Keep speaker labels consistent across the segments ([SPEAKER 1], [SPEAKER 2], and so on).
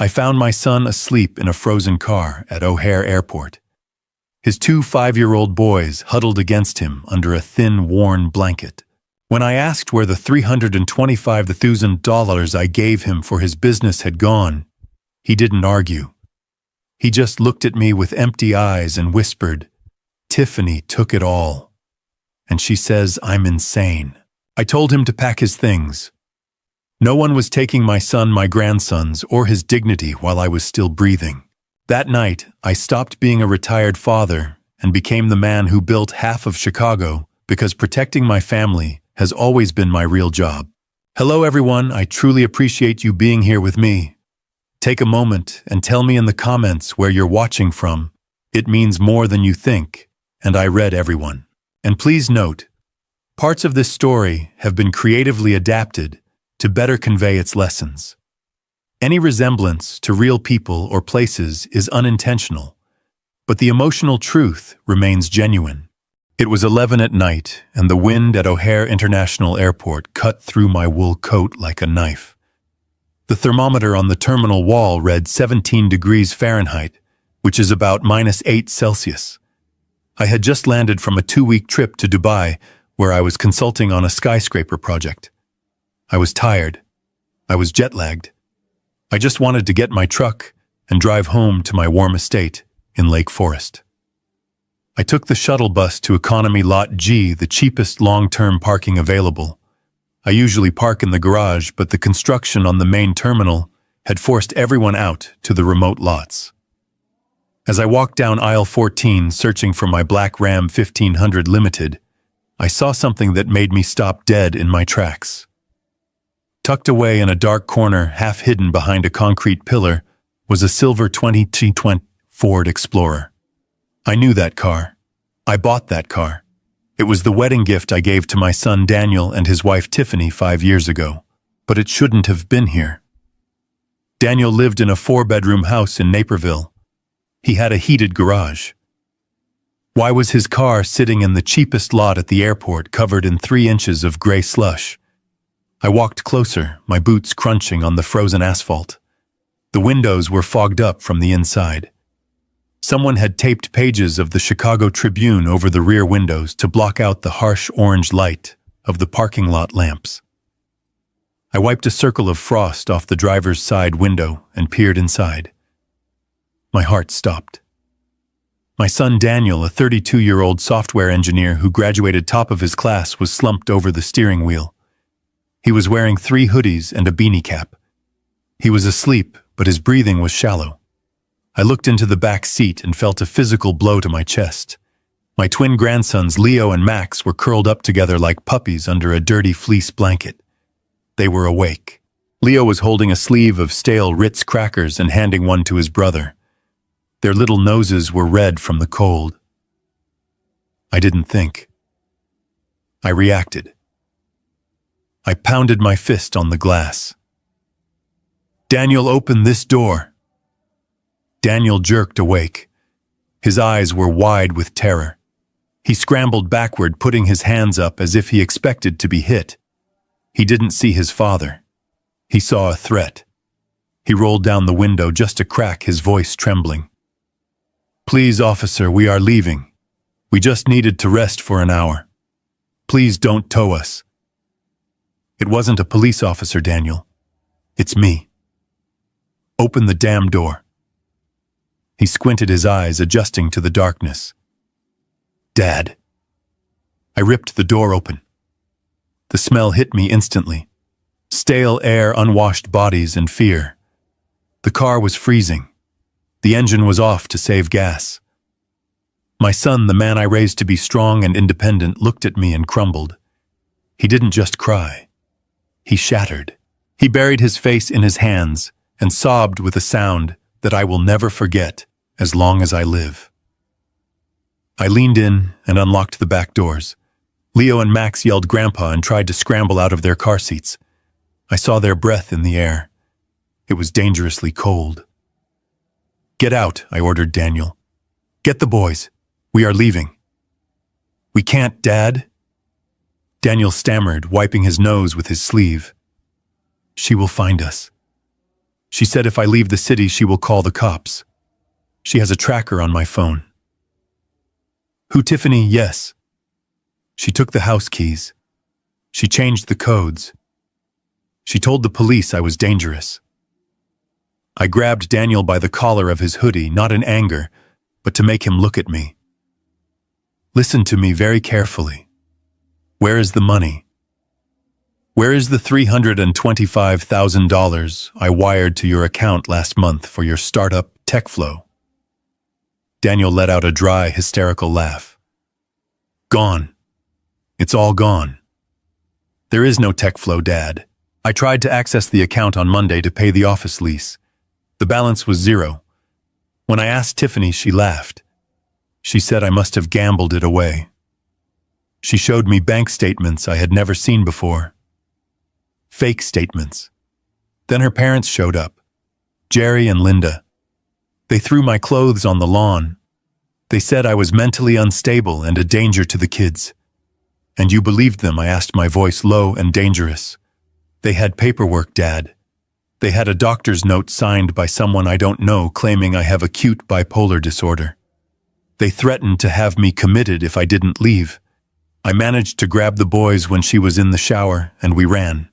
[SPEAKER 1] I found my son asleep in a frozen car at O'Hare Airport. His two 5-year-old boys huddled against him under a thin, worn blanket. When I asked where the $325,000 I gave him for his business had gone, he didn't argue. He just looked at me with empty eyes and whispered, "Tiffany took it all. And she says I'm insane." I told him to pack his things. No one was taking my son, my grandsons, or his dignity while I was still breathing. That night, I stopped being a retired father and became the man who built half of Chicago because protecting my family has always been my real job. Hello everyone, I truly appreciate you being here with me. Take a moment and tell me in the comments where you're watching from. It means more than you think, and I read everyone. And please note, parts of this story have been creatively adapted to better convey its lessons. Any resemblance to real people or places is unintentional, but the emotional truth remains genuine. It was 11 at night, and the wind at O'Hare International Airport cut through my wool coat like a knife. The thermometer on the terminal wall read 17 degrees Fahrenheit, which is about -8 Celsius. I had just landed from a 2-week trip to Dubai, where I was consulting on a skyscraper project. I was tired. I was jet-lagged. I just wanted to get my truck and drive home to my warm estate in Lake Forest. I took the shuttle bus to Economy Lot G, the cheapest long-term parking available. I usually park in the garage, but the construction on the main terminal had forced everyone out to the remote lots. As I walked down aisle 14 searching for my black Ram 1500 Limited, I saw something that made me stop dead in my tracks. Tucked away in a dark corner, half hidden behind a concrete pillar, was a silver 2020 Ford Explorer. I knew that car. I bought that car. It was the wedding gift I gave to my son Daniel and his wife Tiffany 5 years ago, but it shouldn't have been here. Daniel lived in a 4-bedroom house in Naperville. He had a heated garage. Why was his car sitting in the cheapest lot at the airport covered in 3 inches of gray slush? I walked closer, my boots crunching on the frozen asphalt. The windows were fogged up from the inside. Someone had taped pages of the Chicago Tribune over the rear windows to block out the harsh orange light of the parking lot lamps. I wiped a circle of frost off the driver's side window and peered inside. My heart stopped. My son Daniel, a 32-year-old software engineer who graduated top of his class, was slumped over the steering wheel. He was wearing 3 hoodies and a beanie cap. He was asleep, but his breathing was shallow. I looked into the back seat and felt a physical blow to my chest. My twin grandsons, Leo and Max, were curled up together like puppies under a dirty fleece blanket. They were awake. Leo was holding a sleeve of stale Ritz crackers and handing one to his brother. Their little noses were red from the cold. I didn't think. I reacted. I pounded my fist on the glass. "Daniel, open this door." Daniel jerked awake. His eyes were wide with terror. He scrambled backward, putting his hands up as if he expected to be hit. He didn't see his father. He saw a threat. He rolled down the window just a crack, his voice trembling. "Please, officer, we are leaving. We just needed to rest for an hour. Please don't tow us." "It wasn't a police officer, Daniel. It's me. Open the damn door." He squinted his eyes, adjusting to the darkness. "Dad." I ripped the door open. The smell hit me instantly. Stale air, unwashed bodies, and fear. The car was freezing. The engine was off to save gas. My son, the man I raised to be strong and independent, looked at me and crumbled. He didn't just cry. He shattered. He buried his face in his hands and sobbed with a sound that I will never forget as long as I live. I leaned in and unlocked the back doors. Leo and Max yelled "Grandpa" and tried to scramble out of their car seats. I saw their breath in the air. It was dangerously cold. "Get out," I ordered Daniel. "Get the boys. We are leaving." "We can't, Dad." Daniel stammered, wiping his nose with his sleeve. "She will find us." She said if I leave the city, she will call the cops. She has a tracker on my phone. Who, Tiffany? Yes. She took the house keys. She changed the codes. She told the police I was dangerous. I grabbed Daniel by the collar of his hoodie, not in anger, but to make him look at me. Listen to me very carefully. Where is the money? Where is the $325,000 I wired to your account last month for your startup TechFlow? Daniel let out a dry, hysterical laugh. Gone. It's all gone. There is no TechFlow, Dad. I tried to access the account on Monday to pay the office lease. The balance was zero. When I asked Tiffany, she laughed. She said I must have gambled it away. She showed me bank statements I had never seen before. Fake statements. Then her parents showed up, Jerry and Linda. They threw my clothes on the lawn. They said I was mentally unstable and a danger to the kids. And you believed them, I asked, my voice low and dangerous. They had paperwork, Dad. They had a doctor's note signed by someone I don't know claiming I have acute bipolar disorder. They threatened to have me committed if I didn't leave. I managed to grab the boys when she was in the shower, and we ran.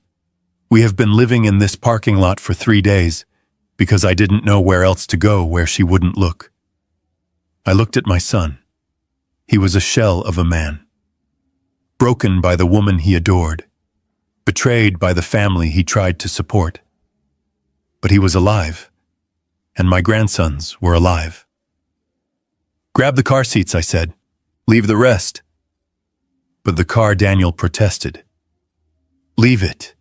[SPEAKER 1] We have been living in this parking lot for 3 days because I didn't know where else to go where she wouldn't look. I looked at my son. He was a shell of a man. Broken by the woman he adored. Betrayed by the family he tried to support. But he was alive, and my grandsons were alive. Grab the car seats, I said. Leave the rest. But the car, Daniel protested. Leave it.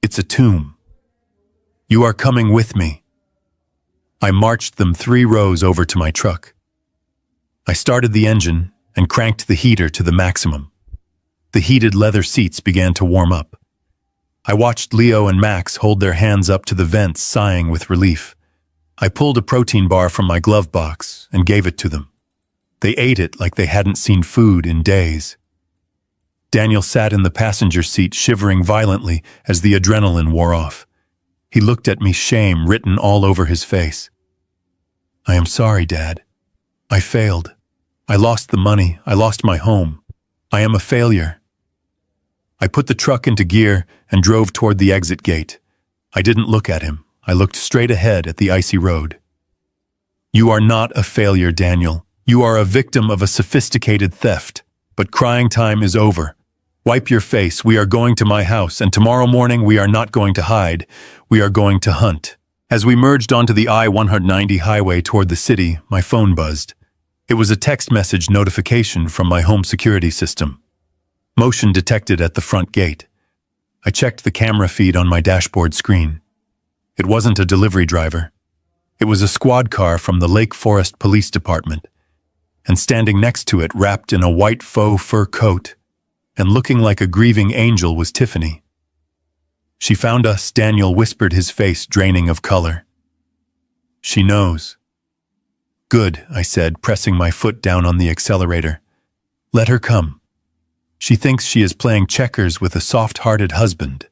[SPEAKER 1] It's a tomb. You are coming with me. I marched them 3 rows over to my truck. I started the engine and cranked the heater to the maximum. The heated leather seats began to warm up. I watched Leo and Max hold their hands up to the vents, sighing with relief. I pulled a protein bar from my glove box and gave it to them. They ate it like they hadn't seen food in days. Daniel sat in the passenger seat, shivering violently as the adrenaline wore off. He looked at me, shame written all over his face. I am sorry, Dad. I failed. I lost the money. I lost my home. I am a failure. I put the truck into gear and drove toward the exit gate. I didn't look at him. I looked straight ahead at the icy road. You are not a failure, Daniel. You are a victim of a sophisticated theft. But crying time is over. Wipe your face. We are going to my house, and tomorrow morning we are not going to hide. We are going to hunt. As we merged onto the I-190 highway toward the city, my phone buzzed. It was a text message notification from my home security system. Motion detected at the front gate. I checked the camera feed on my dashboard screen. It wasn't a delivery driver. It was a squad car from the Lake Forest Police Department. And standing next to it, wrapped in a white faux fur coat, and looking like a grieving angel, was Tiffany. She found us, Daniel whispered, his face draining of color. She knows. Good, I said, pressing my foot down on the accelerator. Let her come. She thinks she is playing checkers with a soft-hearted husband.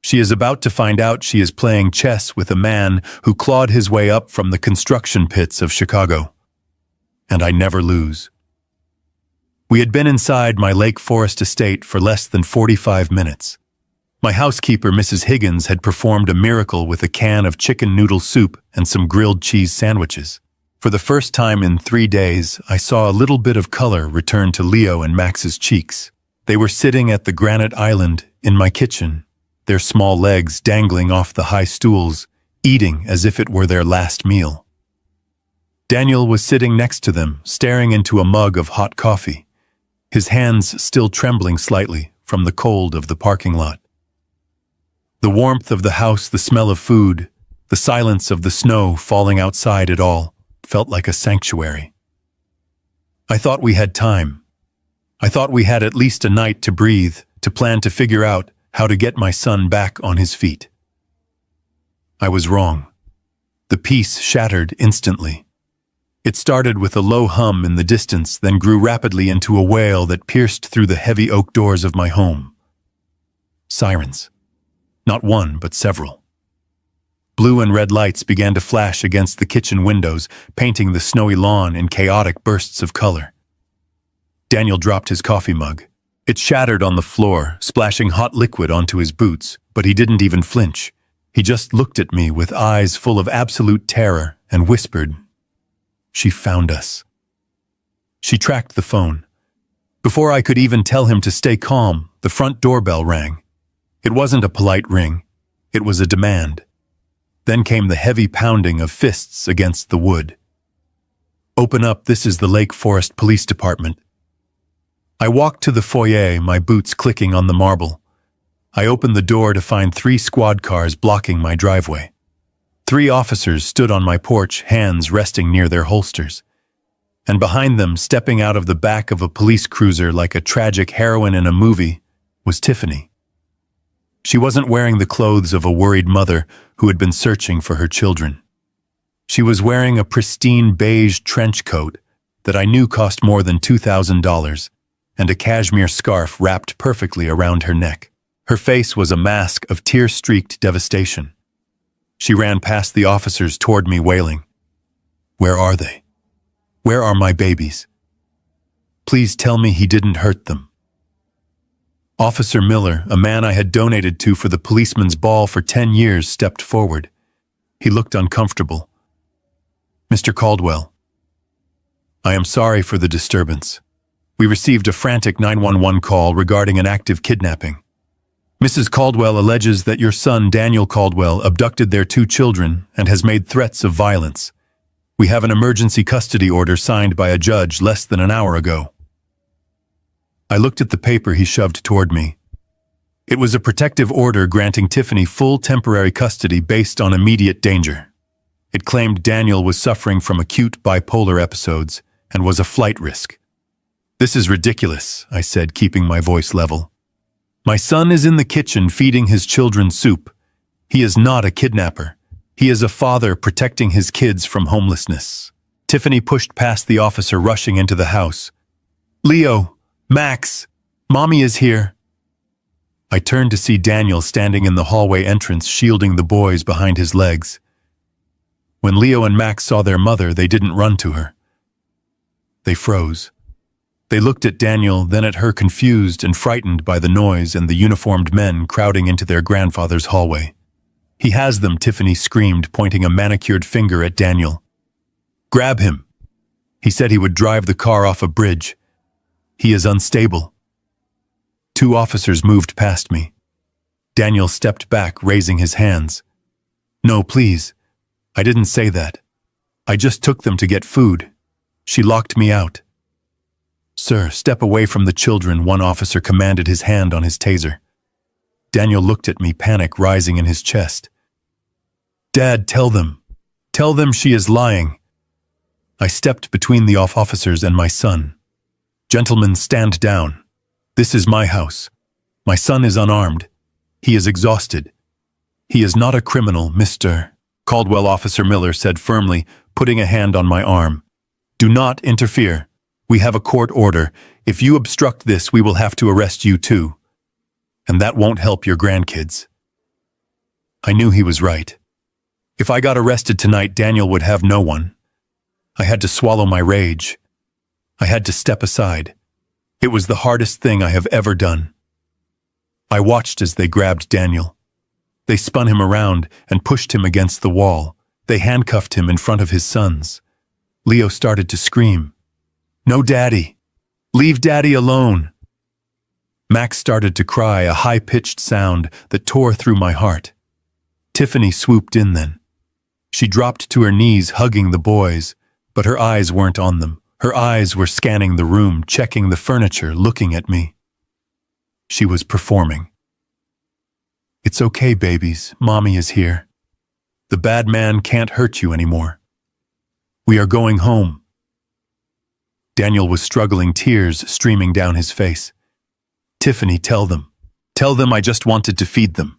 [SPEAKER 1] She is about to find out she is playing chess with a man who clawed his way up from the construction pits of Chicago. And I never lose. We had been inside my Lake Forest estate for less than 45 minutes. My housekeeper, Mrs. Higgins, had performed a miracle with a can of chicken noodle soup and some grilled cheese sandwiches. For the first time in 3 days, I saw a little bit of color return to Leo and Max's cheeks. They were sitting at the granite island in my kitchen, their small legs dangling off the high stools, eating as if it were their last meal. Daniel was sitting next to them, staring into a mug of hot coffee, his hands still trembling slightly from the cold of the parking lot. The warmth of the house, the smell of food, the silence of the snow falling outside, it all felt like a sanctuary. I thought we had time. I thought we had at least a night to breathe, to plan, to figure out how to get my son back on his feet. I was wrong. The peace shattered instantly. It started with a low hum in the distance, then grew rapidly into a wail that pierced through the heavy oak doors of my home. Sirens. Not one, but several. Blue and red lights began to flash against the kitchen windows, painting the snowy lawn in chaotic bursts of color. Daniel dropped his coffee mug. It shattered on the floor, splashing hot liquid onto his boots, but he didn't even flinch. He just looked at me with eyes full of absolute terror and whispered, "She found us." She tracked the phone. Before I could even tell him to stay calm, the front doorbell rang. It wasn't a polite ring. It was a demand. Then came the heavy pounding of fists against the wood. "Open up, this is the Lake Forest Police Department." I walked to the foyer, my boots clicking on the marble. I opened the door to find 3 squad cars blocking my driveway. 3 officers stood on my porch, hands resting near their holsters. And behind them, stepping out of the back of a police cruiser like a tragic heroine in a movie, was Tiffany. She wasn't wearing the clothes of a worried mother who had been searching for her children. She was wearing a pristine beige trench coat that I knew cost more than $2,000 and a cashmere scarf wrapped perfectly around her neck. Her face was a mask of tear-streaked devastation. She ran past the officers toward me, wailing, "Where are they? Where are my babies? Please tell me he didn't hurt them." Officer Miller, a man I had donated to for the policeman's ball for 10 years, stepped forward. He looked uncomfortable. "Mr. Caldwell, I am sorry for the disturbance. We received a frantic 911 call regarding an active kidnapping. Mrs. Caldwell alleges that your son, Daniel Caldwell, abducted their 2 children and has made threats of violence. We have an emergency custody order signed by a judge less than an hour ago." I looked at the paper he shoved toward me. It was a protective order granting Tiffany full temporary custody based on immediate danger. It claimed Daniel was suffering from acute bipolar episodes and was a flight risk. "This is ridiculous," I said, keeping my voice level. "My son is in the kitchen feeding his children soup. He is not a kidnapper. He is a father protecting his kids from homelessness." Tiffany pushed past the officer rushing into the house. "Leo, Max, Mommy is here." I turned to see Daniel standing in the hallway entrance, shielding the boys behind his legs. When Leo and Max saw their mother, they didn't run to her. They froze. They looked at Daniel, then at her, confused and frightened by the noise and the uniformed men crowding into their grandfather's hallway. "He has them," Tiffany screamed, pointing a manicured finger at Daniel. "Grab him. He said he would drive the car off a bridge. He is unstable." 2 officers moved past me. Daniel stepped back, raising his hands. "No, please. I didn't say that. I just took them to get food. She locked me out." "Sir, step away from the children," one officer commanded, his hand on his taser. Daniel looked at me, panic rising in his chest. "Dad, tell them. Tell them she is lying." I stepped between the officers and my son. "Gentlemen, stand down. This is my house. My son is unarmed. He is exhausted. He is not a criminal, Mr. Caldwell," Officer Miller said firmly, putting a hand on my arm. "Do not interfere. We have a court order. If you obstruct this, we will have to arrest you too. And that won't help your grandkids." I knew he was right. If I got arrested tonight, Daniel would have no one. I had to swallow my rage. I had to step aside. It was the hardest thing I have ever done. I watched as they grabbed Daniel. They spun him around and pushed him against the wall. They handcuffed him in front of his sons. Leo started to scream. "No, Daddy. Leave Daddy alone." Max started to cry, a high-pitched sound that tore through my heart. Tiffany swooped in then. She dropped to her knees, hugging the boys, but her eyes weren't on them. Her eyes were scanning the room, checking the furniture, looking at me. She was performing. "It's okay, babies. Mommy is here. The bad man can't hurt you anymore. We are going home." Daniel was struggling, tears streaming down his face. "Tiffany, tell them. Tell them I just wanted to feed them.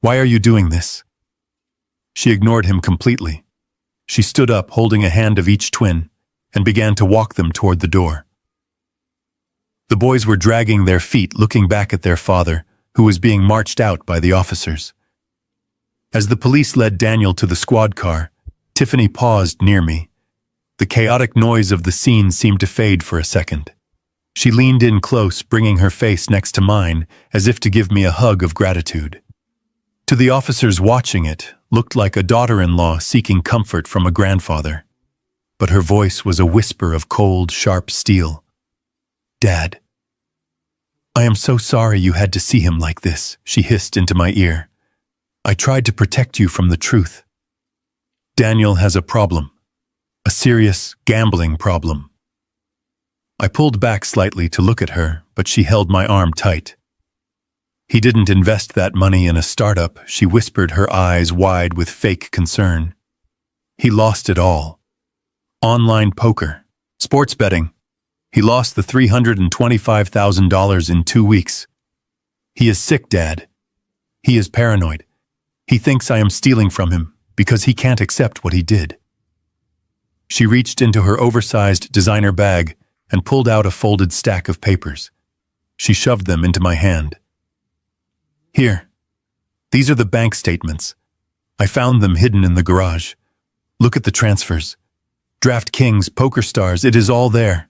[SPEAKER 1] Why are you doing this?" She ignored him completely. She stood up, holding a hand of each twin, and began to walk them toward the door. The boys were dragging their feet, looking back at their father, who was being marched out by the officers. As the police led Daniel to the squad car, Tiffany paused near me. The chaotic noise of the scene seemed to fade for a second. She leaned in close, bringing her face next to mine, as if to give me a hug of gratitude. To the officers watching it, looked like a daughter-in-law seeking comfort from a grandfather. But her voice was a whisper of cold, sharp steel. "Dad, I am so sorry you had to see him like this," she hissed into my ear. "I tried to protect you from the truth. Daniel has a problem. A serious gambling problem." I pulled back slightly to look at her, but she held my arm tight. "He didn't invest that money in a startup," she whispered, her eyes wide with fake concern. "He lost it all. Online poker, sports betting. He lost the $325,000 in 2 weeks. He is sick, Dad. He is paranoid. He thinks I am stealing from him because he can't accept what he did." She reached into her oversized designer bag and pulled out a folded stack of papers. She shoved them into my hand. "Here. These are the bank statements. I found them hidden in the garage. Look at the transfers. DraftKings, PokerStars, it is all there.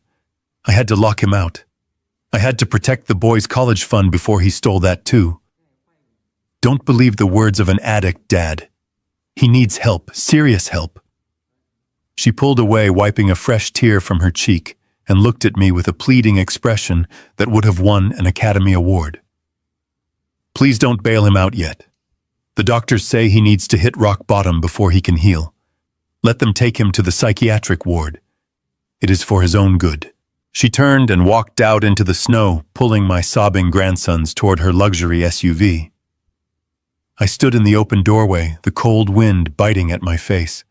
[SPEAKER 1] I had to lock him out. I had to protect the boy's college fund before he stole that too. Don't believe the words of an addict, Dad. He needs help, serious help." She pulled away, wiping a fresh tear from her cheek, and looked at me with a pleading expression that would have won an Academy Award. "Please don't bail him out yet. The doctors say he needs to hit rock bottom before he can heal. Let them take him to the psychiatric ward. It is for his own good." She turned and walked out into the snow, pulling my sobbing grandsons toward her luxury SUV. I stood in the open doorway, the cold wind biting at my face.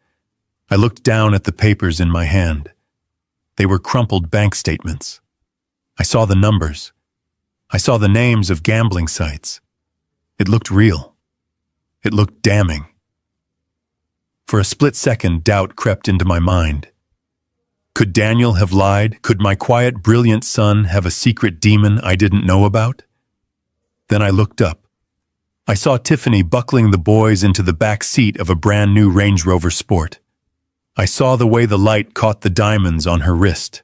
[SPEAKER 1] I looked down at the papers in my hand. They were crumpled bank statements. I saw the numbers. I saw the names of gambling sites. It looked real. It looked damning. For a split second, doubt crept into my mind. Could Daniel have lied? Could my quiet, brilliant son have a secret demon I didn't know about? Then I looked up. I saw Tiffany buckling the boys into the back seat of a brand new Range Rover Sport. I saw the way the light caught the diamonds on her wrist.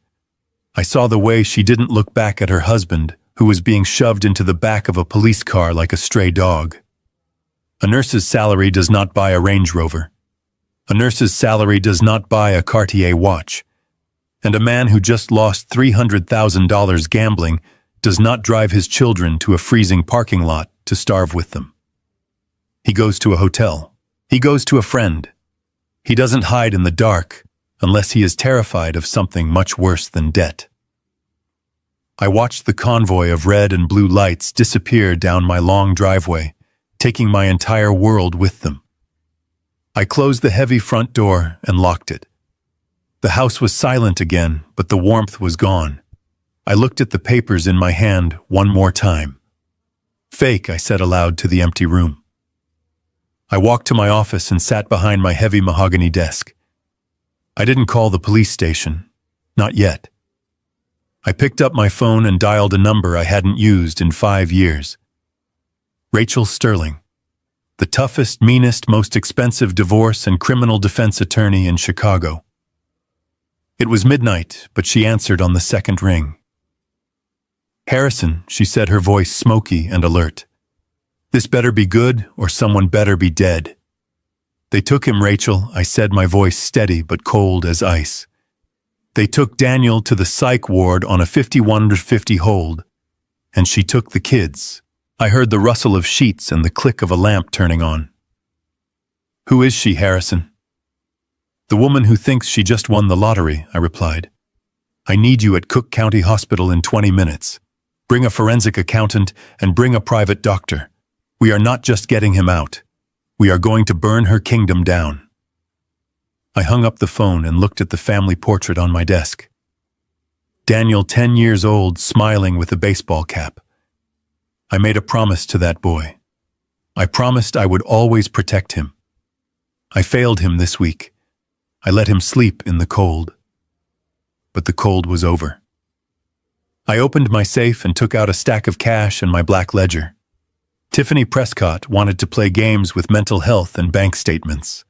[SPEAKER 1] I saw the way she didn't look back at her husband, who was being shoved into the back of a police car like a stray dog. A nurse's salary does not buy a Range Rover. A nurse's salary does not buy a Cartier watch. And a man who just lost $300,000 gambling does not drive his children to a freezing parking lot to starve with them. He goes to a hotel. He goes to a friend. He doesn't hide in the dark unless he is terrified of something much worse than debt. I watched the convoy of red and blue lights disappear down my long driveway, taking my entire world with them. I closed the heavy front door and locked it. The house was silent again, but the warmth was gone. I looked at the papers in my hand one more time. "Fake," I said aloud to the empty room. I walked to my office and sat behind my heavy mahogany desk. I didn't call the police station. Not yet. I picked up my phone and dialed a number I hadn't used in 5 years. Rachel Sterling, the toughest, meanest, most expensive divorce and criminal defense attorney in Chicago. It was midnight, but she answered on the second ring. "Harrison," she said, her voice smoky and alert. "This better be good, or someone better be dead." "They took him, Rachel," I said, my voice steady but cold as ice. "They took Daniel to the psych ward on a 5150 hold, and she took the kids." I heard the rustle of sheets and the click of a lamp turning on. "Who is she, Harrison?" "The woman who thinks she just won the lottery," I replied. "I need you at Cook County Hospital in 20 minutes. Bring a forensic accountant and bring a private doctor. We are not just getting him out. We are going to burn her kingdom down." I hung up the phone and looked at the family portrait on my desk. Daniel, 10 years old, smiling with a baseball cap. I made a promise to that boy. I promised I would always protect him. I failed him this week. I let him sleep in the cold. But the cold was over. I opened my safe and took out a stack of cash and my black ledger. Tiffany Prescott wanted to play games with mental health and bank statements.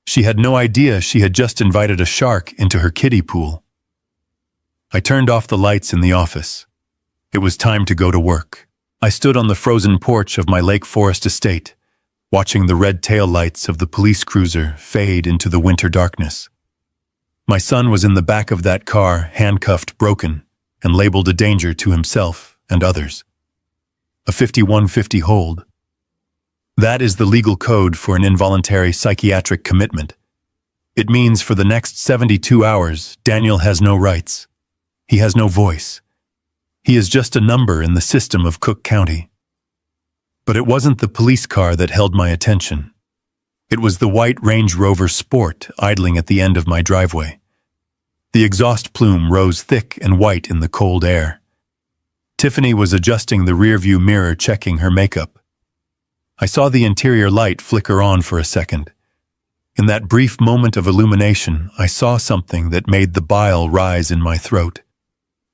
[SPEAKER 1] She had no idea she had just invited a shark into her kiddie pool. I turned off the lights in the office. It was time to go to work. I stood on the frozen porch of my Lake Forest estate, watching the red tail lights of the police cruiser fade into the winter darkness. My son was in the back of that car, handcuffed, broken, and labeled a danger to himself and others. A 5150 hold. That is the legal code for an involuntary psychiatric commitment. It means for the next 72 hours, Daniel has no rights. He has no voice. He is just a number in the system of Cook County. But it wasn't the police car that held my attention. It was the white Range Rover Sport idling at the end of my driveway. The exhaust plume rose thick and white in the cold air. Tiffany was adjusting the rearview mirror, checking her makeup. I saw the interior light flicker on for a second. In that brief moment of illumination, I saw something that made the bile rise in my throat.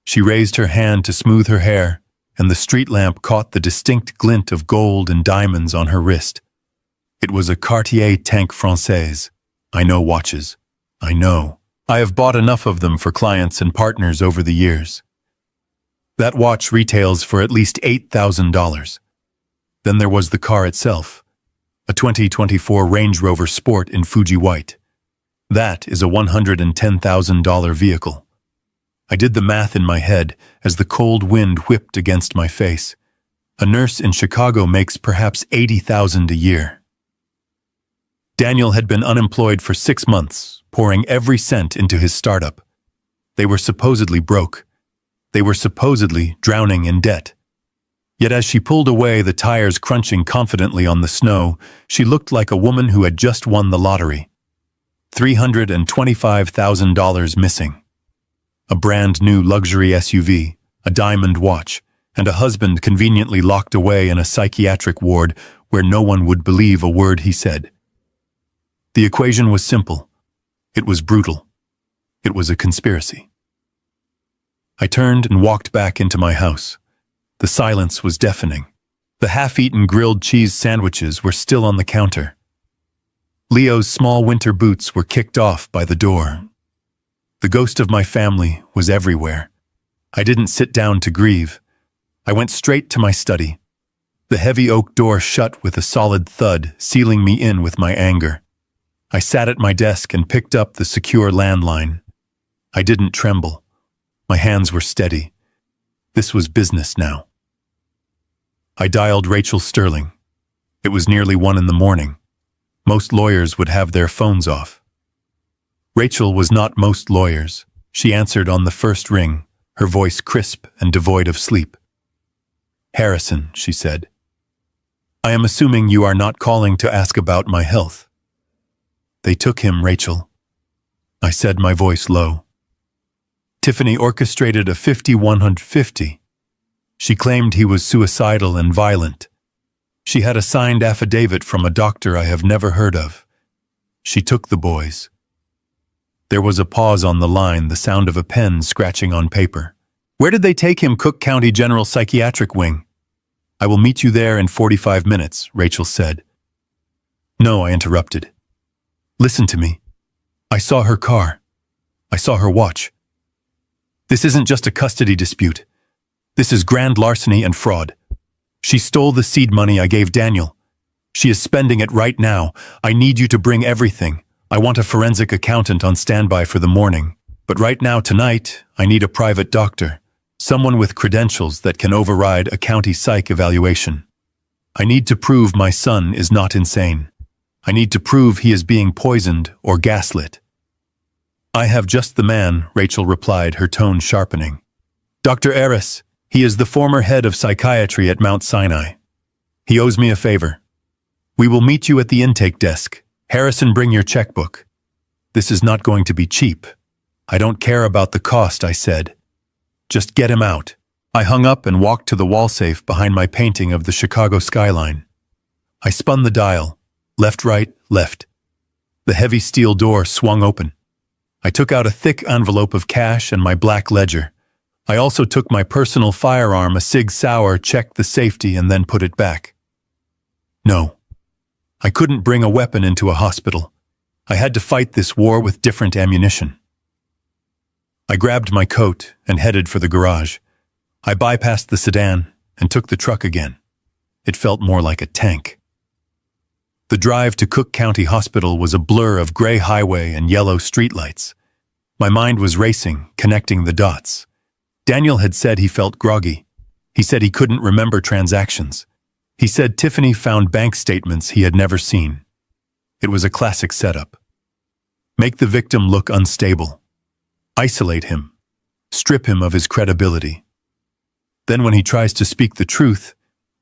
[SPEAKER 1] She raised her hand to smooth her hair, and the street lamp caught the distinct glint of gold and diamonds on her wrist. It was a Cartier Tank Française. I know watches. I know. I have bought enough of them for clients and partners over the years. That watch retails for at least $8,000. Then there was the car itself, a 2024 Range Rover Sport in Fuji White. That is a $110,000 vehicle. I did the math in my head as the cold wind whipped against my face. A nurse in Chicago makes perhaps $80,000 a year. Daniel had been unemployed for 6 months, pouring every cent into his startup. They were supposedly broke. They were supposedly drowning in debt. Yet as she pulled away, the tires crunching confidently on the snow, she looked like a woman who had just won the lottery. $325,000 missing. A brand new luxury SUV, a diamond watch, and a husband conveniently locked away in a psychiatric ward where no one would believe a word he said. The equation was simple. It was brutal. It was a conspiracy. I turned and walked back into my house. The silence was deafening. The half-eaten grilled cheese sandwiches were still on the counter. Leo's small winter boots were kicked off by the door. The ghost of my family was everywhere. I didn't sit down to grieve. I went straight to my study. The heavy oak door shut with a solid thud, sealing me in with my anger. I sat at my desk and picked up the secure landline. I didn't tremble. My hands were steady. This was business now. I dialed Rachel Sterling. It was nearly 1 a.m. Most lawyers would have their phones off. Rachel was not most lawyers. She answered on the first ring, her voice crisp and devoid of sleep. "Harrison," she said. "I am assuming you are not calling to ask about my health." "They took him, Rachel," I said, my voice low. Tiffany orchestrated a 5150. She claimed he was suicidal and violent. She had a signed affidavit from a doctor I have never heard of. She took the boys. There was a pause on the line, the sound of a pen scratching on paper. "Where did they take him, Cook County General Psychiatric Wing?" "I will meet you there in 45 minutes, Rachel said. "No," I interrupted. "Listen to me. I saw her car. I saw her watch. This isn't just a custody dispute. This is grand larceny and fraud. She stole the seed money I gave Daniel. She is spending it right now. I need you to bring everything. I want a forensic accountant on standby for the morning. But right now, tonight, I need a private doctor. Someone with credentials that can override a county psych evaluation. I need to prove my son is not insane. I need to prove he is being poisoned or gaslit." "I have just the man," Rachel replied, her tone sharpening. "Dr. Eris. He is the former head of psychiatry at Mount Sinai. He owes me a favor. We will meet you at the intake desk. Harrison, bring your checkbook. This is not going to be cheap. I don't care about the cost," I said. "Just get him out." I hung up and walked to the wall safe behind my painting of the Chicago skyline. I spun the dial. Left, right, left. The heavy steel door swung open. I took out a thick envelope of cash and my black ledger. I also took my personal firearm, a Sig Sauer, checked the safety, and then put it back. No. I couldn't bring a weapon into a hospital. I had to fight this war with different ammunition. I grabbed my coat and headed for the garage. I bypassed the sedan and took the truck again. It felt more like a tank. The drive to Cook County Hospital was a blur of gray highway and yellow streetlights. My mind was racing, connecting the dots. Daniel had said he felt groggy. He said he couldn't remember transactions. He said Tiffany found bank statements he had never seen. It was a classic setup. Make the victim look unstable. Isolate him. Strip him of his credibility. Then when he tries to speak the truth,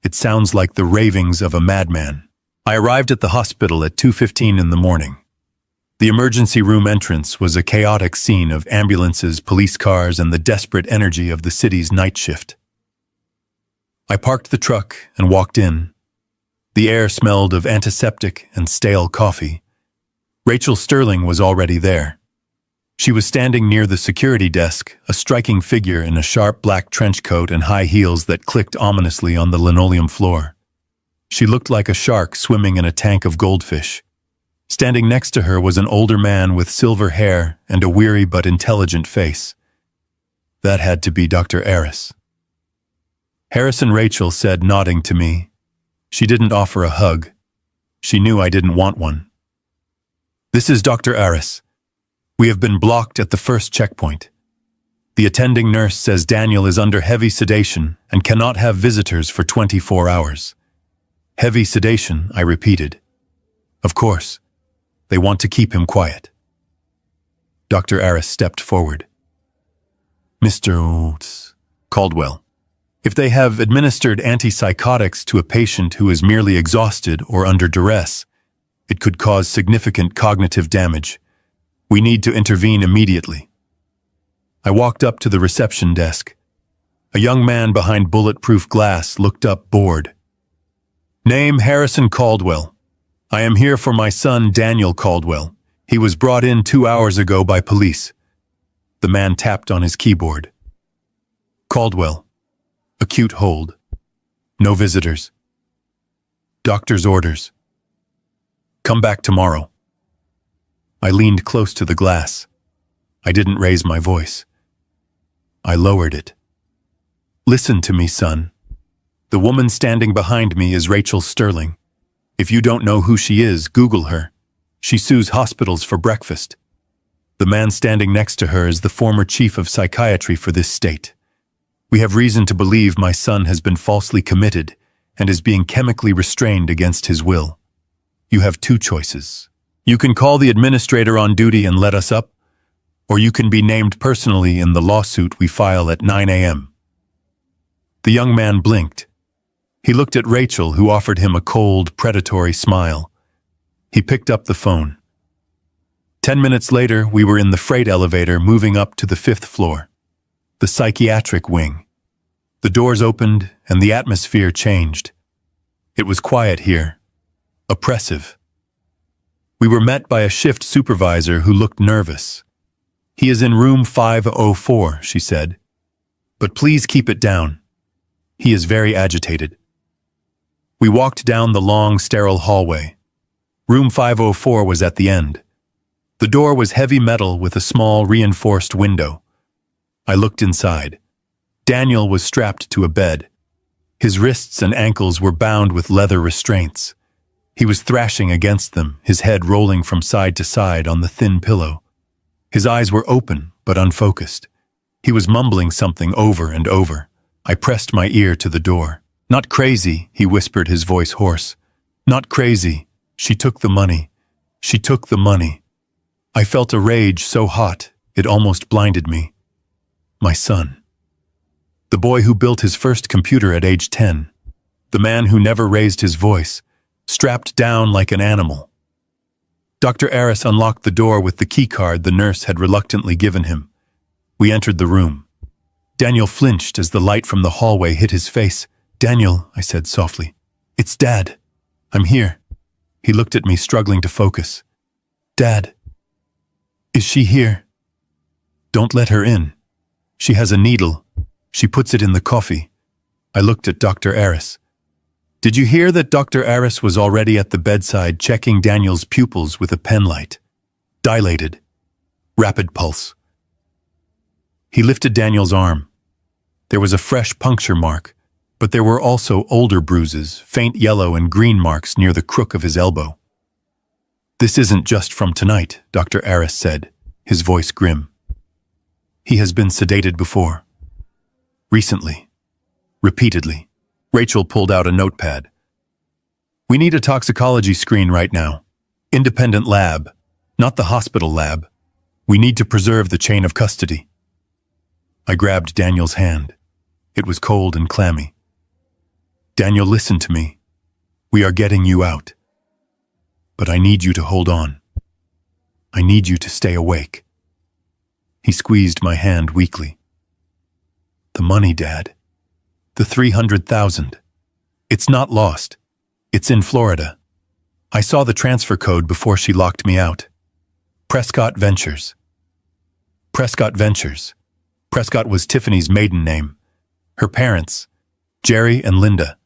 [SPEAKER 1] it sounds like the ravings of a madman. I arrived at the hospital at 2:15 in the morning. The emergency room entrance was a chaotic scene of ambulances, police cars, and the desperate energy of the city's night shift. I parked the truck and walked in. The air smelled of antiseptic and stale coffee. Rachel Sterling was already there. She was standing near the security desk, a striking figure in a sharp black trench coat and high heels that clicked ominously on the linoleum floor. She looked like a shark swimming in a tank of goldfish. Standing next to her was an older man with silver hair and a weary but intelligent face. That had to be Dr. Aris. Harrison Rachel said, nodding to me. She didn't offer a hug. She knew I didn't want one. This is Dr. Aris. We have been blocked at the first checkpoint. The attending nurse says Daniel is under heavy sedation and cannot have visitors for 24 hours. Heavy sedation, I repeated. Of course. They want to keep him quiet. Dr. Aris stepped forward. Mr. Caldwell, if they have administered antipsychotics to a patient who is merely exhausted or under duress, it could cause significant cognitive damage. We need to intervene immediately. I walked up to the reception desk. A young man behind bulletproof glass looked up, bored. Name Harrison Caldwell. I am here for my son Daniel Caldwell. He was brought in 2 hours ago by police. The man tapped on his keyboard. Caldwell. Acute hold. No visitors. Doctor's orders. Come back tomorrow. I leaned close to the glass. I didn't raise my voice. I lowered it. Listen to me, son. The woman standing behind me is Rachel Sterling. If you don't know who she is, Google her. She sues hospitals for breakfast. The man standing next to her is the former chief of psychiatry for this state. We have reason to believe my son has been falsely committed and is being chemically restrained against his will. You have two choices. You can call the administrator on duty and let us up, or you can be named personally in the lawsuit we file at 9 a.m. The young man blinked. He looked at Rachel, who offered him a cold, predatory smile. He picked up the phone. 10 minutes later, we were in the freight elevator moving up to the 5th floor, the psychiatric wing. The doors opened and the atmosphere changed. It was quiet here, oppressive. We were met by a shift supervisor who looked nervous. He is in room 504, she said. But please keep it down. He is very agitated. We walked down the long, sterile hallway. Room 504 was at the end. The door was heavy metal with a small, reinforced window. I looked inside. Daniel was strapped to a bed. His wrists and ankles were bound with leather restraints. He was thrashing against them, his head rolling from side to side on the thin pillow. His eyes were open, but unfocused. He was mumbling something over and over. I pressed my ear to the door. Not crazy, he whispered, his voice hoarse. Not crazy. She took the money. She took the money. I felt a rage so hot, it almost blinded me. My son. The boy who built his first computer at age 10. The man who never raised his voice, strapped down like an animal. Dr. Aris unlocked the door with the key card the nurse had reluctantly given him. We entered the room. Daniel flinched as the light from the hallway hit his face. Daniel, I said softly. It's Dad. I'm here. He looked at me, struggling to focus. Dad. Is she here? Don't let her in. She has a needle. She puts it in the coffee. I looked at Dr. Aris. Did you hear that Dr. Aris was already at the bedside checking Daniel's pupils with a penlight? Dilated. Rapid pulse. He lifted Daniel's arm. There was a fresh puncture mark, but there were also older bruises, faint yellow and green marks near the crook of his elbow. This isn't just from tonight, Dr. Aris said, his voice grim. He has been sedated before. Recently. Repeatedly. Rachel pulled out a notepad. We need a toxicology screen right now. Independent lab, not the hospital lab. We need to preserve the chain of custody. I grabbed Daniel's hand. It was cold and clammy. Daniel, listen to me. We are getting you out. But I need you to hold on. I need you to stay awake. He squeezed my hand weakly. The money, Dad. The 300,000. It's not lost. It's in Florida. I saw the transfer code before she locked me out. Prescott Ventures. Prescott Ventures. Prescott was Tiffany's maiden name. Her parents, Jerry and Linda.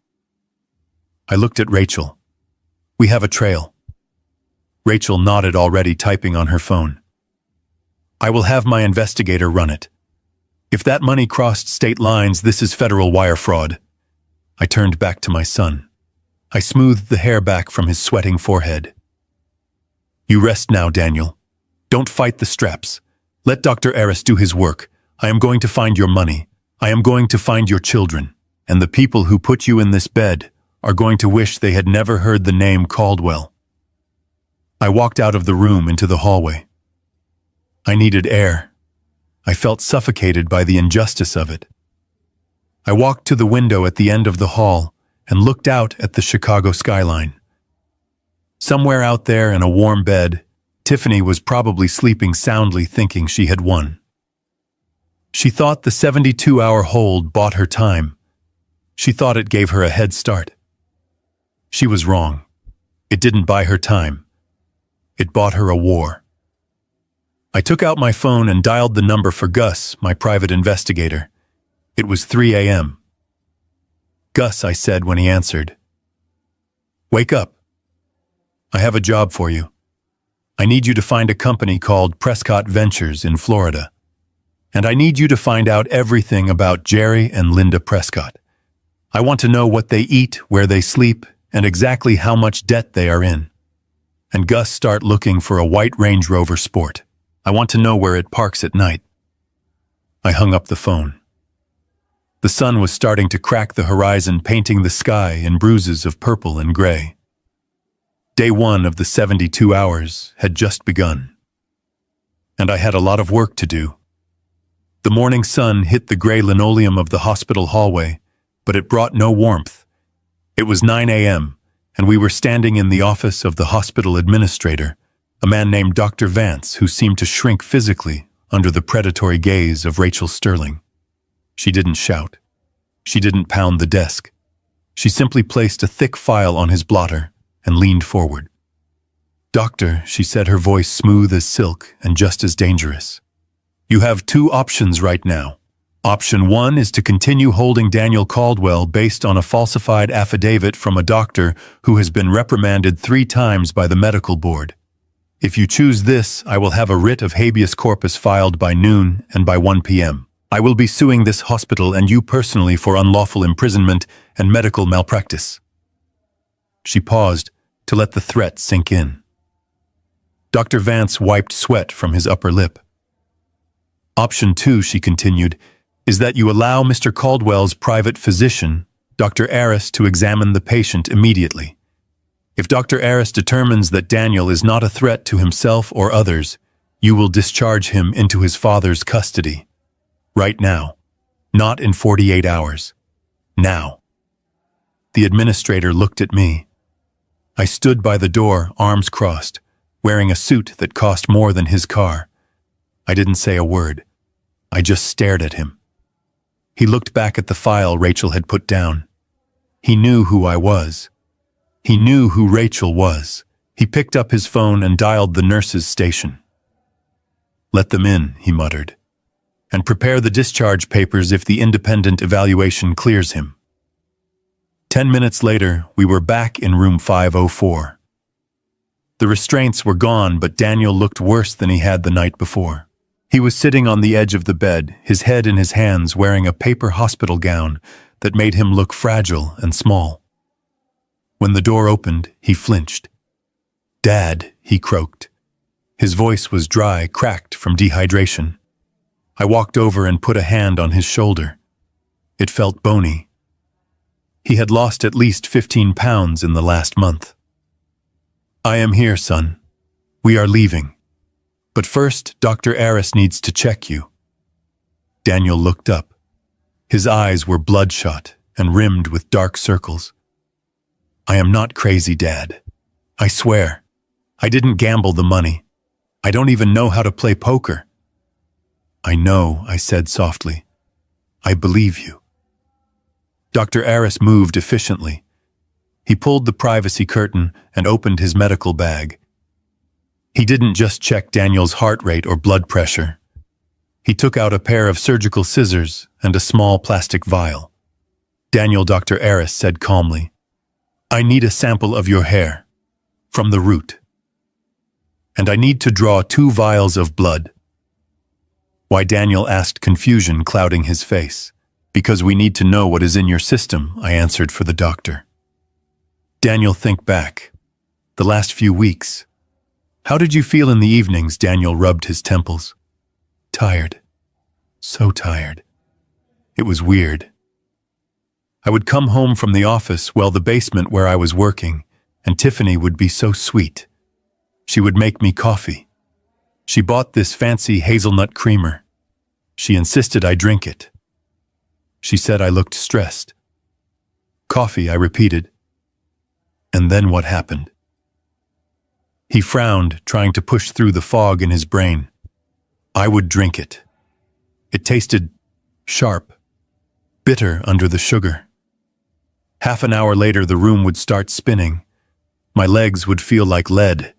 [SPEAKER 1] I looked at Rachel. We have a trail. Rachel nodded, already typing on her phone. I will have my investigator run it. If that money crossed state lines, this is federal wire fraud. I turned back to my son. I smoothed the hair back from his sweating forehead. You rest now, Daniel. Don't fight the straps. Let Dr. Aris do his work. I am going to find your money. I am going to find your children. And the people who put you in this bed are going to wish they had never heard the name Caldwell. I walked out of the room into the hallway. I needed air. I felt suffocated by the injustice of it. I walked to the window at the end of the hall and looked out at the Chicago skyline. Somewhere out there in a warm bed, Tiffany was probably sleeping soundly, thinking she had won. She thought the 72-hour hold bought her time. She thought it gave her a head start. She was wrong. It didn't buy her time. It bought her a war. I took out my phone and dialed the number for Gus, my private investigator. It was 3 a.m. Gus, I said when he answered. Wake up. I have a job for you. I need you to find a company called Prescott Ventures in Florida. And I need you to find out everything about Jerry and Linda Prescott. I want to know what they eat, where they sleep, and exactly how much debt they are in. And Gus, start looking for a white Range Rover Sport. I want to know where it parks at night. I hung up the phone. The sun was starting to crack the horizon, painting the sky in bruises of purple and gray. Day 1 of the 72 hours had just begun. And I had a lot of work to do. The morning sun hit the gray linoleum of the hospital hallway, but it brought no warmth. It was 9 a.m., and we were standing in the office of the hospital administrator, a man named Dr. Vance, who seemed to shrink physically under the predatory gaze of Rachel Sterling. She didn't shout. She didn't pound the desk. She simply placed a thick file on his blotter and leaned forward. Doctor, she said, her voice smooth as silk and just as dangerous. You have 2 options right now. Option 1 is to continue holding Daniel Caldwell based on a falsified affidavit from a doctor who has been reprimanded 3 times by the medical board. If you choose this, I will have a writ of habeas corpus filed by noon, and by 1 p.m. I will be suing this hospital and you personally for unlawful imprisonment and medical malpractice. She paused to let the threat sink in. Dr. Vance wiped sweat from his upper lip. Option 2, she continued, is that you allow Mr. Caldwell's private physician, Dr. Aris, to examine the patient immediately. If Dr. Aris determines that Daniel is not a threat to himself or others, you will discharge him into his father's custody. Right now. Not in 48 hours. Now. The administrator looked at me. I stood by the door, arms crossed, wearing a suit that cost more than his car. I didn't say a word. I just stared at him. He looked back at the file Rachel had put down. He knew who I was. He knew who Rachel was. He picked up his phone and dialed the nurse's station. Let them in, he muttered, and prepare the discharge papers if the independent evaluation clears him. 10 minutes later, we were back in room 504. The restraints were gone, but Daniel looked worse than he had the night before. He was sitting on the edge of the bed, his head in his hands, wearing a paper hospital gown that made him look fragile and small. When the door opened, he flinched. "Dad," he croaked. His voice was dry, cracked from dehydration. I walked over and put a hand on his shoulder. It felt bony. He had lost at least 15 pounds in the last month. "I am here, son. We are leaving. But first, Dr. Aris needs to check you." Daniel looked up. His eyes were bloodshot and rimmed with dark circles. "I am not crazy, Dad. I swear. I didn't gamble the money. I don't even know how to play poker." "I know," I said softly. "I believe you." Dr. Aris moved efficiently. He pulled the privacy curtain and opened his medical bag. He didn't just check Daniel's heart rate or blood pressure. He took out a pair of surgical scissors and a small plastic vial. "Daniel," Dr. Aris said calmly, "I need a sample of your hair, from the root. And I need to draw 2 vials of blood." "Why?" Daniel asked, confusion clouding his face. "Because we need to know what is in your system," I answered for the doctor. "Daniel, think back. The last few weeks. How did you feel in the evenings?" Daniel rubbed his temples. "Tired. So tired. It was weird. I would come home from the office, well, the basement where I was working, and Tiffany would be so sweet. She would make me coffee. She bought this fancy hazelnut creamer. She insisted I drink it. She said I looked stressed. "Coffee," I repeated. "And then what happened?" He frowned, trying to push through the fog in his brain. "I would drink it. It tasted sharp, bitter under the sugar. Half an hour later, the room would start spinning. My legs would feel like lead.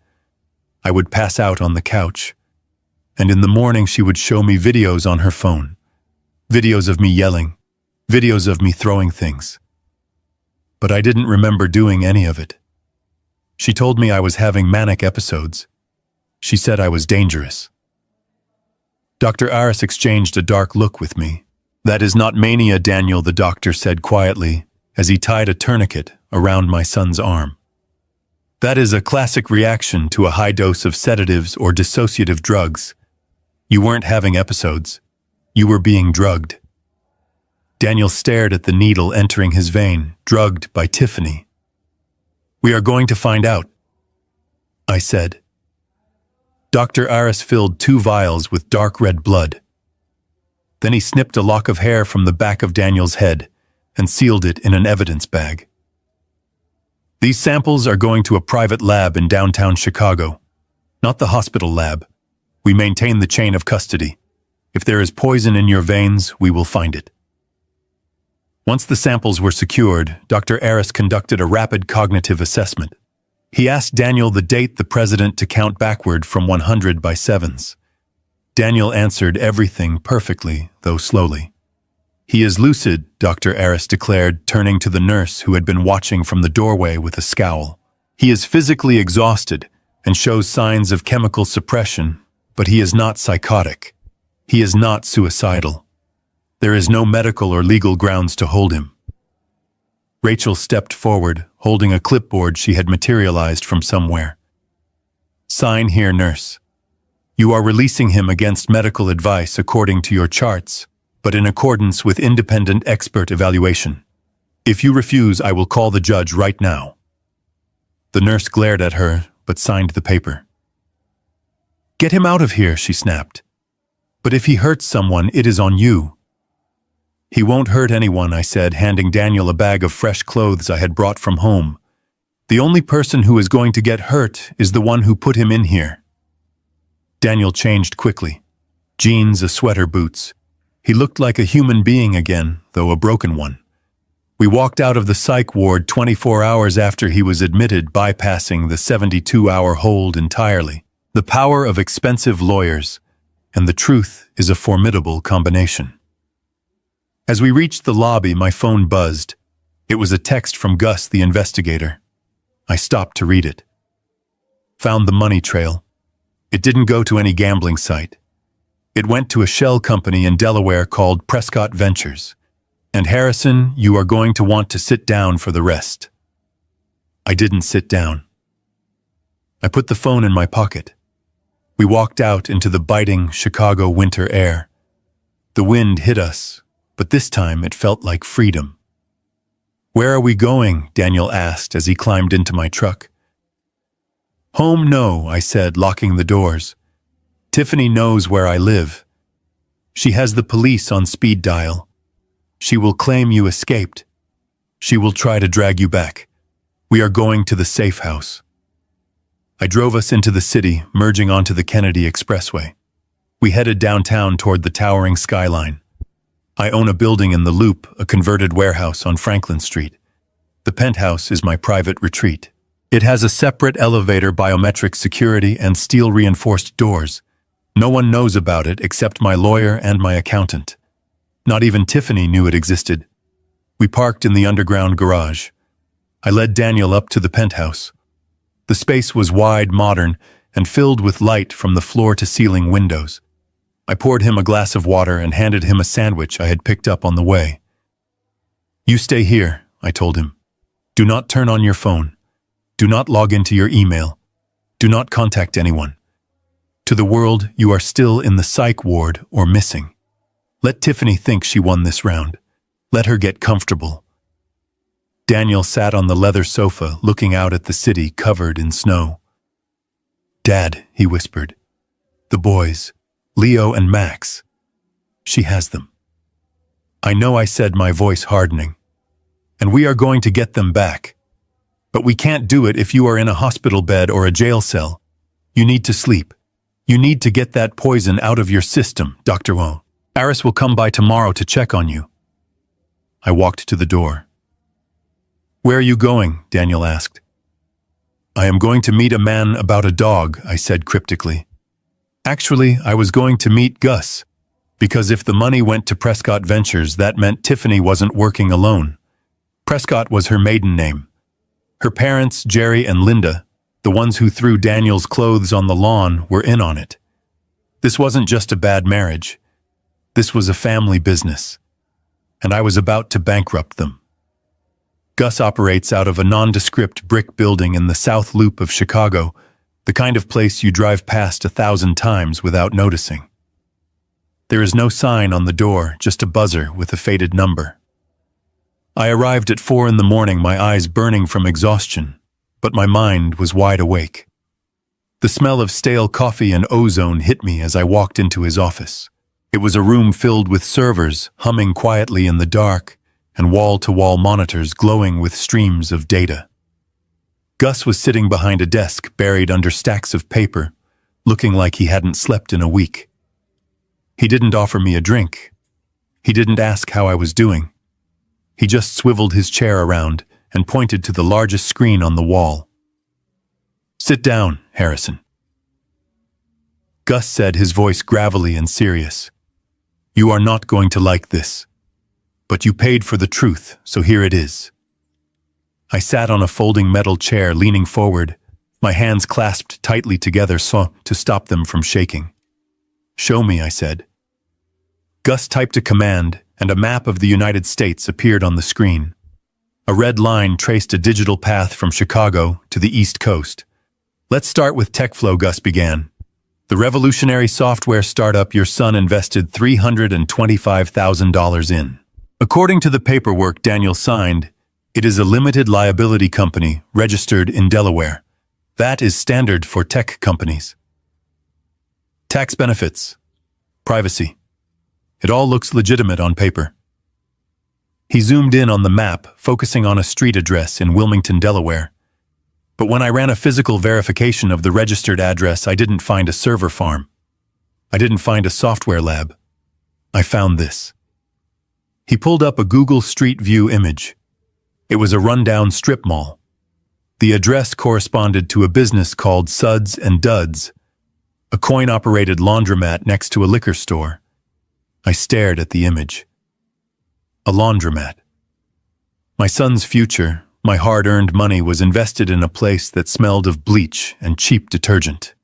[SPEAKER 1] I would pass out on the couch. And in the morning, she would show me videos on her phone. Videos of me yelling. Videos of me throwing things. But I didn't remember doing any of it. She told me I was having manic episodes. She said I was dangerous." Dr. Aris exchanged a dark look with me. "That is not mania, Daniel," the doctor said quietly, as he tied a tourniquet around my son's arm. "That is a classic reaction to a high dose of sedatives or dissociative drugs. You weren't having episodes. You were being drugged." Daniel stared at the needle entering his vein, drugged by Tiffany. "We are going to find out," I said. Dr. Aris filled 2 vials with dark red blood. Then he snipped a lock of hair from the back of Daniel's head and sealed it in an evidence bag. "These samples are going to a private lab in downtown Chicago, not the hospital lab. We maintain the chain of custody. If there is poison in your veins, we will find it." Once the samples were secured, Dr. Aris conducted a rapid cognitive assessment. He asked Daniel the date the president to count backward from 100 by sevens. Daniel answered everything perfectly, though slowly. "He is lucid," Dr. Aris declared, turning to the nurse who had been watching from the doorway with a scowl. "He is physically exhausted and shows signs of chemical suppression, but he is not psychotic. He is not suicidal. There is no medical or legal grounds to hold him." Rachel stepped forward, holding a clipboard she had materialized from somewhere. "Sign here, nurse. You are releasing him against medical advice according to your charts, but in accordance with independent expert evaluation. If you refuse, I will call the judge right now." The nurse glared at her, but signed the paper. "Get him out of here," she snapped. "But if he hurts someone, it is on you." "He won't hurt anyone," I said, handing Daniel a bag of fresh clothes I had brought from home. "The only person who is going to get hurt is the one who put him in here." Daniel changed quickly. Jeans, a sweater, boots. He looked like a human being again, though a broken one. We walked out of the psych ward 24 hours after he was admitted, bypassing the 72-hour hold entirely. The power of expensive lawyers, and the truth is a formidable combination. As we reached the lobby, my phone buzzed. It was a text from Gus, the investigator. I stopped to read it. Found the money trail. It didn't go to any gambling site. It went to a shell company in Delaware called Prescott Ventures. And Harrison, you are going to want to sit down for the rest. I didn't sit down. I put the phone in my pocket. We walked out into the biting Chicago winter air. The wind hit us, but this time it felt like freedom. "Where are we going?" Daniel asked as he climbed into my truck. "Home, no," I said, locking the doors. "Tiffany knows where I live. She has the police on speed dial. She will claim you escaped. She will try to drag you back. We are going to the safe house." I drove us into the city, merging onto the Kennedy Expressway. We headed downtown toward the towering skyline. I own a building in the Loop, a converted warehouse on Franklin Street. The penthouse is my private retreat. It has a separate elevator, biometric security, and steel-reinforced doors. No one knows about it except my lawyer and my accountant. Not even Tiffany knew it existed. We parked in the underground garage. I led Daniel up to the penthouse. The space was wide, modern, and filled with light from the floor-to-ceiling windows. I poured him a glass of water and handed him a sandwich I had picked up on the way. "You stay here," I told him. "Do not turn on your phone. Do not log into your email. Do not contact anyone. To the world, you are still in the psych ward or missing. Let Tiffany think she won this round. Let her get comfortable." Daniel sat on the leather sofa, looking out at the city covered in snow. "Dad," he whispered. "The boys, Leo and Max. She has them." "I know," I said, my voice hardening. "And we are going to get them back. But we can't do it if you are in a hospital bed or a jail cell. You need to sleep. You need to get that poison out of your system, Dr. Wong. Aris will come by tomorrow to check on you." I walked to the door. "Where are you going?" Daniel asked. "I am going to meet a man about a dog," I said cryptically. "Actually, I was going to meet Gus, because if the money went to Prescott Ventures, that meant Tiffany wasn't working alone. Prescott was her maiden name. Her parents, Jerry and Linda, the ones who threw Daniel's clothes on the lawn, were in on it. This wasn't just a bad marriage. This was a family business, and I was about to bankrupt them. Gus operates out of a nondescript brick building in the South Loop of Chicago, the kind of place you drive past 1,000 times without noticing. There is no sign on the door, just a buzzer with a faded number. I arrived at 4 in the morning, my eyes burning from exhaustion, but my mind was wide awake. The smell of stale coffee and ozone hit me as I walked into his office. It was a room filled with servers humming quietly in the dark and wall-to-wall monitors glowing with streams of data. Gus was sitting behind a desk buried under stacks of paper, looking like he hadn't slept in a week. He didn't offer me a drink. He didn't ask how I was doing. He just swiveled his chair around and pointed to the largest screen on the wall. "Sit down, Harrison." Gus said, his voice gravelly and serious. "You are not going to like this. But you paid for the truth, so here it is." I sat on a folding metal chair, leaning forward, my hands clasped tightly together so to stop them from shaking. "Show me," I said. Gus typed a command, and a map of the United States appeared on the screen. A red line traced a digital path from Chicago to the East Coast. "Let's start with TechFlow," Gus began. "The revolutionary software startup your son invested $325,000 in. According to the paperwork Daniel signed, it is a limited liability company registered in Delaware. That is standard for tech companies. Tax benefits. Privacy. It all looks legitimate on paper." He zoomed in on the map, focusing on a street address in Wilmington, Delaware. But when I ran a physical verification of the registered address, I didn't find a server farm. I didn't find a software lab. I found this. He pulled up a Google Street View image. It was a rundown strip mall. The address corresponded to a business called Suds and Duds, a coin-operated laundromat next to a liquor store. I stared at the image. A laundromat. My son's future, my hard-earned money, was invested in a place that smelled of bleach and cheap detergent.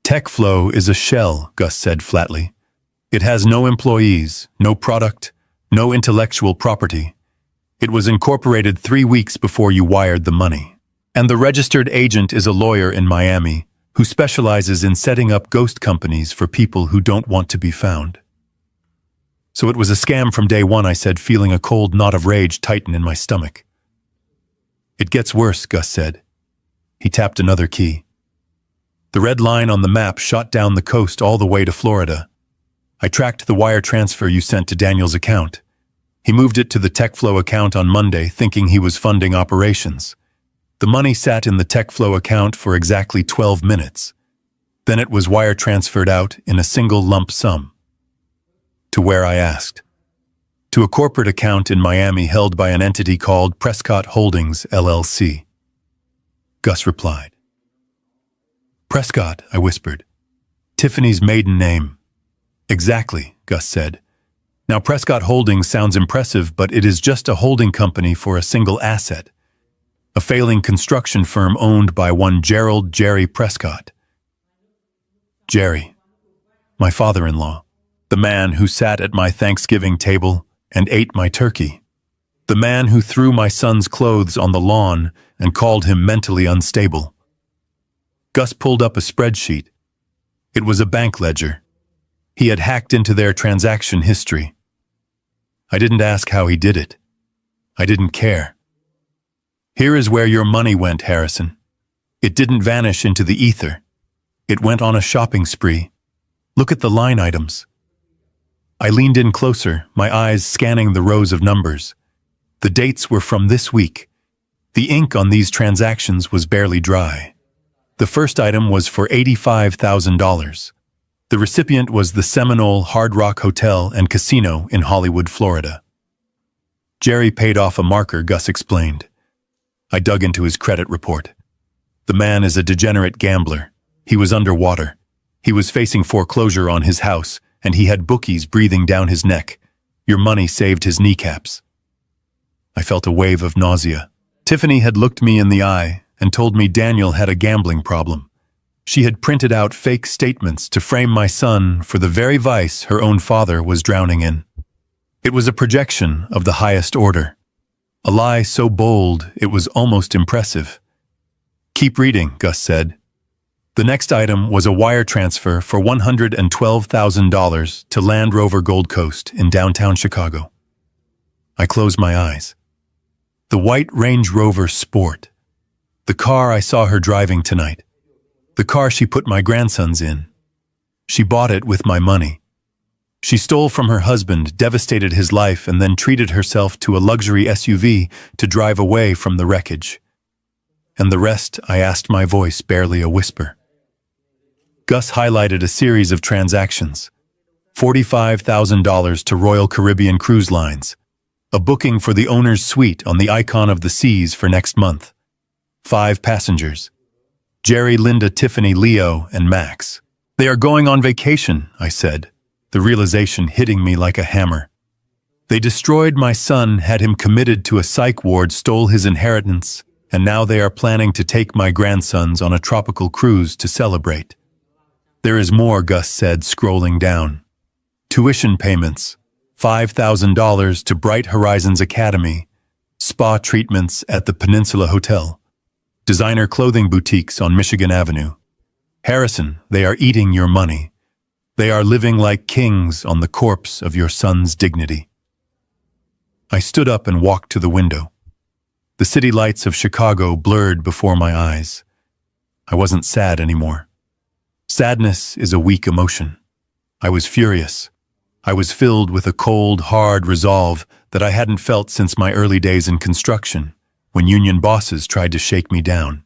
[SPEAKER 1] TechFlow is a shell, Gus said flatly. It has no employees, no product, no intellectual property. It was incorporated 3 weeks before you wired the money. And the registered agent is a lawyer in Miami who specializes in setting up ghost companies for people who don't want to be found. So it was a scam from day one, I said, feeling a cold knot of rage tighten in my stomach. It gets worse, Gus said. He tapped another key. The red line on the map shot down the coast all the way to Florida. I tracked the wire transfer you sent to Daniel's account. He moved it to the TechFlow account on Monday, thinking he was funding operations. The money sat in the TechFlow account for exactly 12 minutes. Then it was wire transferred out in a single lump sum. To where, I asked. To a corporate account in Miami held by an entity called Prescott Holdings, LLC. Gus replied. Prescott, I whispered. Tiffany's maiden name. Exactly, Gus said. Now, Prescott Holdings sounds impressive, but it is just a holding company for a single asset. A failing construction firm owned by one Gerald Jerry Prescott. Jerry, my father-in-law, the man who sat at my Thanksgiving table and ate my turkey, the man who threw my son's clothes on the lawn and called him mentally unstable. Gus pulled up a spreadsheet. It was a bank ledger. He had hacked into their transaction history. I didn't ask how he did it. I didn't care. Here is where your money went, Harrison. It didn't vanish into the ether. It went on a shopping spree. Look at the line items. I leaned in closer, my eyes scanning the rows of numbers. The dates were from this week. The ink on these transactions was barely dry. The first item was for $85,000. The recipient was the Seminole Hard Rock Hotel and Casino in Hollywood, Florida. Jerry paid off a marker, Gus explained. I dug into his credit report. The man is a degenerate gambler. He was underwater. He was facing foreclosure on his house, and he had bookies breathing down his neck. Your money saved his kneecaps. I felt a wave of nausea. Tiffany had looked me in the eye and told me Daniel had a gambling problem. She had printed out fake statements to frame my son for the very vice her own father was drowning in. It was a projection of the highest order. A lie so bold it was almost impressive. Keep reading, Gus said. The next item was a wire transfer for $112,000 to Land Rover Gold Coast in downtown Chicago. I closed my eyes. The white Range Rover Sport. The car I saw her driving tonight. The car she put my grandsons in. She bought it with my money. She stole from her husband, devastated his life, and then treated herself to a luxury SUV to drive away from the wreckage. And the rest, I asked, my voice barely a whisper. Gus highlighted a series of transactions. $45,000 to Royal Caribbean Cruise Lines. A booking for the owner's suite on the Icon of the Seas for next month. 5 passengers. Jerry, Linda, Tiffany, Leo, and Max. They are going on vacation, I said, the realization hitting me like a hammer. They destroyed my son, had him committed to a psych ward, stole his inheritance, and now they are planning to take my grandsons on a tropical cruise to celebrate. There is more, Gus said, scrolling down. Tuition payments, $5,000 to Bright Horizons Academy, spa treatments at the Peninsula Hotel, designer clothing boutiques on Michigan Avenue. Harrison, they are eating your money. They are living like kings on the corpse of your son's dignity. I stood up and walked to the window. The city lights of Chicago blurred before my eyes. I wasn't sad anymore. Sadness is a weak emotion. I was furious. I was filled with a cold, hard resolve that I hadn't felt since my early days in construction, when union bosses tried to shake me down.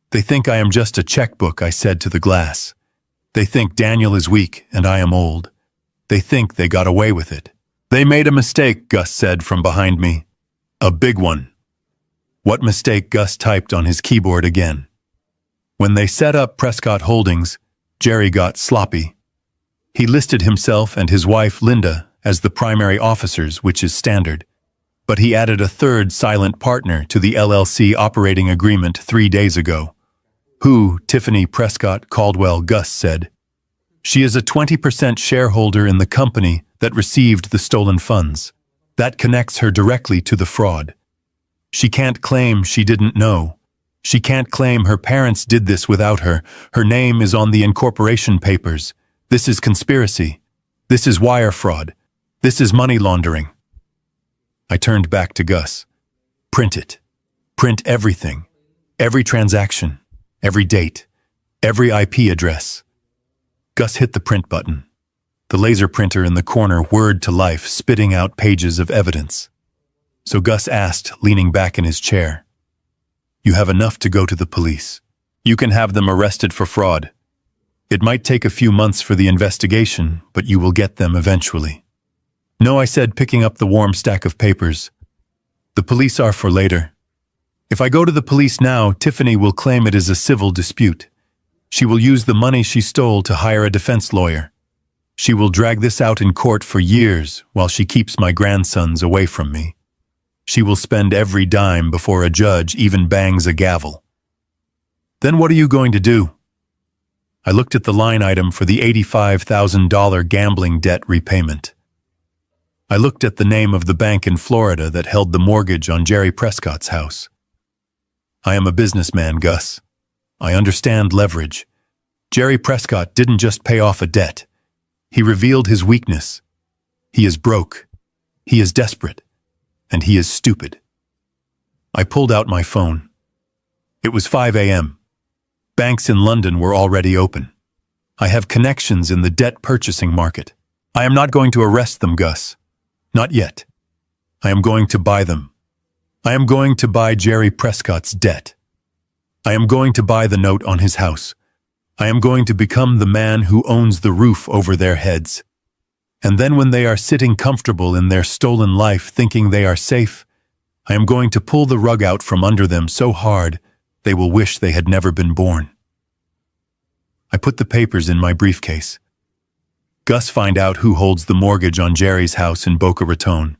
[SPEAKER 1] They think I am just a checkbook, I said to the glass. They think Daniel is weak and I am old. They think they got away with it. They made a mistake, Gus said from behind me. A big one. What mistake? Gus typed on his keyboard again. When they set up Prescott Holdings, Jerry got sloppy. He listed himself and his wife, Linda, as the primary officers, which is standard. but he added a third silent partner to the LLC operating agreement 3 days ago. Who, Tiffany Prescott Caldwell Gus said. She is a 20% shareholder in the company that received the stolen funds. That connects her directly to the fraud. She can't claim she didn't know. She can't claim her parents did this without her. Her name is on the incorporation papers. This is conspiracy. This is wire fraud. This is money laundering. I turned back to Gus. Print it. Print everything. Every transaction. Every date. Every IP address. Gus hit the print button. The laser printer in the corner whirred to life, spitting out pages of evidence. So Gus asked, leaning back in his chair, "You have enough to go to the police. You can have them arrested for fraud. It might take a few months for the investigation, but you will get them eventually." "No," I said, picking up the warm stack of papers. "The police are for later. If I go to the police now, Tiffany will claim it is a civil dispute. She will use the money she stole to hire a defense lawyer. She will drag this out in court for years while she keeps my grandsons away from me. She will spend every dime before a judge even bangs a gavel. Then what are you going to do?" I looked at the line item for the $85,000 gambling debt repayment. I looked at the name of the bank in Florida that held the mortgage on Jerry Prescott's house. I am a businessman, Gus. I understand leverage. Jerry Prescott didn't just pay off a debt. He revealed his weakness. He is broke. He is desperate. And he is stupid. I pulled out my phone. It was 5 a.m. Banks in London were already open. I have connections in the debt purchasing market. I am not going to arrest them, Gus. Not yet. I am going to buy them. I am going to buy Jerry Prescott's debt. I am going to buy the note on his house. I am going to become the man who owns the roof over their heads. And then when they are sitting comfortable in their stolen life thinking they are safe, I am going to pull the rug out from under them so hard they will wish they had never been born. I put the papers in my briefcase. Gus, find out who holds the mortgage on Jerry's house in Boca Raton,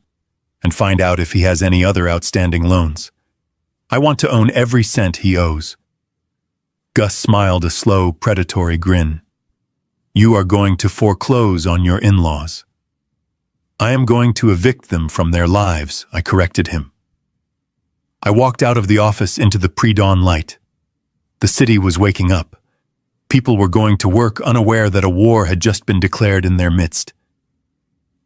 [SPEAKER 1] and find out if he has any other outstanding loans. I want to own every cent he owes. Gus smiled a slow, predatory grin. You are going to foreclose on your in-laws. I am going to evict them from their lives, I corrected him. I walked out of the office into the pre-dawn light. The city was waking up. People were going to work unaware that a war had just been declared in their midst.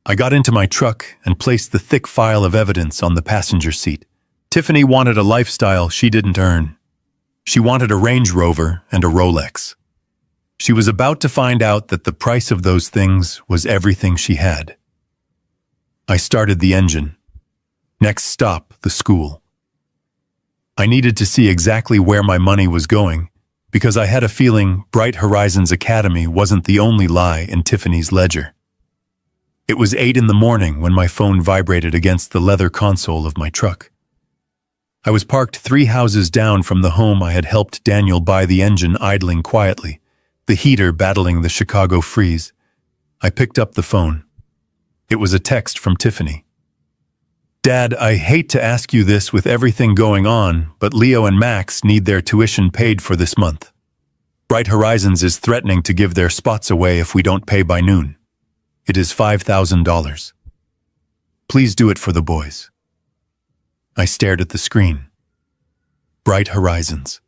[SPEAKER 1] I got into my truck and placed the thick file of evidence on the passenger seat. Tiffany wanted a lifestyle she didn't earn. She wanted a Range Rover and a Rolex. She was about to find out that the price of those things was everything she had. I started the engine. Next stop, the school. I needed to see exactly where my money was going, because I had a feeling Bright Horizons Academy wasn't the only lie in Tiffany's ledger. It was 8 in the morning when my phone vibrated against the leather console of my truck. I was parked 3 houses down from the home I had helped Daniel buy, the engine idling quietly, the heater battling the Chicago freeze. I picked up the phone. It was a text from Tiffany. Dad, I hate to ask you this with everything going on, but Leo and Max need their tuition paid for this month. Bright Horizons is threatening to give their spots away if we don't pay by noon. It is $5,000. Please do it for the boys. I stared at the screen. Bright Horizons.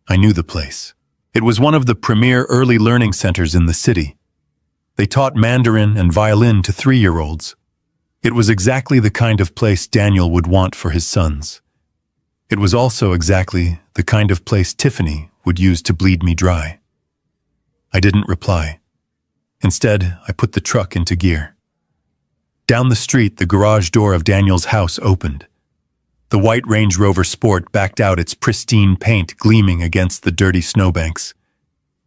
[SPEAKER 1] I knew the place. It was one of the premier early learning centers in the city. They taught Mandarin and violin to 3-year-olds. It was exactly the kind of place Daniel would want for his sons. It was also exactly the kind of place Tiffany would use to bleed me dry. I didn't reply. Instead, I put the truck into gear. Down the street, the garage door of Daniel's house opened. The white Range Rover Sport backed out, its pristine paint gleaming against the dirty snowbanks.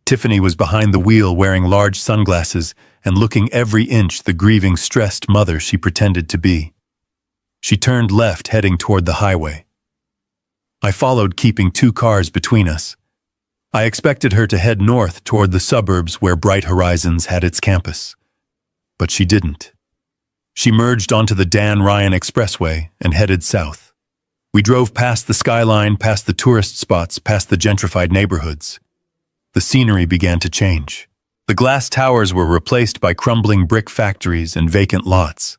[SPEAKER 1] Tiffany was behind the wheel, wearing large sunglasses and looking every inch the grieving, stressed mother she pretended to be. She turned left, heading toward the highway. I followed, keeping 2 cars between us. I expected her to head north toward the suburbs where Bright Horizons had its campus. But she didn't. She merged onto the Dan Ryan Expressway and headed south. We drove past the skyline, past the tourist spots, past the gentrified neighborhoods. The scenery began to change. The glass towers were replaced by crumbling brick factories and vacant lots.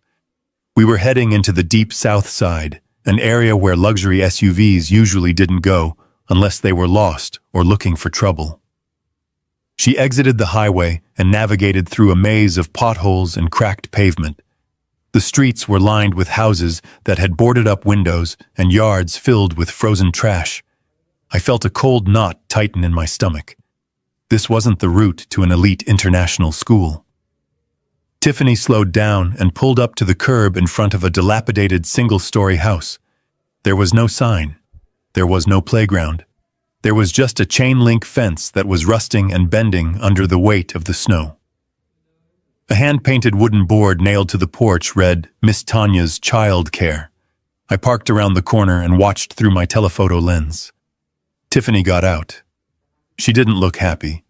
[SPEAKER 1] We were heading into the deep south side, an area where luxury SUVs usually didn't go unless they were lost or looking for trouble. She exited the highway and navigated through a maze of potholes and cracked pavement. The streets were lined with houses that had boarded up windows and yards filled with frozen trash. I felt a cold knot tighten in my stomach. This wasn't the route to an elite international school. Tiffany slowed down and pulled up to the curb in front of a dilapidated single-story house. There was no sign. There was no playground. There was just a chain-link fence that was rusting and bending under the weight of the snow. A hand-painted wooden board nailed to the porch read, "Miss Tanya's Child Care." I parked around the corner and watched through my telephoto lens. Tiffany got out. She didn't look happy.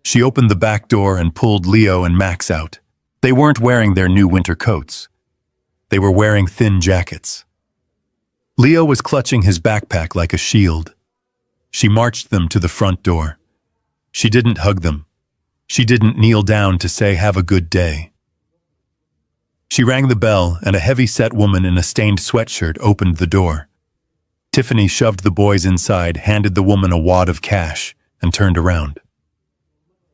[SPEAKER 1] She opened the back door and pulled Leo and Max out. They weren't wearing their new winter coats. They were wearing thin jackets. Leo was clutching his backpack like a shield. She marched them to the front door. She didn't hug them. She didn't kneel down to say, "Have a good day." She rang the bell, and a heavy-set woman in a stained sweatshirt opened the door. Tiffany shoved the boys inside, handed the woman a wad of cash, and turned around.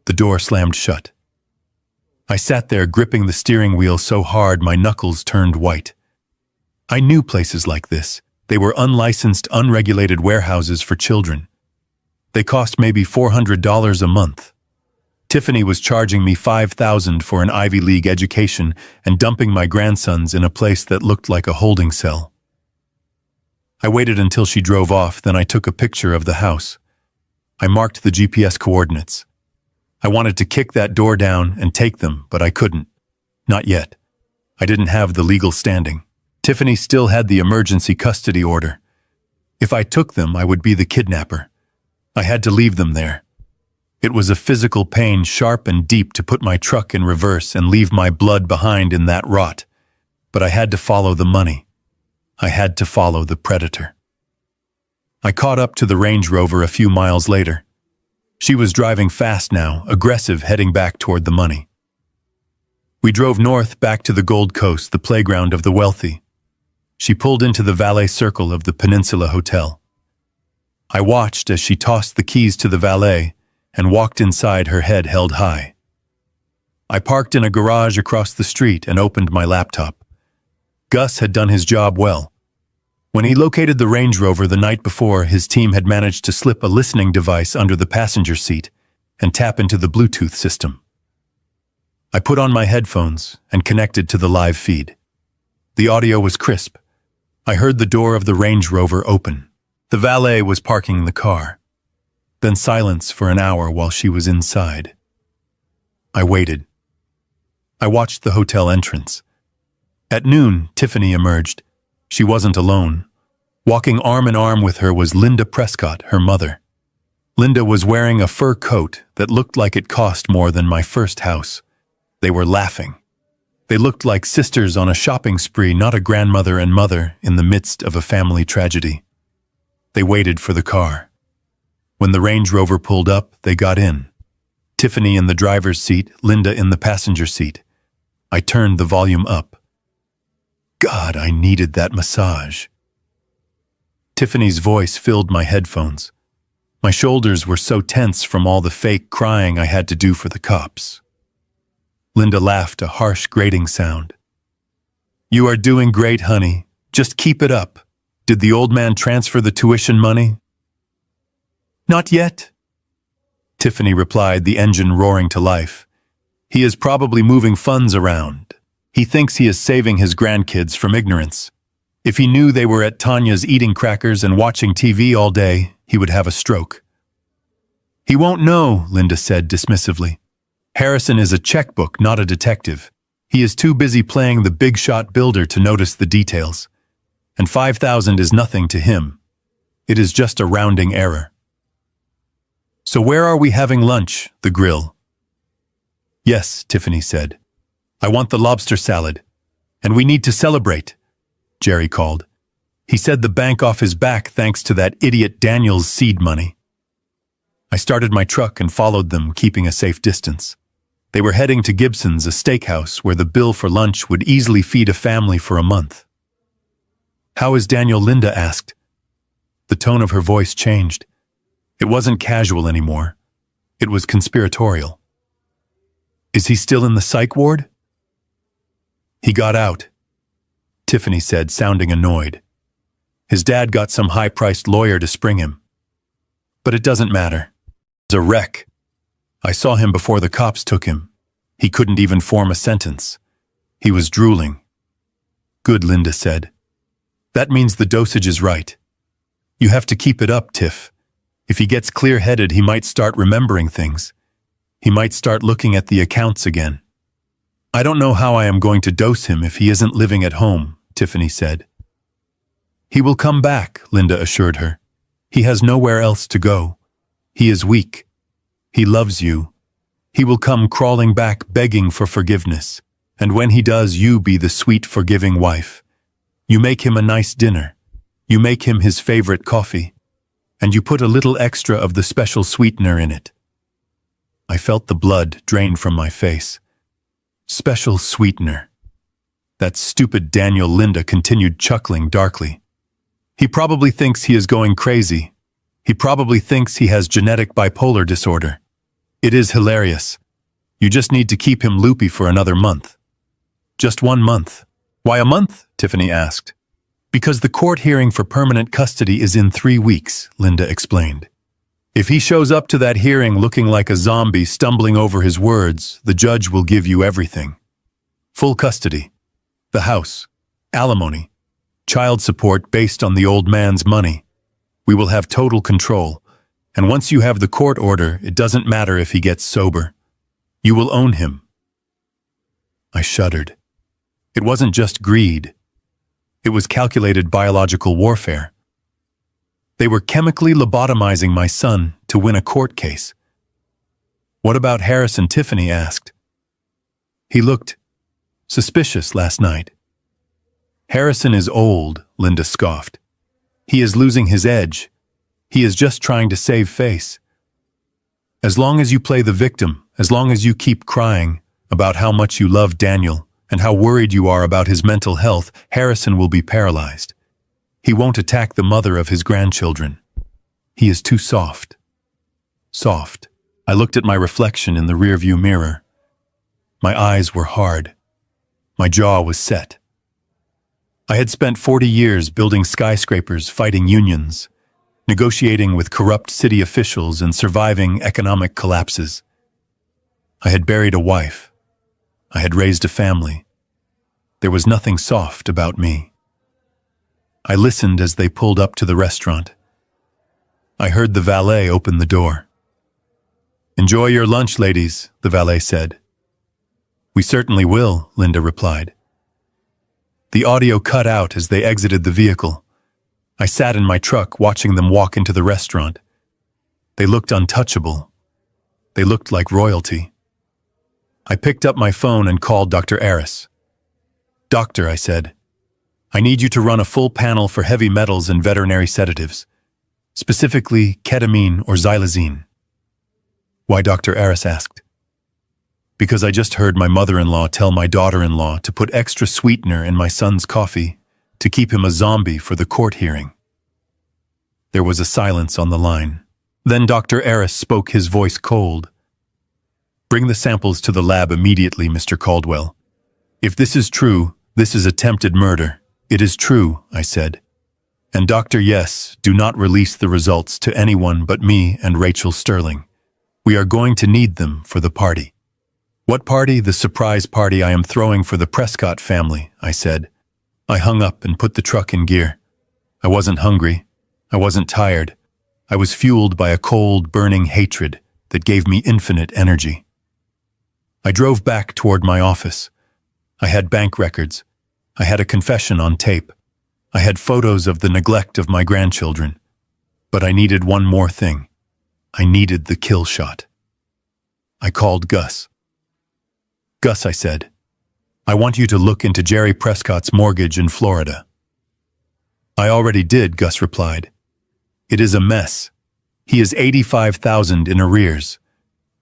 [SPEAKER 1] The door slammed shut. I sat there gripping the steering wheel so hard my knuckles turned white. I knew places like this. They were unlicensed, unregulated warehouses for children. They cost maybe $400 a month. Tiffany was charging me $5,000 for an Ivy League education and dumping my grandsons in a place that looked like a holding cell. I waited until she drove off, then I took a picture of the house. I marked the GPS coordinates. I wanted to kick that door down and take them, but I couldn't. Not yet. I didn't have the legal standing. Tiffany still had the emergency custody order. If I took them, I would be the kidnapper. I had to leave them there. It was a physical pain sharp and deep to put my truck in reverse and leave my blood behind in that rot. But I had to follow the money. I had to follow the predator. I caught up to the Range Rover a few miles later. She was driving fast now, aggressive, heading back toward the money. We drove north back to the Gold Coast, the playground of the wealthy. She pulled into the valet circle of the Peninsula Hotel. I watched as she tossed the keys to the valet and walked inside, her head held high. I parked in a garage across the street and opened my laptop. Gus had done his job well. When he located the Range Rover the night before, his team had managed to slip a listening device under the passenger seat and tap into the Bluetooth system. I put on my headphones and connected to the live feed. The audio was crisp. I heard the door of the Range Rover open. The valet was parking the car. Then silence for an hour while she was inside. I waited. I watched the hotel entrance. At noon, Tiffany emerged. She wasn't alone. Walking arm in arm with her was Linda Prescott, her mother. Linda was wearing a fur coat that looked like it cost more than my first house. They were laughing. They looked like sisters on a shopping spree, not a grandmother and mother in the midst of a family tragedy. They waited for the car. When the Range Rover pulled up, they got in. Tiffany in the driver's seat, Linda in the passenger seat. I turned the volume up. God, I needed that massage. Tiffany's voice filled my headphones. My shoulders were so tense from all the fake crying I had to do for the cops. Linda laughed, a harsh, grating sound. "You are doing great, honey. Just keep it up. Did the old man transfer the tuition money?" "Not yet," Tiffany replied, the engine roaring to life. "He is probably moving funds around. He thinks he is saving his grandkids from ignorance. If he knew they were at Tanya's eating crackers and watching TV all day, he would have a stroke." "He won't know," Linda said dismissively. "Harrison is a checkbook, not a detective. He is too busy playing the big-shot builder to notice the details. And 5,000 is nothing to him. It is just a rounding error." "So where are we having lunch? The grill?" "Yes," Tiffany said. "I want the lobster salad. And we need to celebrate, Jerry called. He said the bank off his back thanks to that idiot Daniel's seed money. I started my truck and followed them, keeping a safe distance. They were heading to Gibson's, a steakhouse where the bill for lunch would easily feed a family for a month. "How is Daniel?" Linda asked. The tone of her voice changed. It wasn't casual anymore. It was conspiratorial. "Is he still in the psych ward?" "He got out," Tiffany said, sounding annoyed. "His dad got some high-priced lawyer to spring him. But it doesn't matter. He's a wreck. I saw him before the cops took him. He couldn't even form a sentence. He was drooling." "Good," Linda said. "That means the dosage is right. You have to keep it up, Tiff. If he gets clear-headed, he might start remembering things. He might start looking at the accounts again." "I don't know how I am going to dose him if he isn't living at home," Tiffany said. "He will come back," Linda assured her. "He has nowhere else to go. He is weak. He loves you. He will come crawling back begging for forgiveness. And when he does, you be the sweet, forgiving wife. You make him a nice dinner. You make him his favorite coffee. And you put a little extra of the special sweetener in it." I felt the blood drain from my face. Special sweetener. That stupid Daniel, Linda continued, chuckling darkly. "He probably thinks he is going crazy. He probably thinks he has genetic bipolar disorder. It is hilarious. You just need to keep him loopy for another month." "Just 1 month." "Why a month?" Tiffany asked. "Because the court hearing for permanent custody is in 3 weeks, Linda explained. "If he shows up to that hearing looking like a zombie stumbling over his words, the judge will give you everything. Full custody, the house, alimony, child support based on the old man's money. We will have total control. And once you have the court order, it doesn't matter if he gets sober. You will own him." I shuddered. It wasn't just greed. It was calculated biological warfare. They were chemically lobotomizing my son to win a court case. "What about Harrison?" Tiffany asked. "He looked suspicious last night." "Harrison is old," Linda scoffed. "He is losing his edge. He is just trying to save face. As long as you play the victim, as long as you keep crying about how much you love Daniel and how worried you are about his mental health, Harrison will be paralyzed. He won't attack the mother of his grandchildren. He is too soft." Soft. I looked at my reflection in the rearview mirror. My eyes were hard. My jaw was set. I had spent 40 years building skyscrapers, fighting unions, negotiating with corrupt city officials, and surviving economic collapses. I had buried a wife. I had raised a family. There was nothing soft about me. I listened as they pulled up to the restaurant. I heard the valet open the door. "Enjoy your lunch, ladies," the valet said. "We certainly will," Linda replied. The audio cut out as they exited the vehicle. I sat in my truck watching them walk into the restaurant. They looked untouchable. They looked like royalty. I picked up my phone and called Dr. Aris. "Doctor," I said, "I need you to run a full panel for heavy metals and veterinary sedatives, specifically ketamine or xylazine." "Why?" Dr. Aris asked. "Because I just heard my mother-in-law tell my daughter-in-law to put extra sweetener in my son's coffee to keep him a zombie for the court hearing." There was a silence on the line. Then Dr. Aris spoke, his voice cold. "Bring the samples to the lab immediately, Mr. Caldwell. If this is true, this is attempted murder." "It is true," I said. "And Dr. Yes, do not release the results to anyone but me and Rachel Sterling. We are going to need them for the party." "What party?" "The surprise party I am throwing for the Prescott family," I said. I hung up and put the truck in gear. I wasn't hungry. I wasn't tired. I was fueled by a cold, burning hatred that gave me infinite energy. I drove back toward my office. I had bank records. I had a confession on tape. I had photos of the neglect of my grandchildren. But I needed one more thing. I needed the kill shot. I called Gus. "Gus," I said, I want you to look into Jerry Prescott's mortgage in Florida." "I already did," Gus replied. "It is a mess. He is $85,000 in arrears.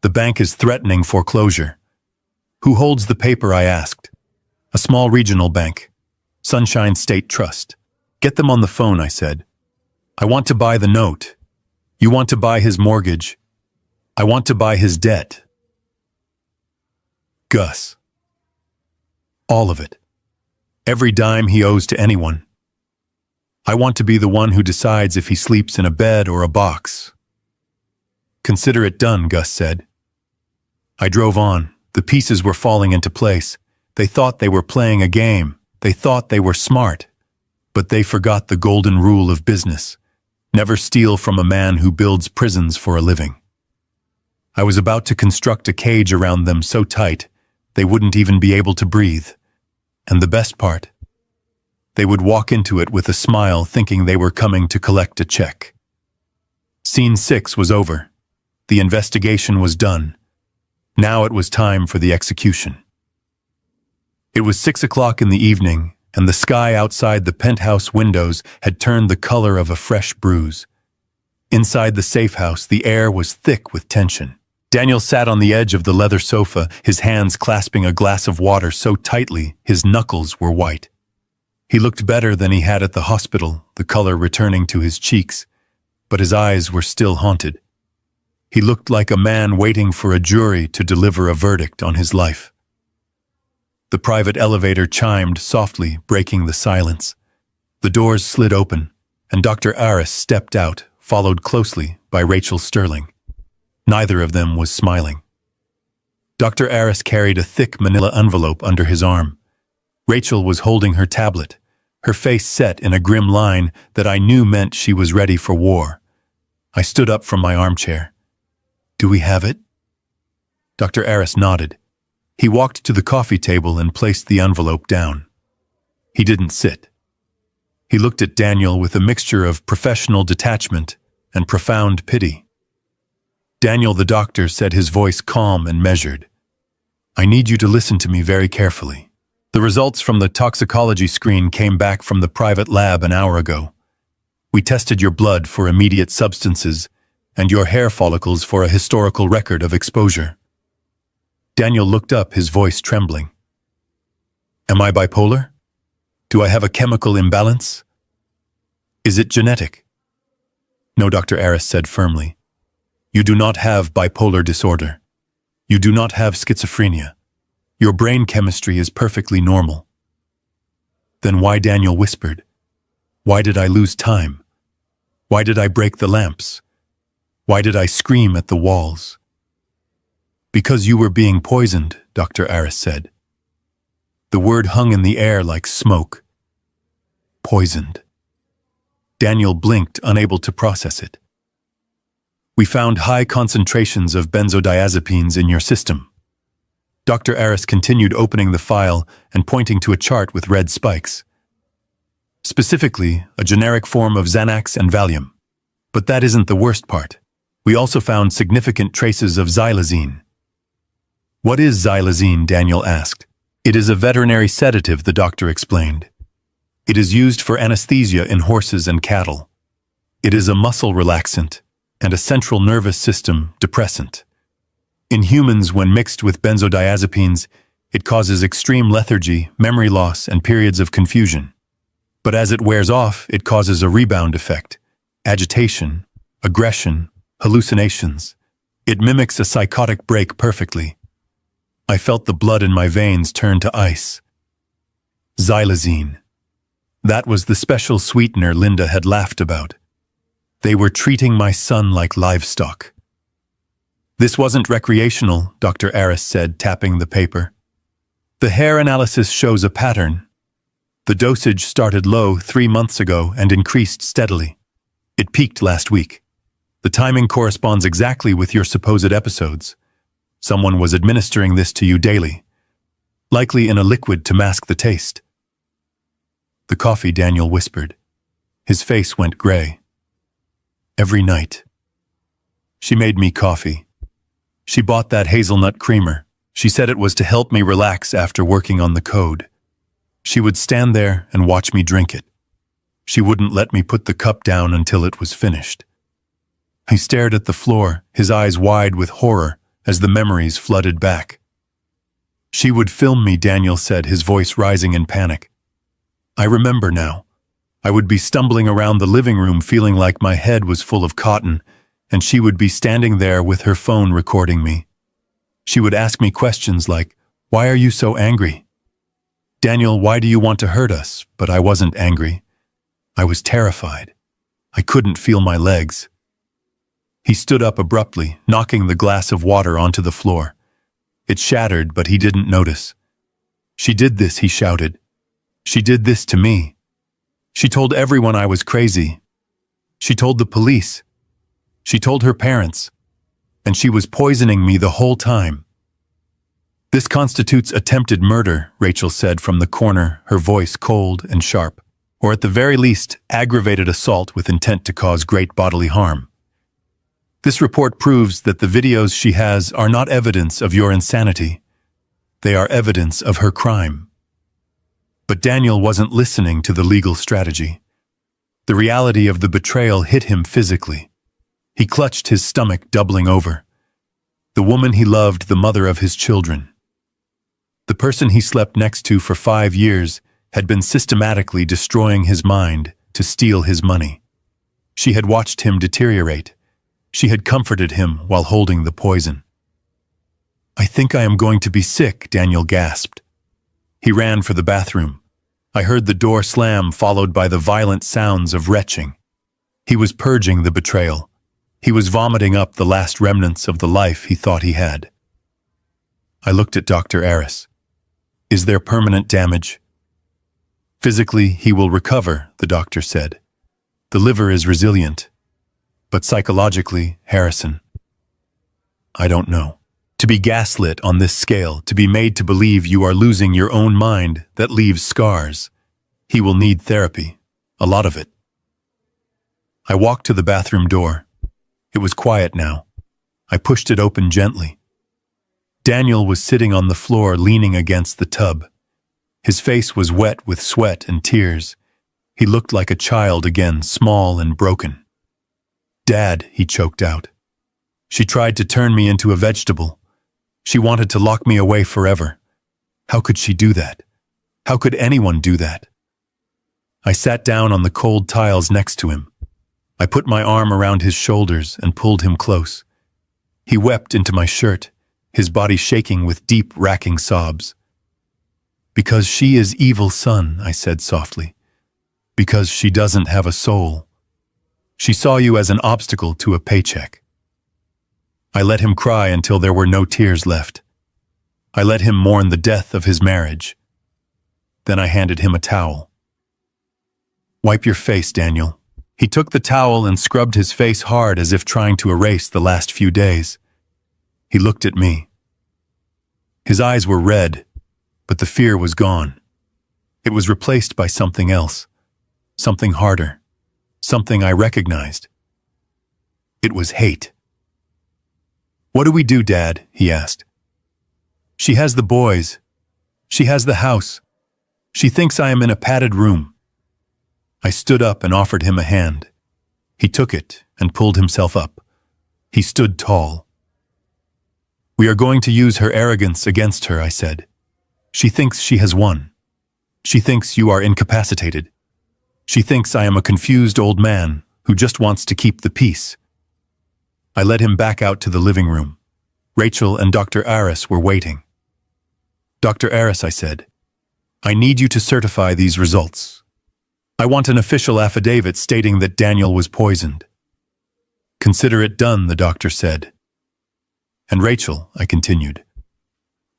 [SPEAKER 1] The bank is threatening foreclosure." "Who holds the paper?" I asked. "A small regional bank. Sunshine State Trust." "Get them on the phone," I said. "I want to buy the note. You want to buy his mortgage. I want to buy his debt." Gus. All of it. Every dime he owes to anyone. I want to be the one who decides if he sleeps in a bed or a box. "Consider it done," Gus said. I drove on. The pieces were falling into place. They thought they were playing a game. They thought they were smart. But they forgot the golden rule of business. Never steal from a man who builds prisons for a living. I was about to construct a cage around them so tight they wouldn't even be able to breathe. And the best part, they would walk into it with a smile thinking they were coming to collect a check. Scene 6 was over. The investigation was done. Now it was time for the execution. It was 6 o'clock in the evening, and the sky outside the penthouse windows had turned the color of a fresh bruise. Inside the safe house, the air was thick with tension. Daniel sat on the edge of the leather sofa, his hands clasping a glass of water so tightly his knuckles were white. He looked better than he had at the hospital, the color returning to his cheeks, but his eyes were still haunted. He looked like a man waiting for a jury to deliver a verdict on his life. The private elevator chimed softly, breaking the silence. The doors slid open, and Dr. Aris stepped out, followed closely by Rachel Sterling. Neither of them was smiling. Dr. Aris carried a thick manila envelope under his arm. Rachel was holding her tablet, her face set in a grim line that I knew meant she was ready for war. I stood up from my armchair. "Do we have it?" Dr. Aris nodded. He walked to the coffee table and placed the envelope down. He didn't sit. He looked at Daniel with a mixture of professional detachment and profound pity. "Daniel," the doctor said, his voice calm and measured, "I need you to listen to me very carefully. The results from the toxicology screen came back from the private lab an hour ago. We tested your blood for immediate substances and your hair follicles for a historical record of exposure." Daniel looked up, his voice trembling. "Am I bipolar? Do I have a chemical imbalance? Is it genetic?" "No," Dr. Aris said firmly. "You do not have bipolar disorder. You do not have schizophrenia. Your brain chemistry is perfectly normal." "Then why?" Daniel whispered. "Why did I lose time? Why did I break the lamps? Why did I scream at the walls?" "Because you were being poisoned," Dr. Aris said. The word hung in the air like smoke. Poisoned. Daniel blinked, unable to process it. "We found high concentrations of benzodiazepines in your system." Dr. Aris continued, opening the file and pointing to a chart with red spikes. "Specifically, a generic form of Xanax and Valium. But that isn't the worst part. We also found significant traces of xylazine." "What is xylazine?" Daniel asked. "It is a veterinary sedative," the doctor explained. "It is used for anesthesia in horses and cattle. It is a muscle relaxant and a central nervous system depressant. In humans, when mixed with benzodiazepines, it causes extreme lethargy, memory loss, and periods of confusion. But as it wears off, it causes a rebound effect, agitation, aggression, hallucinations. It mimics a psychotic break perfectly. I felt the blood in my veins turn to ice. Xylazine. That was the special sweetener Linda had laughed about. They were treating my son like livestock. "This wasn't recreational," Dr. Aris said, tapping the paper. "The hair analysis shows a pattern. The dosage started low 3 months ago and increased steadily. It peaked last week. The timing corresponds exactly with your supposed episodes. Someone was administering this to you daily, likely in a liquid to mask the taste." "The coffee," Daniel whispered. His face went gray. "Every night. She made me coffee. She bought that hazelnut creamer, She said it was to help me relax after working on the code. She would stand there and watch me drink it. She wouldn't let me put the cup down until it was finished. He stared at the floor, his eyes wide with horror as the memories flooded back. She would film me, Daniel said, his voice rising in panic. I remember now. I would be stumbling around the living room feeling like my head was full of cotton, and she would be standing there with her phone recording me. She would ask me questions like, "Why are you so angry?" "Daniel, why do you want to hurt us?" But I wasn't angry. I was terrified. I couldn't feel my legs. He stood up abruptly, knocking the glass of water onto the floor. It shattered, but he didn't notice. "She did this," he shouted. "She did this to me. She told everyone I was crazy. She told the police. She told her parents. And she was poisoning me the whole time." "This constitutes attempted murder," Rachel said from the corner, her voice cold and sharp. "Or at the very least, aggravated assault with intent to cause great bodily harm. This report proves that the videos she has are not evidence of your insanity. They are evidence of her crime." But Daniel wasn't listening to the legal strategy. The reality of the betrayal hit him physically. He clutched his stomach, doubling over. The woman he loved, the mother of his children. The person he slept next to for 5 years had been systematically destroying his mind to steal his money. She had watched him deteriorate. She had comforted him while holding the poison. "I think I am going to be sick," Daniel gasped. He ran for the bathroom. I heard the door slam, followed by the violent sounds of retching. He was purging the betrayal. He was vomiting up the last remnants of the life he thought he had. I looked at Dr. Aris. "Is there permanent damage?" "Physically, he will recover," the doctor said. "The liver is resilient. But psychologically, Harrison, I don't know. To be gaslit on this scale, to be made to believe you are losing your own mind, that leaves scars. He will need therapy, a lot of it." I walked to the bathroom door. It was quiet now. I pushed it open gently. Daniel was sitting on the floor, leaning against the tub. His face was wet with sweat and tears. He looked like a child again, small and broken. "Dad," he choked out. "She tried to turn me into a vegetable. She wanted to lock me away forever. How could she do that? How could anyone do that?" I sat down on the cold tiles next to him. I put my arm around his shoulders and pulled him close. He wept into my shirt, his body shaking with deep, racking sobs. "Because she is evil, son," I said softly. "Because she doesn't have a soul. She saw you as an obstacle to a paycheck." I let him cry until there were no tears left. I let him mourn the death of his marriage. Then I handed him a towel. "Wipe your face, Daniel." He took the towel and scrubbed his face hard as if trying to erase the last few days. He looked at me. His eyes were red, but the fear was gone. It was replaced by something else, something harder, something I recognized. It was hate. "What do we do, Dad?" he asked. "She has the boys. She has the house. She thinks I am in a padded room." I stood up and offered him a hand. He took it and pulled himself up. He stood tall. "We are going to use her arrogance against her," I said. "She thinks she has won. She thinks you are incapacitated. She thinks I am a confused old man who just wants to keep the peace." I led him back out to the living room. Rachel and Dr. Aris were waiting. "Dr. Aris," I said, "I need you to certify these results. I want an official affidavit stating that Daniel was poisoned." "Consider it done," the doctor said. "And Rachel," I continued,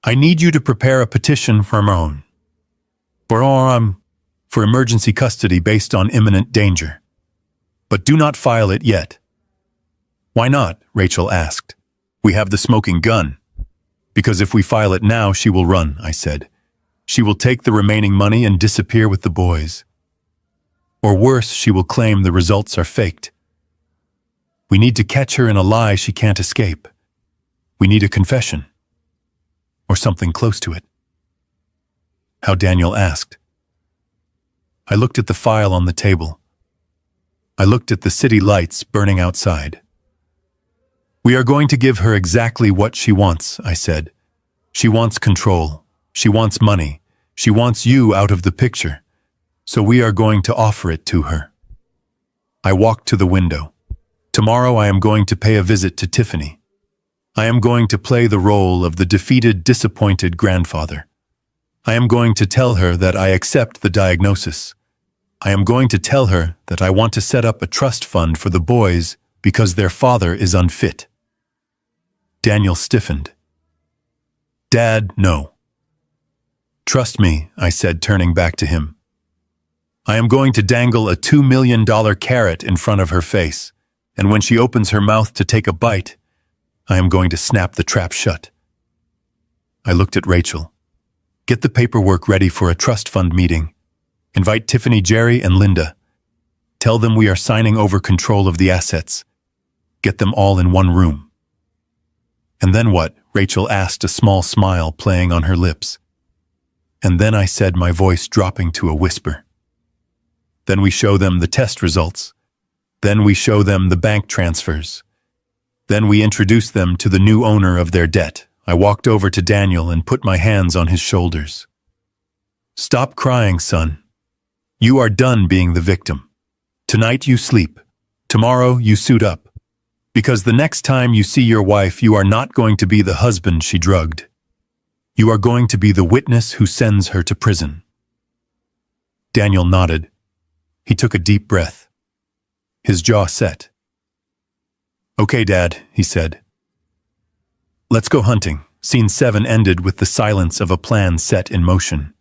[SPEAKER 1] "I need you to prepare a petition for emergency custody based on imminent danger. But do not file it yet." "Why not?" Rachel asked. "We have the smoking gun." "Because if we file it now, she will run," I said. "She will take the remaining money and disappear with the boys. Or worse, she will claim the results are faked. We need to catch her in a lie she can't escape. We need a confession. or something close to it. How? Daniel asked. I looked at the file on the table. I looked at the city lights burning outside. We are going to give her exactly what she wants, I said. She wants control. She wants money. She wants you out of the picture. So we are going to offer it to her. I walked to the window. Tomorrow I am going to pay a visit to Tiffany. I am going to play the role of the defeated, disappointed grandfather. I am going to tell her that I accept the diagnosis. I am going to tell her that I want to set up a trust fund for the boys because their father is unfit. Daniel stiffened. Dad, no. Trust me, I said, turning back to him. I am going to dangle a $2 million carrot in front of her face, and when she opens her mouth to take a bite, I am going to snap the trap shut. I looked at Rachel. Get the paperwork ready for a trust fund meeting. Invite Tiffany, Jerry, and Linda. Tell them we are signing over control of the assets. Get them all in one room. And then what? Rachel asked, a small smile playing on her lips. And then I said, my voice dropping to a whisper. Then we show them the test results. Then we show them the bank transfers. Then we introduce them to the new owner of their debt. I walked over to Daniel and put my hands on his shoulders. Stop crying, son. You are done being the victim. Tonight you sleep. Tomorrow you suit up. Because the next time you see your wife, you are not going to be the husband she drugged. You are going to be the witness who sends her to prison. Daniel nodded. He took a deep breath. His jaw set. Okay, Dad, he said. Let's go hunting. Scene 7 ended with the silence of a plan set in motion.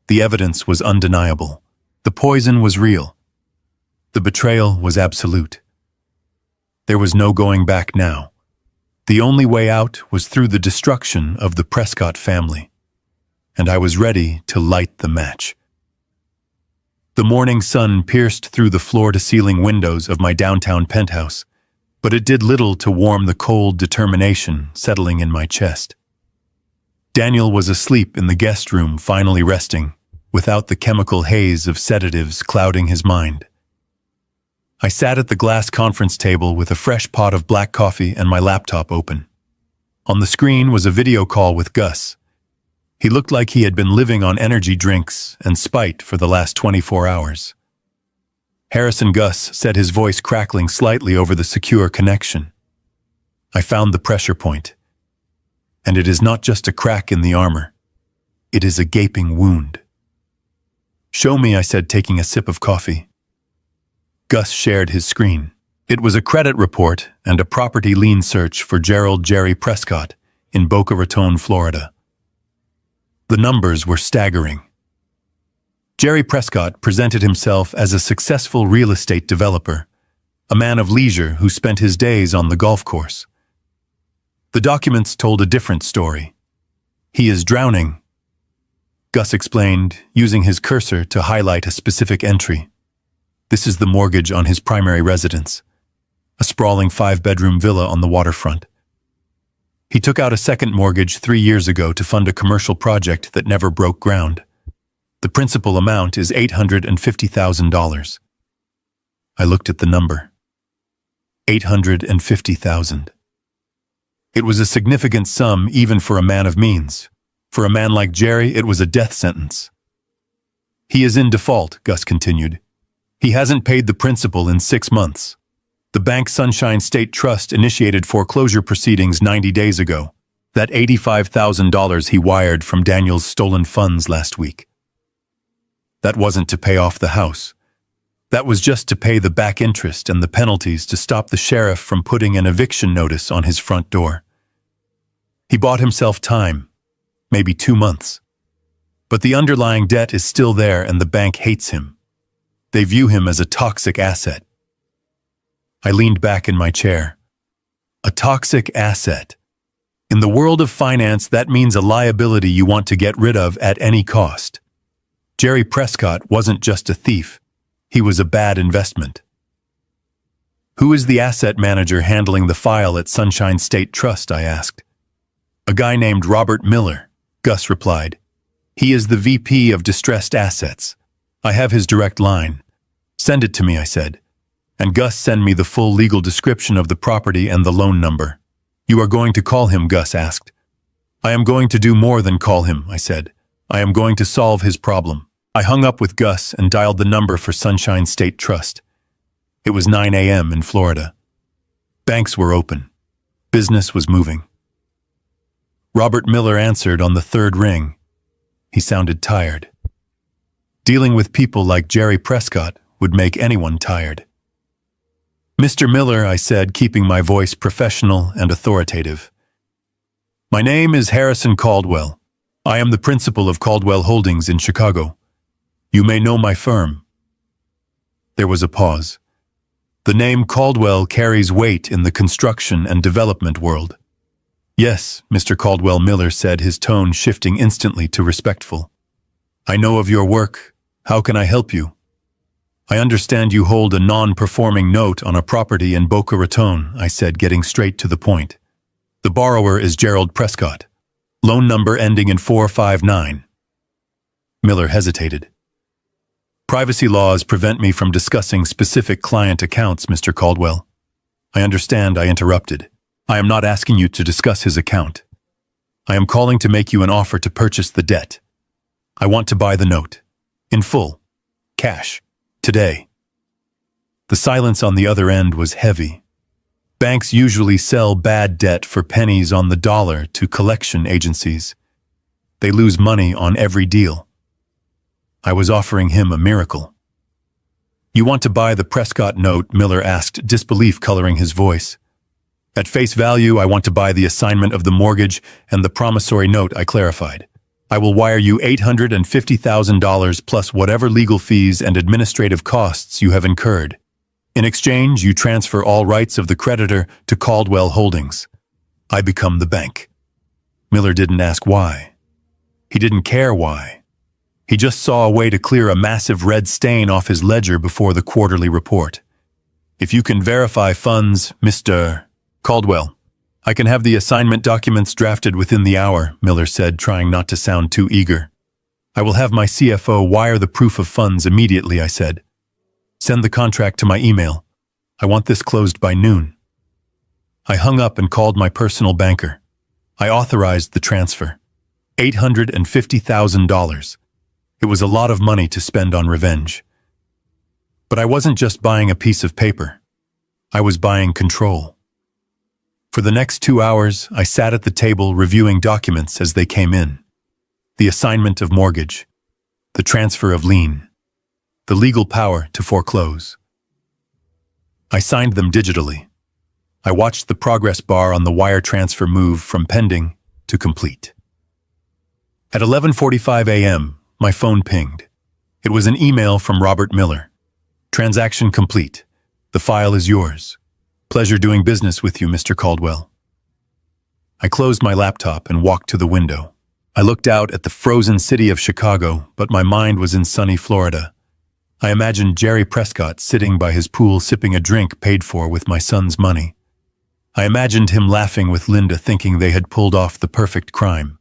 [SPEAKER 1] The evidence was undeniable. The poison was real. The betrayal was absolute. There was no going back now. The only way out was through the destruction of the Prescott family. And I was ready to light the match. The morning sun pierced through the floor-to-ceiling windows of my downtown penthouse, but it did little to warm the cold determination settling in my chest. Daniel was asleep in the guest room, finally resting, without the chemical haze of sedatives clouding his mind. I sat at the glass conference table with a fresh pot of black coffee and my laptop open. On the screen was a video call with Gus. He looked like he had been living on energy drinks and spite for the last 24 hours. Harrison Gus said, his voice crackling slightly over the secure connection. I found the pressure point. And it is not just a crack in the armor. It is a gaping wound. Show me, I said, taking a sip of coffee. Gus shared his screen. It was a credit report and a property lien search for Gerald Jerry Prescott in Boca Raton, Florida. The numbers were staggering. Jerry Prescott presented himself as a successful real estate developer, a man of leisure who spent his days on the golf course. The documents told a different story. He is drowning, Gus explained, using his cursor to highlight a specific entry. This is the mortgage on his primary residence, a sprawling 5-bedroom villa on the waterfront. He took out a second mortgage 3 years ago to fund a commercial project that never broke ground. The principal amount is $850,000. I looked at the number. $850,000. It was a significant sum even for a man of means. For a man like Jerry, it was a death sentence. He is in default, Gus continued. He hasn't paid the principal in 6 months. The bank Sunshine State Trust initiated foreclosure proceedings 90 days ago. That $85,000 he wired from Daniel's stolen funds last week. That wasn't to pay off the house. That was just to pay the back interest and the penalties to stop the sheriff from putting an eviction notice on his front door. He bought himself time, maybe 2 months. But the underlying debt is still there and the bank hates him. They view him as a toxic asset. I leaned back in my chair. A toxic asset. In the world of finance, that means a liability you want to get rid of at any cost. Jerry Prescott wasn't just a thief. He was a bad investment. Who is the asset manager handling the file at Sunshine State Trust? I asked. A guy named Robert Miller, Gus replied. He is the VP of Distressed Assets. I have his direct line. Send it to me, I said. And Gus sent me the full legal description of the property and the loan number. You are going to call him, Gus asked. I am going to do more than call him, I said. I am going to solve his problem. I hung up with Gus and dialed the number for Sunshine State Trust. It was 9 a.m. in Florida. Banks were open. Business was moving. Robert Miller answered on the third ring. He sounded tired. Dealing with people like Jerry Prescott would make anyone tired. Mr. Miller, I said, keeping my voice professional and authoritative. My name is Harrison Caldwell. I am the principal of Caldwell Holdings in Chicago. You may know my firm. There was a pause. The name Caldwell carries weight in the construction and development world. Yes, Mr. Caldwell Miller said, his tone shifting instantly to respectful. I know of your work. How can I help you? I understand you hold a non-performing note on a property in Boca Raton, I said, getting straight to the point. The borrower is Gerald Prescott. Loan number ending in 459. Miller hesitated. Privacy laws prevent me from discussing specific client accounts, Mr. Caldwell. I understand, I interrupted. I am not asking you to discuss his account. I am calling to make you an offer to purchase the debt. I want to buy the note. In full. Cash. Today. The silence on the other end was heavy. Banks usually sell bad debt for pennies on the dollar to collection agencies. They lose money on every deal. I was offering him a miracle. You want to buy the Prescott note? Miller asked, disbelief coloring his voice. At face value, I want to buy the assignment of the mortgage and the promissory note, I clarified. I will wire you $850,000 plus whatever legal fees and administrative costs you have incurred. In exchange, you transfer all rights of the creditor to Caldwell Holdings. I become the bank. Miller didn't ask why. He didn't care why. He just saw a way to clear a massive red stain off his ledger before the quarterly report. If you can verify funds, Mr. Caldwell, I can have the assignment documents drafted within the hour, Miller said, trying not to sound too eager. I will have my CFO wire the proof of funds immediately, I said. Send the contract to my email. I want this closed by noon. I hung up and called my personal banker. I authorized the transfer. $850,000. It was a lot of money to spend on revenge. But I wasn't just buying a piece of paper. I was buying control. For the next 2 hours, I sat at the table reviewing documents as they came in. The assignment of mortgage, the transfer of lien, the legal power to foreclose. I signed them digitally. I watched the progress bar on the wire transfer move from pending to complete. At 11:45 a.m., my phone pinged. It was an email from Robert Miller. Transaction complete. The file is yours. Pleasure doing business with you, Mr. Caldwell. I closed my laptop and walked to the window. I looked out at the frozen city of Chicago, but my mind was in sunny Florida. I imagined Jerry Prescott sitting by his pool sipping a drink paid for with my son's money. I imagined him laughing with Linda, thinking they had pulled off the perfect crime.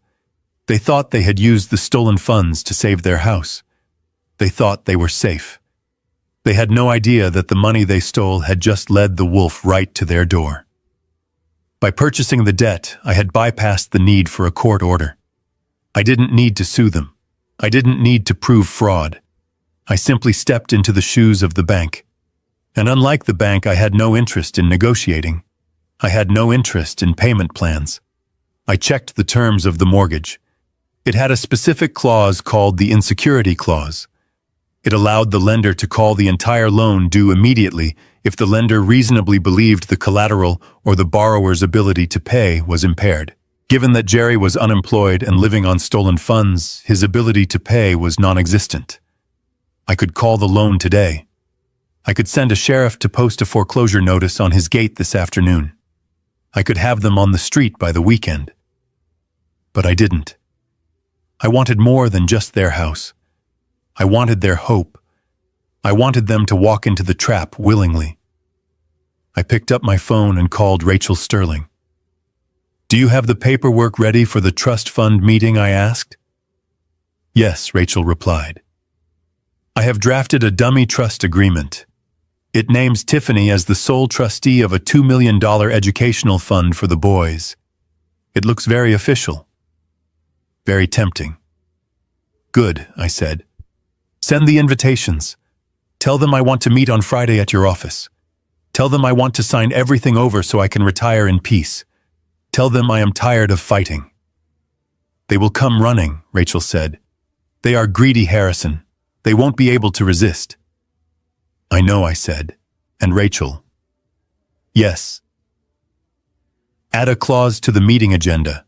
[SPEAKER 1] They thought they had used the stolen funds to save their house. They thought they were safe. They had no idea that the money they stole had just led the wolf right to their door. By purchasing the debt, I had bypassed the need for a court order. I didn't need to sue them. I didn't need to prove fraud. I simply stepped into the shoes of the bank. And unlike the bank, I had no interest in negotiating. I had no interest in payment plans. I checked the terms of the mortgage. It had a specific clause called the insecurity clause. It allowed the lender to call the entire loan due immediately if the lender reasonably believed the collateral or the borrower's ability to pay was impaired. Given that Jerry was unemployed and living on stolen funds, his ability to pay was non-existent. I could call the loan today. I could send a sheriff to post a foreclosure notice on his gate this afternoon. I could have them on the street by the weekend. But I didn't. I wanted more than just their house. I wanted their hope. I wanted them to walk into the trap willingly. I picked up my phone and called Rachel Sterling. Do you have the paperwork ready for the trust fund meeting? I asked. Yes, Rachel replied. I have drafted a dummy trust agreement. It names Tiffany as the sole trustee of a $2 million educational fund for the boys. It looks very official. Very tempting. Good, I said. Send the invitations. Tell them I want to meet on Friday at your office. Tell them I want to sign everything over so I can retire in peace. Tell them I am tired of fighting. They will come running, Rachel said. They are greedy, Harrison. They won't be able to resist. I know, I said. And Rachel? Yes. Add a clause to the meeting agenda.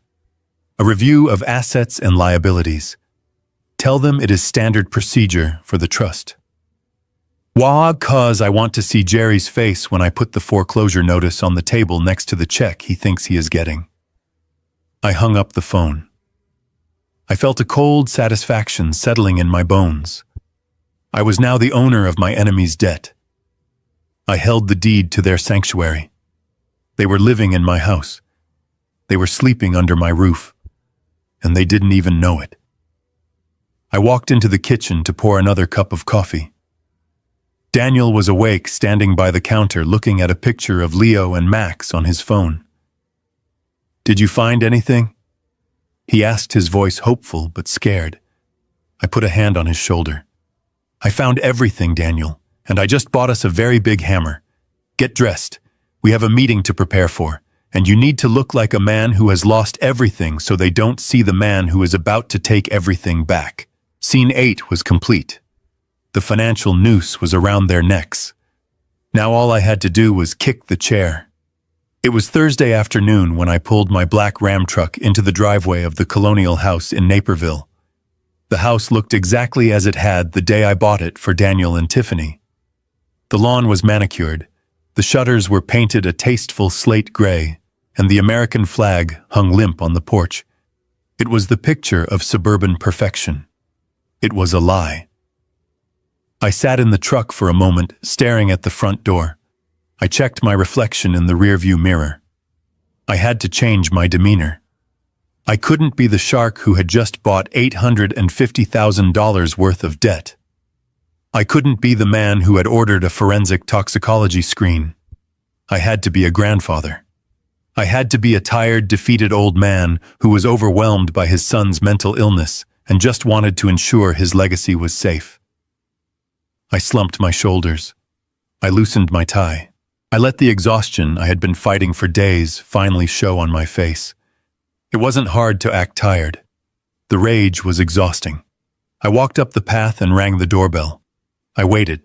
[SPEAKER 1] A review of assets and liabilities. Tell them it is standard procedure for the trust. Wah, cause I want to see Jerry's face when I put the foreclosure notice on the table next to the check he thinks he is getting. I hung up the phone. I felt a cold satisfaction settling in my bones. I was now the owner of my enemy's debt. I held the deed to their sanctuary. They were living in my house. They were sleeping under my roof. And they didn't even know it. I walked into the kitchen to pour another cup of coffee. Daniel was awake, standing by the counter, looking at a picture of Leo and Max on his phone. Did you find anything? He asked, his voice hopeful but scared. I put a hand on his shoulder. I found everything, Daniel, and I just bought us a very big hammer. Get dressed. We have a meeting to prepare for, and you need to look like a man who has lost everything so they don't see the man who is about to take everything back. Scene 8 was complete. The financial noose was around their necks. Now all I had to do was kick the chair. It was Thursday afternoon when I pulled my black Ram truck into the driveway of the Colonial House in Naperville. The house looked exactly as it had the day I bought it for Daniel and Tiffany. The lawn was manicured, the shutters were painted a tasteful slate gray, and the American flag hung limp on the porch. It was the picture of suburban perfection. It was a lie. I sat in the truck for a moment, staring at the front door. I checked my reflection in the rearview mirror. I had to change my demeanor. I couldn't be the shark who had just bought $850,000 worth of debt. I couldn't be the man who had ordered a forensic toxicology screen. I had to be a grandfather. I had to be a tired, defeated old man who was overwhelmed by his son's mental illness and just wanted to ensure his legacy was safe. I slumped my shoulders. I loosened my tie. I let the exhaustion I had been fighting for days finally show on my face. It wasn't hard to act tired. The rage was exhausting. I walked up the path and rang the doorbell. I waited.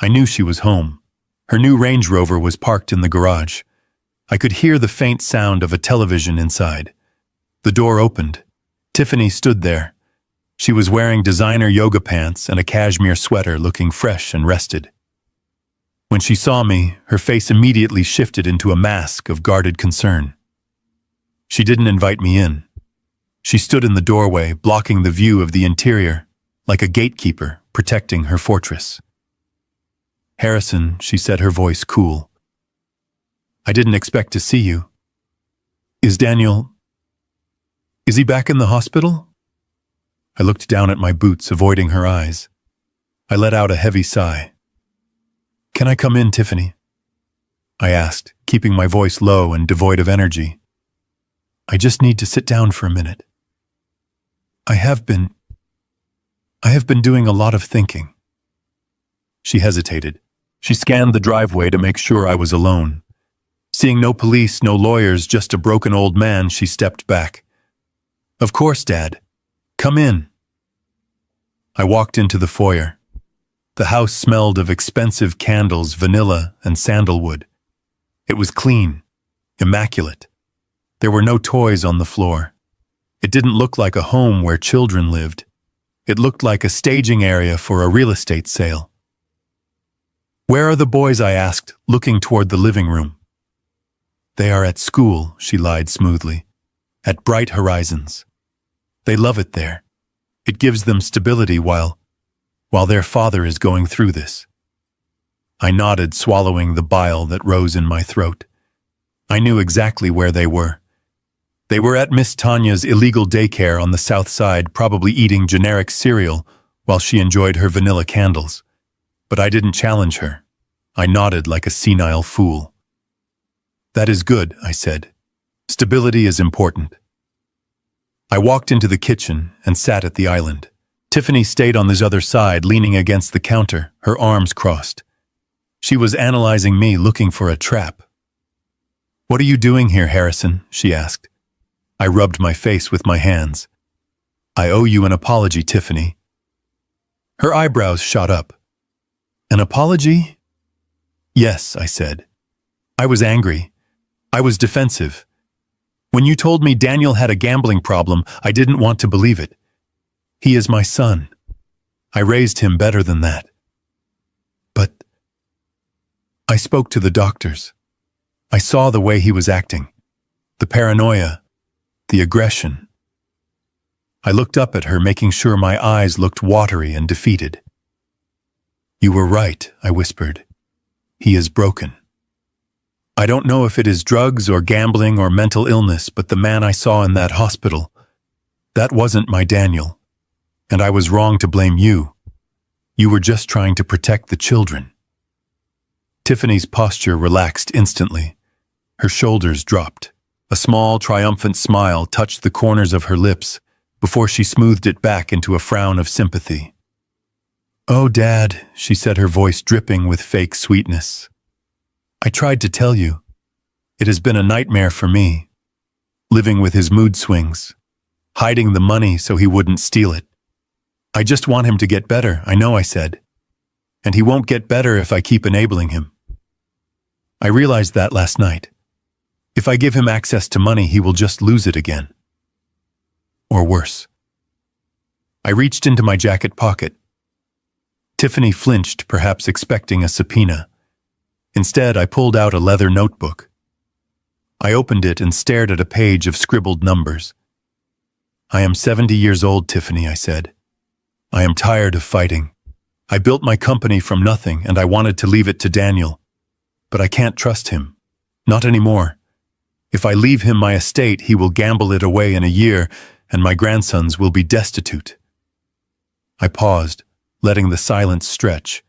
[SPEAKER 1] I knew she was home. Her new Range Rover was parked in the garage. I could hear the faint sound of a television inside. The door opened. Tiffany stood there. She was wearing designer yoga pants and a cashmere sweater, looking fresh and rested. When she saw me, her face immediately shifted into a mask of guarded concern. She didn't invite me in. She stood in the doorway, blocking the view of the interior, like a gatekeeper protecting her fortress. Harrison, she said, her voice cool. I didn't expect to see you. Is he back in the hospital? I looked down at my boots, avoiding her eyes. I let out a heavy sigh. Can I come in, Tiffany? I asked, keeping my voice low and devoid of energy. I just need to sit down for a minute. I have been doing a lot of thinking. She hesitated. She scanned the driveway to make sure I was alone. Seeing no police, no lawyers, just a broken old man, she stepped back. Of course, Dad. Come in. I walked into the foyer. The house smelled of expensive candles, vanilla, and sandalwood. It was clean, immaculate. There were no toys on the floor. It didn't look like a home where children lived. It looked like a staging area for a real estate sale. Where are the boys? I asked, looking toward the living room. They are at school, she lied smoothly. At Bright Horizons. They love it there. It gives them stability while their father is going through this. I nodded, swallowing the bile that rose in my throat. I knew exactly where they were. They were at Miss Tanya's illegal daycare on the south side, probably eating generic cereal while she enjoyed her vanilla candles. But I didn't challenge her. I nodded like a senile fool. "That is good," I said. "Stability is important." I walked into the kitchen and sat at the island. Tiffany stayed on this other side, leaning against the counter, her arms crossed. She was analyzing me, looking for a trap. "What are you doing here, Harrison?" she asked. I rubbed my face with my hands. "I owe you an apology, Tiffany." Her eyebrows shot up. "An apology?" "Yes," I said. "I was angry. I was defensive. When you told me Daniel had a gambling problem, I didn't want to believe it. He is my son. I raised him better than that. But I spoke to the doctors. I saw the way he was acting, the paranoia, the aggression." I looked up at her, making sure my eyes looked watery and defeated. "You were right," I whispered. "He is broken. I don't know if it is drugs or gambling or mental illness, but the man I saw in that hospital, that wasn't my Daniel. And I was wrong to blame you. You were just trying to protect the children." Tiffany's posture relaxed instantly. Her shoulders dropped. A small, triumphant smile touched the corners of her lips before she smoothed it back into a frown of sympathy. "Oh, Dad," she said, her voice dripping with fake sweetness. "I tried to tell you. It has been a nightmare for me. Living with his mood swings. Hiding the money so he wouldn't steal it. I just want him to get better, I know," I said. "And he won't get better if I keep enabling him. I realized that last night. If I give him access to money, he will just lose it again. Or worse." I reached into my jacket pocket. Tiffany flinched, perhaps expecting a subpoena. Instead, I pulled out a leather notebook. I opened it and stared at a page of scribbled numbers. "I am 70 years old, Tiffany," I said. "I am tired of fighting. I built my company from nothing, and I wanted to leave it to Daniel. But I can't trust him. Not anymore. If I leave him my estate, he will gamble it away in a year, and my grandsons will be destitute." I paused, letting the silence stretch.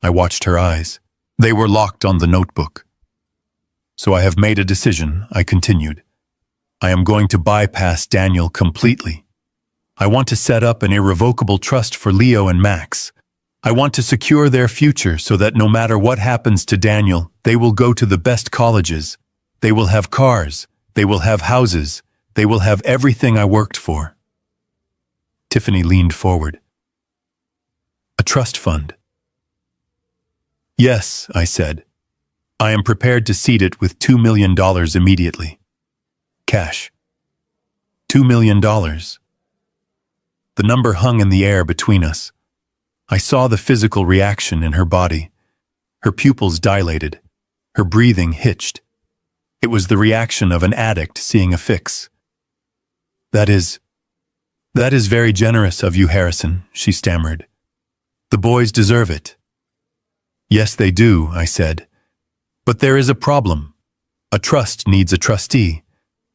[SPEAKER 1] I watched her eyes. They were locked on the notebook. "So I have made a decision," I continued. "I am going to bypass Daniel completely. I want to set up an irrevocable trust for Leo and Max. I want to secure their future so that no matter what happens to Daniel, they will go to the best colleges. They will have cars. They will have houses. They will have everything I worked for." Tiffany leaned forward. "A trust fund?" "Yes," I said. "I am prepared to seed it with $2 million immediately. Cash. $2 million. The number hung in the air between us. I saw the physical reaction in her body. Her pupils dilated. Her breathing hitched. It was the reaction of an addict seeing a fix. That is very generous of you, Harrison," she stammered. "The boys deserve it." "Yes, they do," I said. "But there is a problem. A trust needs a trustee,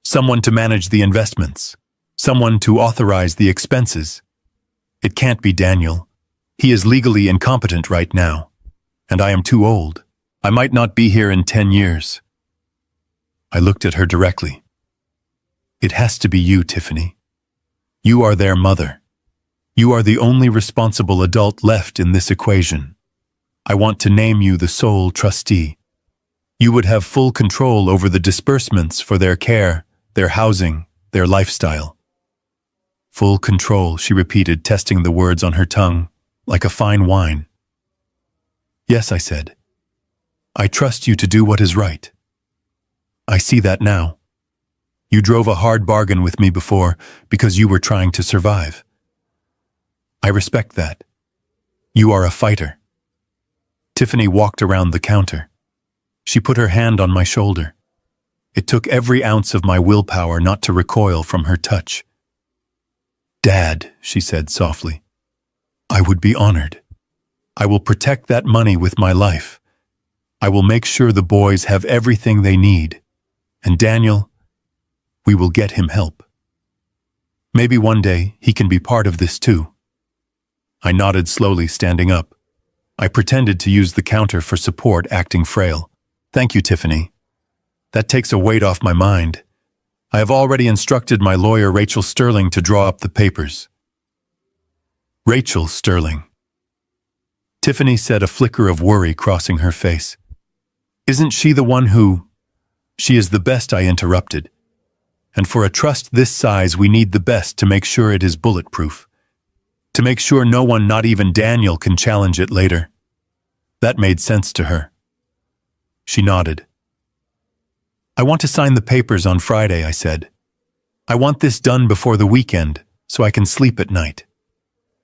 [SPEAKER 1] someone to manage the investments, someone to authorize the expenses. It can't be Daniel. He is legally incompetent right now, and I am too old. I might not be here in 10 years. I looked at her directly. "It has to be you, Tiffany. You are their mother. You are the only responsible adult left in this equation. I want to name you the sole trustee. You would have full control over the disbursements for their care, their housing, their lifestyle." "Full control," she repeated, testing the words on her tongue, like a fine wine. "Yes," I said. "I trust you to do what is right. I see that now. You drove a hard bargain with me before because you were trying to survive. I respect that. You are a fighter." Tiffany walked around the counter. She put her hand on my shoulder. It took every ounce of my willpower not to recoil from her touch. "Dad," she said softly, "I would be honored. I will protect that money with my life. I will make sure the boys have everything they need. And Daniel, We will get him help. Maybe one day he can be part of this too. I nodded slowly, standing up. I pretended to use the counter for support, acting frail. Thank you, Tiffany. That takes a weight off my mind. I have already instructed my lawyer, Rachel Sterling, to draw up the papers. Rachel Sterling. Tiffany said, a flicker of worry crossing her face. Isn't she the one who... She is the best, I interrupted. And for a trust this size, we need the best to make sure it is bulletproof. To make sure no one, not even Daniel, can challenge it later. That made sense to her. She nodded. I want to sign the papers on Friday, I said. I want this done before the weekend, so I can sleep at night.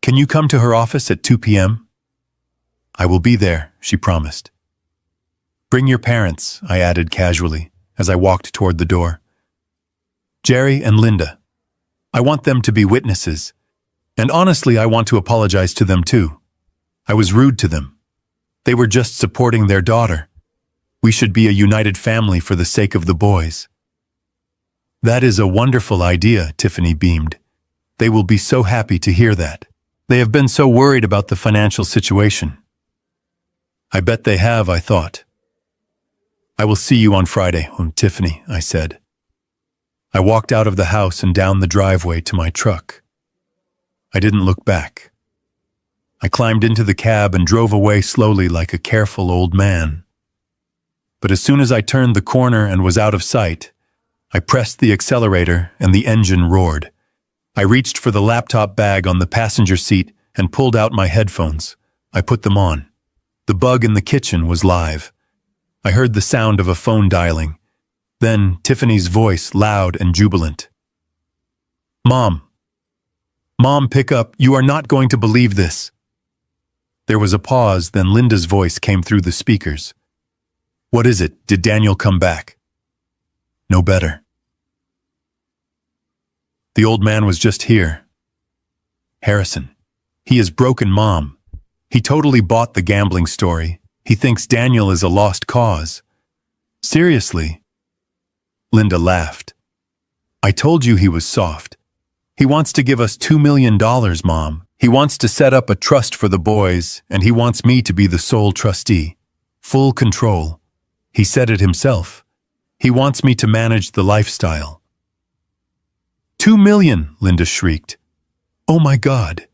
[SPEAKER 1] Can you come to her office at 2 p.m.? I will be there, she promised. Bring your parents, I added casually, as I walked toward the door. Jerry and Linda. I want them to be witnesses. And honestly, I want to apologize to them too. I was rude to them. They were just supporting their daughter. We should be a united family for the sake of the boys. That is a wonderful idea, Tiffany beamed. They will be so happy to hear that. They have been so worried about the financial situation. I bet they have, I thought. I will see you on Friday, Tiffany, I said. I walked out of the house and down the driveway to my truck. I didn't look back. I climbed into the cab and drove away slowly like a careful old man. But as soon as I turned the corner and was out of sight, I pressed the accelerator and the engine roared. I reached for the laptop bag on the passenger seat and pulled out my headphones. I put them on. The bug in the kitchen was live. I heard the sound of a phone dialing. Then Tiffany's voice, loud and jubilant. Mom. Mom, pick up. You are not going to believe this. There was a pause, then Linda's voice came through the speakers. What is it? Did Daniel come back? No better. The old man was just here. Harrison. He is broken, Mom. He totally bought the gambling story. He thinks Daniel is a lost cause. Seriously? Linda laughed. I told you he was soft. He wants to give us $2 million, Mom. He wants to set up a trust for the boys, and he wants me to be the sole trustee. Full control. He said it himself. He wants me to manage the lifestyle. $2 million, Linda shrieked. Oh my God.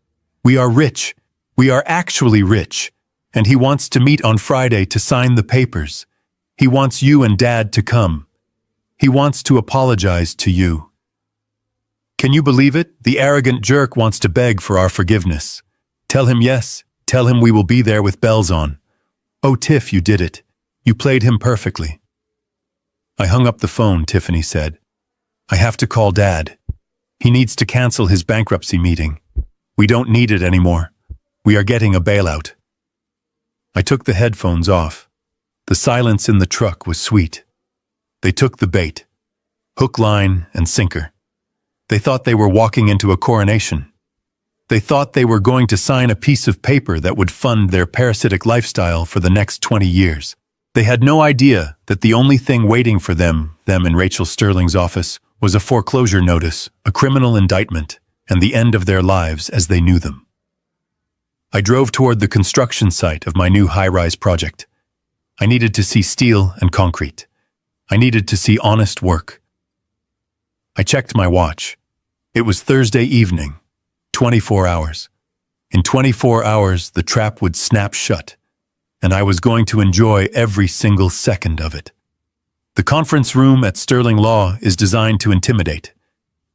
[SPEAKER 1] We are rich. We are actually rich. And he wants to meet on Friday to sign the papers. He wants you and Dad to come. He wants to apologize to you. Can you believe it? The arrogant jerk wants to beg for our forgiveness. Tell him yes. Tell him we will be there with bells on. Oh, Tiff, you did it. You played him perfectly. I hung up the phone, Tiffany said. I have to call Dad. He needs to cancel his bankruptcy meeting. We don't need it anymore. We are getting a bailout. I took the headphones off. The silence in the truck was sweet. They took the bait. Hook, line, and sinker. They thought they were walking into a coronation. They thought they were going to sign a piece of paper that would fund their parasitic lifestyle for the next 20 years. They had no idea that the only thing waiting for them in Rachel Sterling's office, was a foreclosure notice, a criminal indictment, and the end of their lives as they knew them. I drove toward the construction site of my new high-rise project. I needed to see steel and concrete. I needed to see honest work. I checked my watch. It was Thursday evening, 24 hours. In 24 hours, the trap would snap shut, and I was going to enjoy every single second of it. The conference room at Sterling Law is designed to intimidate.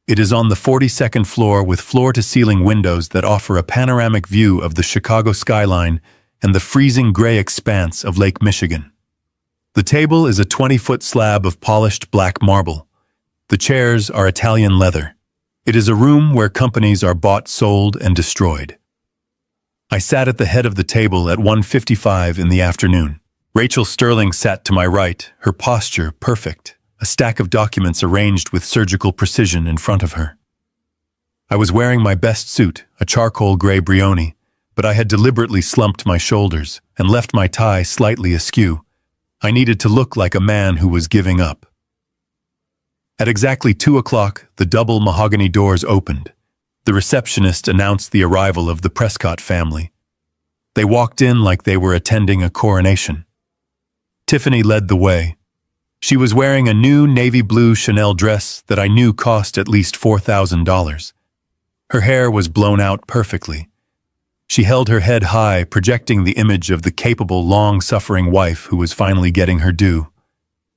[SPEAKER 1] It is on the 42nd floor with floor-to-ceiling windows that offer a panoramic view of the Chicago skyline and the freezing gray expanse of Lake Michigan. The table is a 20-foot slab of polished black marble. The chairs are Italian leather. It is a room where companies are bought, sold, and destroyed. I sat at the head of the table at 1:55 in the afternoon. Rachel Sterling sat to my right, her posture perfect, a stack of documents arranged with surgical precision in front of her. I was wearing my best suit, a charcoal gray Brioni, but I had deliberately slumped my shoulders and left my tie slightly askew. I needed to look like a man who was giving up. At exactly 2 o'clock, the double mahogany doors opened. The receptionist announced the arrival of the Prescott family. They walked in like they were attending a coronation. Tiffany led the way. She was wearing a new navy blue Chanel dress that I knew cost at least $4,000. Her hair was blown out perfectly. She held her head high, projecting the image of the capable, long-suffering wife who was finally getting her due.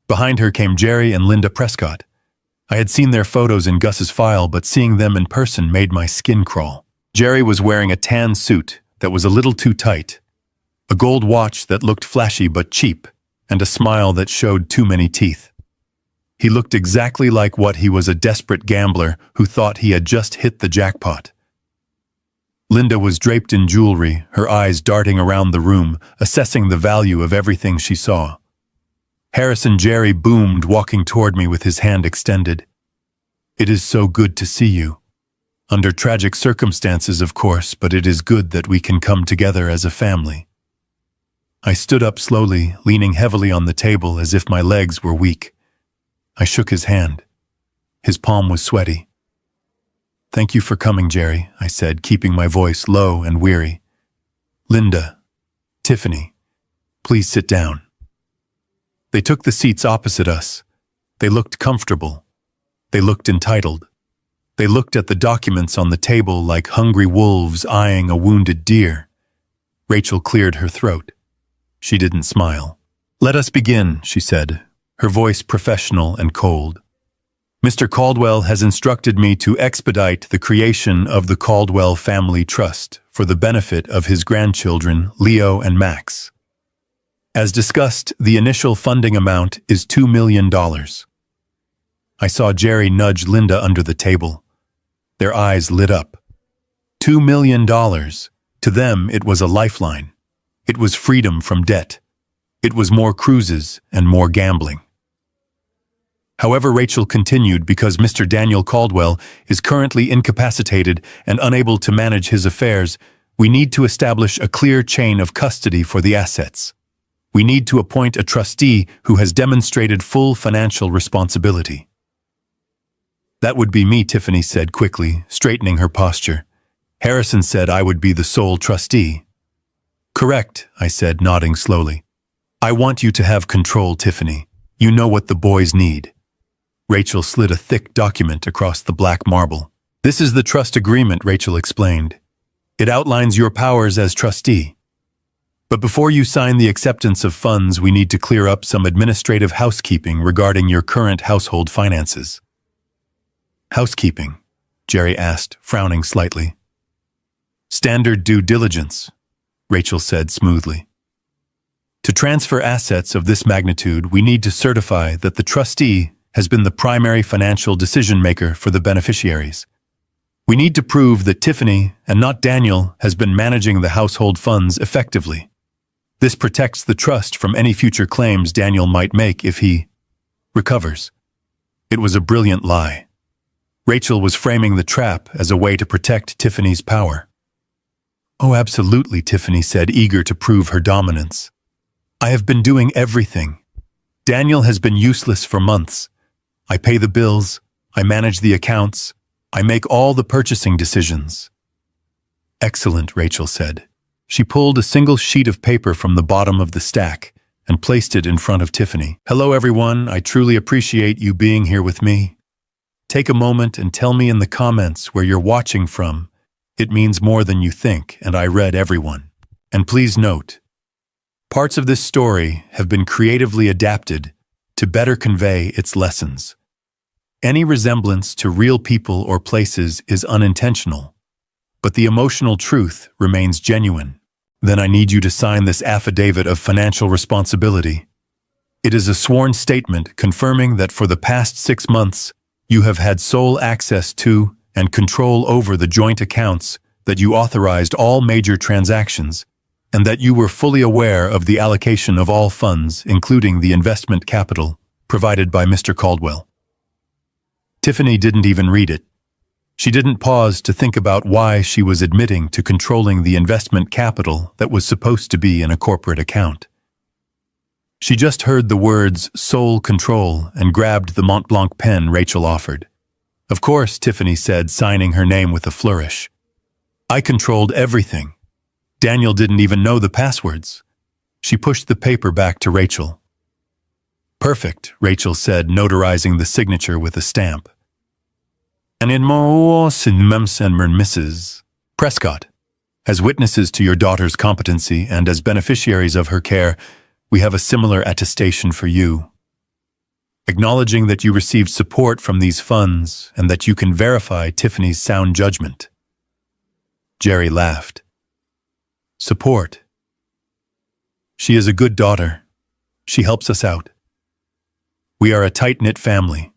[SPEAKER 1] Behind her came Jerry and Linda Prescott. I had seen their photos in Gus's file, but seeing them in person made my skin crawl. Jerry was wearing a tan suit that was a little too tight, a gold watch that looked flashy but cheap, and a smile that showed too many teeth. He looked exactly like what he was, a desperate gambler who thought he had just hit the jackpot. Linda was draped in jewelry, her eyes darting around the room, assessing the value of everything she saw. Harrison Jerry boomed, walking toward me with his hand extended. "It is so good to see you. Under tragic circumstances, of course, but it is good that we can come together as a family." I stood up slowly, leaning heavily on the table as if my legs were weak. I shook his hand. His palm was sweaty. "Thank you for coming, Jerry," I said, keeping my voice low and weary. "Linda, Tiffany, please sit down." They took the seats opposite us. They looked comfortable. They looked entitled. They looked at the documents on the table like hungry wolves eyeing a wounded deer. Rachel cleared her throat. She didn't smile. "Let us begin," she said, her voice professional and cold. "Mr. Caldwell has instructed me to expedite the creation of the Caldwell Family Trust for the benefit of his grandchildren, Leo and Max. As discussed, the initial funding amount is $2 million. I saw Jerry nudge Linda under the table. Their eyes lit up. $2 million. To them, it was a lifeline. It was freedom from debt. It was more cruises and more gambling. However, Rachel continued, because Mr. Daniel Caldwell is currently incapacitated and unable to manage his affairs, we need to establish a clear chain of custody for the assets. We need to appoint a trustee who has demonstrated full financial responsibility." "That would be me," Tiffany said quickly, straightening her posture. "Harrison said I would be the sole trustee." "Correct," I said, nodding slowly. "I want you to have control, Tiffany. You know what the boys need." Rachel slid a thick document across the black marble. "This is the trust agreement," Rachel explained. "It outlines your powers as trustee. But before you sign the acceptance of funds, we need to clear up some administrative housekeeping regarding your current household finances." "Housekeeping?" Jerry asked, frowning slightly. "Standard due diligence," Rachel said smoothly. "To transfer assets of this magnitude, we need to certify that the trustee has been the primary financial decision-maker for the beneficiaries. We need to prove that Tiffany, and not Daniel, has been managing the household funds effectively. This protects the trust from any future claims Daniel might make if he recovers." It was a brilliant lie. Rachel was framing the trap as a way to protect Tiffany's power. "Oh, absolutely," Tiffany said, eager to prove her dominance. "I have been doing everything. Daniel has been useless for months. I pay the bills, I manage the accounts, I make all the purchasing decisions." "Excellent," Rachel said. She pulled a single sheet of paper from the bottom of the stack and placed it in front of Tiffany. "Hello, everyone. I truly appreciate you being here with me. Take a moment and tell me in the comments where you're watching from. It means more than you think, and I read everyone. And please note, parts of this story have been creatively adapted to better convey its lessons. Any resemblance to real people or places is unintentional, but the emotional truth remains genuine. Then I need you to sign this affidavit of financial responsibility. It is a sworn statement confirming that for the past 6 months, you have had sole access to and control over the joint accounts, that you authorized all major transactions, and that you were fully aware of the allocation of all funds, including the investment capital, provided by Mr. Caldwell." Tiffany didn't even read it. She didn't pause to think about why she was admitting to controlling the investment capital that was supposed to be in a corporate account. She just heard the words "soul control" and grabbed the Mont Blanc pen Rachel offered. "Of course," Tiffany said, signing her name with a flourish. "I controlled everything. Daniel didn't even know the passwords." She pushed the paper back to Rachel. "Perfect," Rachel said, notarizing the signature with a stamp. "And in Mrs. Prescott, as witnesses to your daughter's competency and as beneficiaries of her care, we have a similar attestation for you, acknowledging that you received support from these funds and that you can verify Tiffany's sound judgment." Jerry laughed. "Support? She is a good daughter. She helps us out. We are a tight-knit family."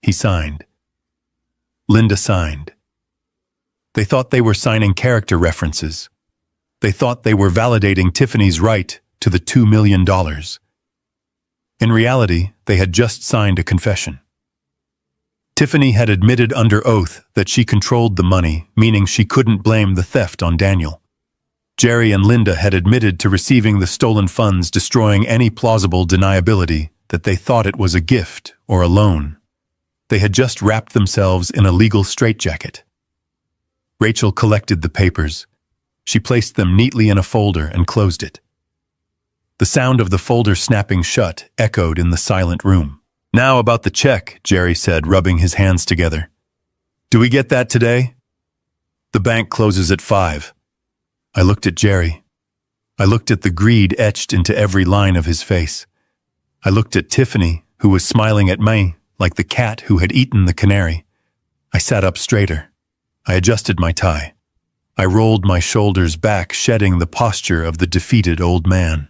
[SPEAKER 1] He signed. Linda signed. They thought they were signing character references. They thought they were validating Tiffany's right to the $2 million. In reality, they had just signed a confession. Tiffany had admitted under oath that she controlled the money, meaning she couldn't blame the theft on Daniel. Jerry and Linda had admitted to receiving the stolen funds, destroying any plausible deniability that they thought it was a gift or a loan. They had just wrapped themselves in a legal straitjacket. Rachel collected the papers. She placed them neatly in a folder and closed it. The sound of the folder snapping shut echoed in the silent room. "Now about the check," Jerry said, rubbing his hands together. "Do we get that today?" "The bank closes at 5. I looked at Jerry. I looked at the greed etched into every line of his face. I looked at Tiffany, who was smiling at me like the cat who had eaten the canary. I sat up straighter. I adjusted my tie. I rolled my shoulders back, shedding the posture of the defeated old man.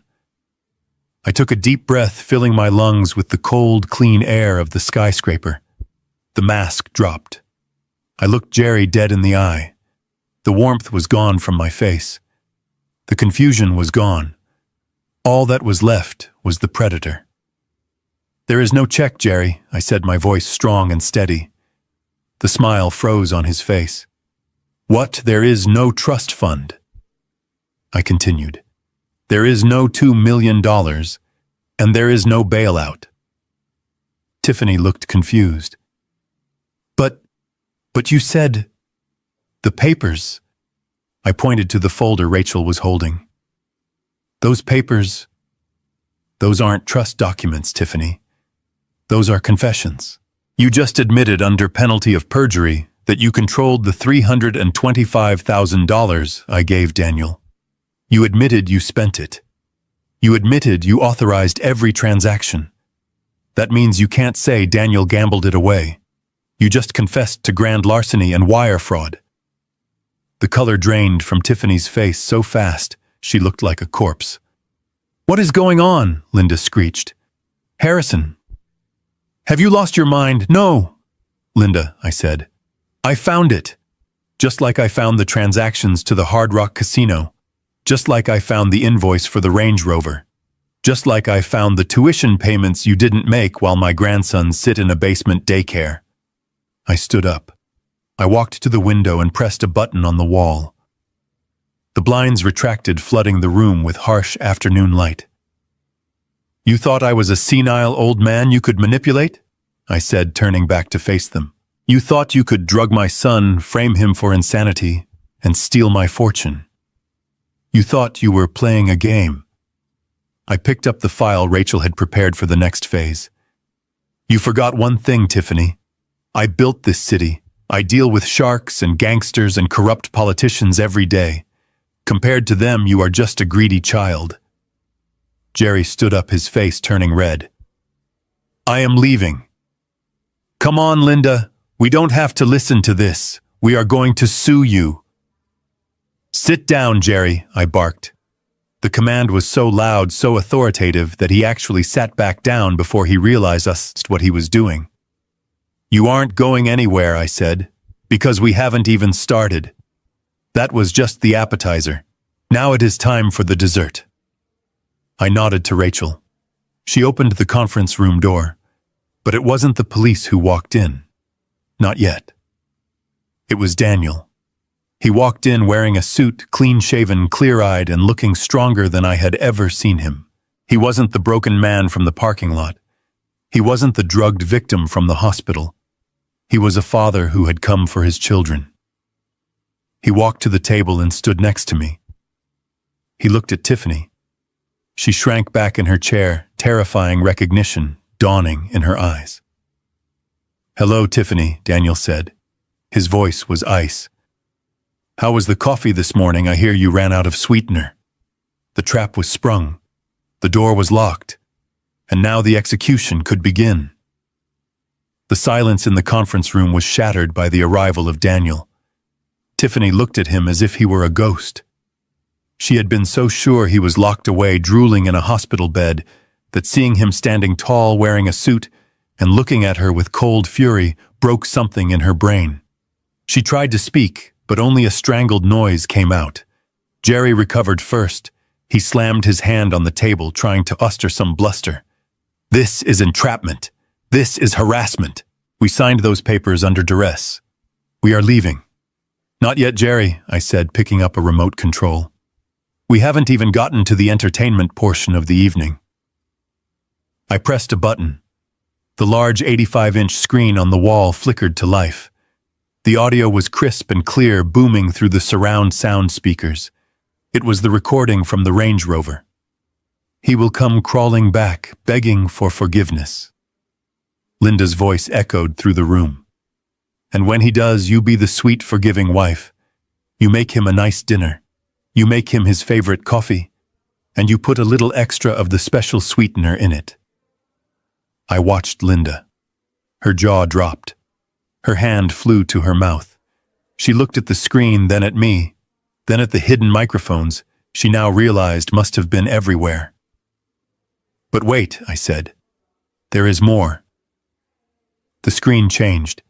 [SPEAKER 1] I took a deep breath, filling my lungs with the cold, clean air of the skyscraper. The mask dropped. I looked Jerry dead in the eye. The warmth was gone from my face. The confusion was gone. All that was left was the predator. "There is no check, Jerry," I said, my voice strong and steady. The smile froze on his face. "What? There is no trust fund?" I continued. "There is no $2 million, and there is no bailout." Tiffany looked confused. But you said..." "The papers." I pointed to the folder Rachel was holding. "Those papers, those aren't trust documents, Tiffany. Those are confessions. You just admitted under penalty of perjury that you controlled the $325,000 I gave Daniel. You admitted you spent it. You admitted you authorized every transaction. That means you can't say Daniel gambled it away. You just confessed to grand larceny and wire fraud." The color drained from Tiffany's face so fast she looked like a corpse. "What is going on?" Linda screeched. "Harrison, have you lost your mind?" "No, Linda," I said. "I found it. Just like I found the transactions to the Hard Rock Casino. Just like I found the invoice for the Range Rover. Just like I found the tuition payments you didn't make while my grandsons sit in a basement daycare." I stood up. I walked to the window and pressed a button on the wall. The blinds retracted, flooding the room with harsh afternoon light. "You thought I was a senile old man you could manipulate?" I said, turning back to face them. "You thought you could drug my son, frame him for insanity, and steal my fortune. You thought you were playing a game." I picked up the file Rachel had prepared for the next phase. "You forgot one thing, Tiffany. I built this city. I deal with sharks and gangsters and corrupt politicians every day. Compared to them, you are just a greedy child." Jerry stood up, his face turning red. "I am leaving." "Come on, Linda. We don't have to listen to this. We are going to sue you." "Sit down, Jerry," I barked. The command was so loud, so authoritative, that he actually sat back down before he realized what he was doing. "You aren't going anywhere," I said, "because we haven't even started. That was just the appetizer. Now it is time for the dessert." I nodded to Rachel. She opened the conference room door, but it wasn't the police who walked in. Not yet. It was Daniel. He walked in wearing a suit, clean-shaven, clear-eyed, and looking stronger than I had ever seen him. He wasn't the broken man from the parking lot. He wasn't the drugged victim from the hospital. He was a father who had come for his children. He walked to the table and stood next to me. He looked at Tiffany. She shrank back in her chair, terrifying recognition dawning in her eyes. "Hello, Tiffany," Daniel said. His voice was ice. "How was the coffee this morning? I hear you ran out of sweetener." The trap was sprung. The door was locked. And now the execution could begin. The silence in the conference room was shattered by the arrival of Daniel. Tiffany looked at him as if he were a ghost. She had been so sure he was locked away, drooling in a hospital bed, that seeing him standing tall, wearing a suit, and looking at her with cold fury broke something in her brain. She tried to speak, but only a strangled noise came out. Jerry recovered first. He slammed his hand on the table, trying to muster some bluster. "This is entrapment. This is harassment. We signed those papers under duress. We are leaving." "Not yet, Jerry," I said, picking up a remote control. "We haven't even gotten to the entertainment portion of the evening." I pressed a button. The large 85-inch screen on the wall flickered to life. The audio was crisp and clear, booming through the surround sound speakers. It was the recording from the Range Rover. "He will come crawling back, begging for forgiveness." Linda's voice echoed through the room. "And when he does, you be the sweet, forgiving wife. You make him a nice dinner. You make him his favorite coffee. And you put a little extra of the special sweetener in it." I watched Linda. Her jaw dropped. Her hand flew to her mouth. She looked at the screen, then at me, then at the hidden microphones she now realized must have been everywhere. "But wait," I said. "There is more." The screen changed.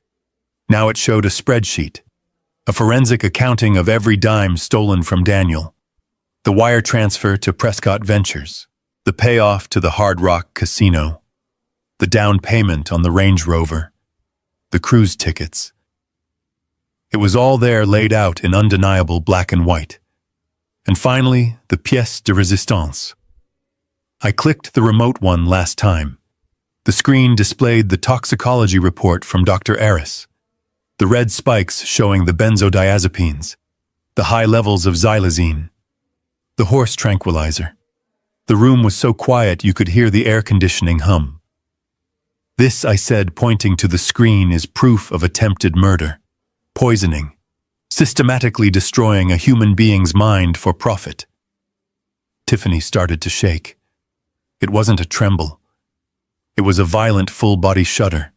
[SPEAKER 1] Now it showed a spreadsheet, a forensic accounting of every dime stolen from Daniel, the wire transfer to Prescott Ventures, the payoff to the Hard Rock Casino, the down payment on the Range Rover, the cruise tickets. It was all there, laid out in undeniable black and white. And finally, the pièce de résistance. I clicked the remote one last time. The screen displayed the toxicology report from Dr. Aris, the red spikes showing the benzodiazepines, the high levels of xylazine, the horse tranquilizer. The room was so quiet you could hear the air conditioning hum. "This," I said, pointing to the screen, "is proof of attempted murder, poisoning, systematically destroying a human being's mind for profit." Tiffany started to shake. It wasn't a tremble. It was a violent full-body shudder.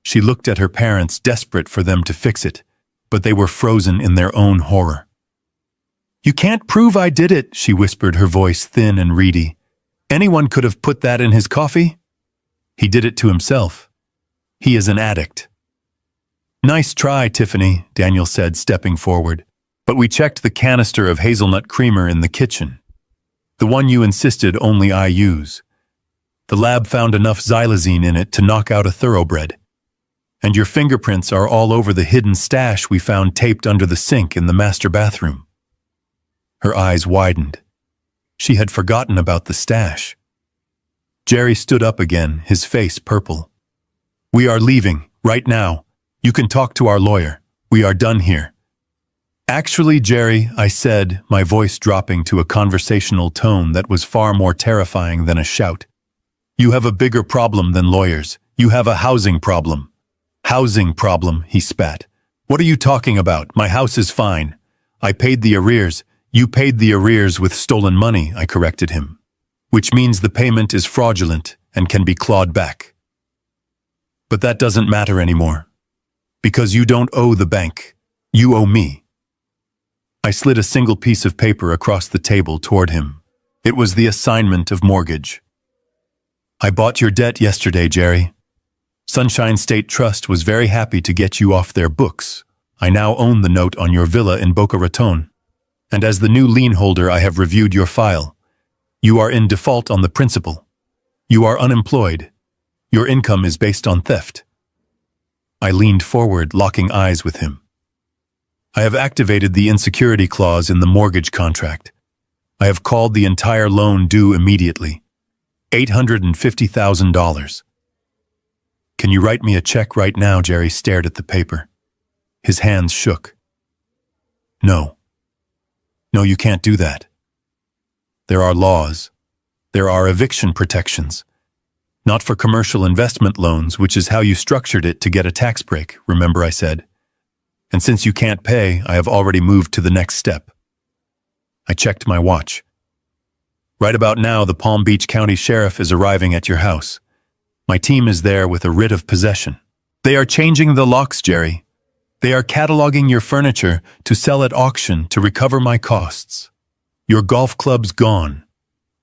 [SPEAKER 1] She looked at her parents, desperate for them to fix it, but they were frozen in their own horror. "You can't prove I did it," she whispered, her voice thin and reedy. "Anyone could have put that in his coffee." "He did it to himself. He is an addict." "Nice try, Tiffany," Daniel said, stepping forward. "But we checked the canister of hazelnut creamer in the kitchen. The one you insisted only I use. The lab found enough xylazine in it to knock out a thoroughbred. And your fingerprints are all over the hidden stash we found taped under the sink in the master bathroom." Her eyes widened. She had forgotten about the stash. Jerry stood up again, his face purple. "We are leaving, right now. You can talk to our lawyer. We are done here." "Actually, Jerry," I said, my voice dropping to a conversational tone that was far more terrifying than a shout. "You have a bigger problem than lawyers. You have a housing problem." "Housing problem," he spat. "What are you talking about? My house is fine. I paid the arrears." "You paid the arrears with stolen money," I corrected him. "Which means the payment is fraudulent and can be clawed back. But that doesn't matter anymore. Because you don't owe the bank. You owe me." I slid a single piece of paper across the table toward him. It was the assignment of mortgage. "I bought your debt yesterday, Jerry. Sunshine State Trust was very happy to get you off their books. I now own the note on your villa in Boca Raton. And as the new lien holder, I have reviewed your file. You are in default on the principal. You are unemployed. Your income is based on theft." I leaned forward, locking eyes with him. "I have activated the insecurity clause in the mortgage contract. I have called the entire loan due immediately. $850,000. Can you write me a check right now? Jerry stared at the paper. His hands shook. No. No, you can't do that. There are laws. There are eviction protections. Not for commercial investment loans, which is how you structured it to get a tax break, remember I said. And since you can't pay, I have already moved to the next step. I checked my watch. Right about now, the Palm Beach County Sheriff is arriving at your house. My team is there with a writ of possession. They are changing the locks, Jerry. They are cataloging your furniture to sell at auction to recover my costs. Your golf club's gone.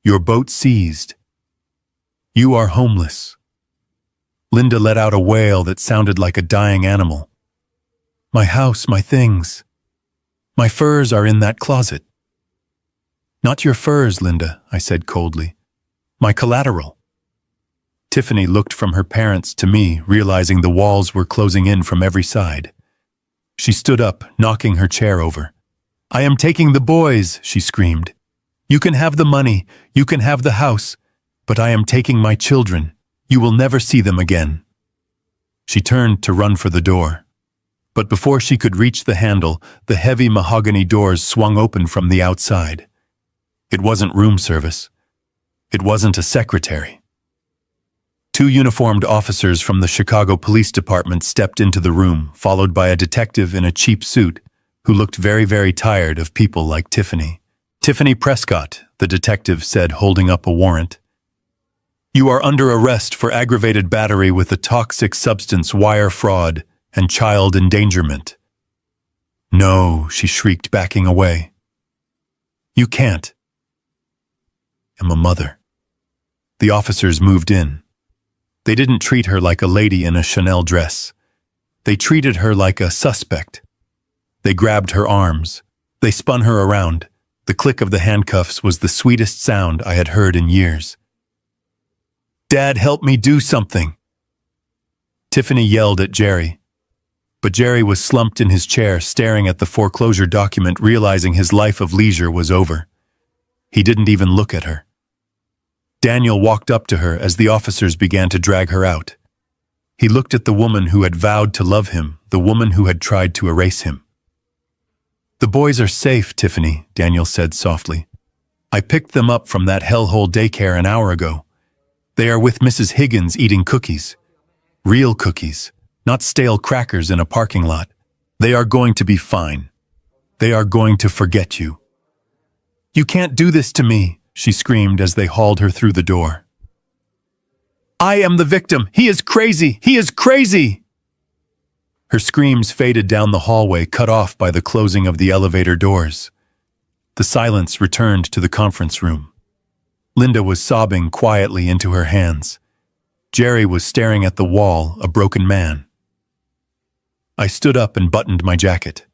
[SPEAKER 1] Your boat seized. You are homeless. Linda let out a wail that sounded like a dying animal. My house, my things. My furs are in that closet. Not your furs, Linda, I said coldly. My collateral. Tiffany looked from her parents to me, realizing the walls were closing in from every side. She stood up, knocking her chair over. I am taking the boys, she screamed. You can have the money, you can have the house, but I am taking my children. You will never see them again. She turned to run for the door. But before she could reach the handle, the heavy mahogany doors swung open from the outside. It wasn't room service. It wasn't a secretary. Two uniformed officers from the Chicago Police Department stepped into the room, followed by a detective in a cheap suit who looked very, very tired of people like Tiffany. Tiffany Prescott, the detective said, holding up a warrant. You are under arrest for aggravated battery with a toxic substance wire fraud and child endangerment. No, she shrieked, backing away. You can't. I'm a mother. The officers moved in. They didn't treat her like a lady in a Chanel dress. They treated her like a suspect. They grabbed her arms. They spun her around. The click of the handcuffs was the sweetest sound I had heard in years. Dad, help me do something. Tiffany yelled at Jerry. But Jerry was slumped in his chair, staring at the foreclosure document, realizing his life of leisure was over. He didn't even look at her. Daniel walked up to her as the officers began to drag her out. He looked at the woman who had vowed to love him, the woman who had tried to erase him. The boys are safe, Tiffany, Daniel said softly. I picked them up from that hellhole daycare an hour ago. They are with Mrs. Higgins eating cookies. Real cookies, not stale crackers in a parking lot. They are going to be fine. They are going to forget you. You can't do this to me, she screamed as they hauled her through the door. I am the victim. He is crazy. He is crazy. Her screams faded down the hallway, cut off by the closing of the elevator doors. The silence returned to the conference room. Linda was sobbing quietly into her hands. Jerry was staring at the wall, a broken man. I stood up and buttoned my jacket.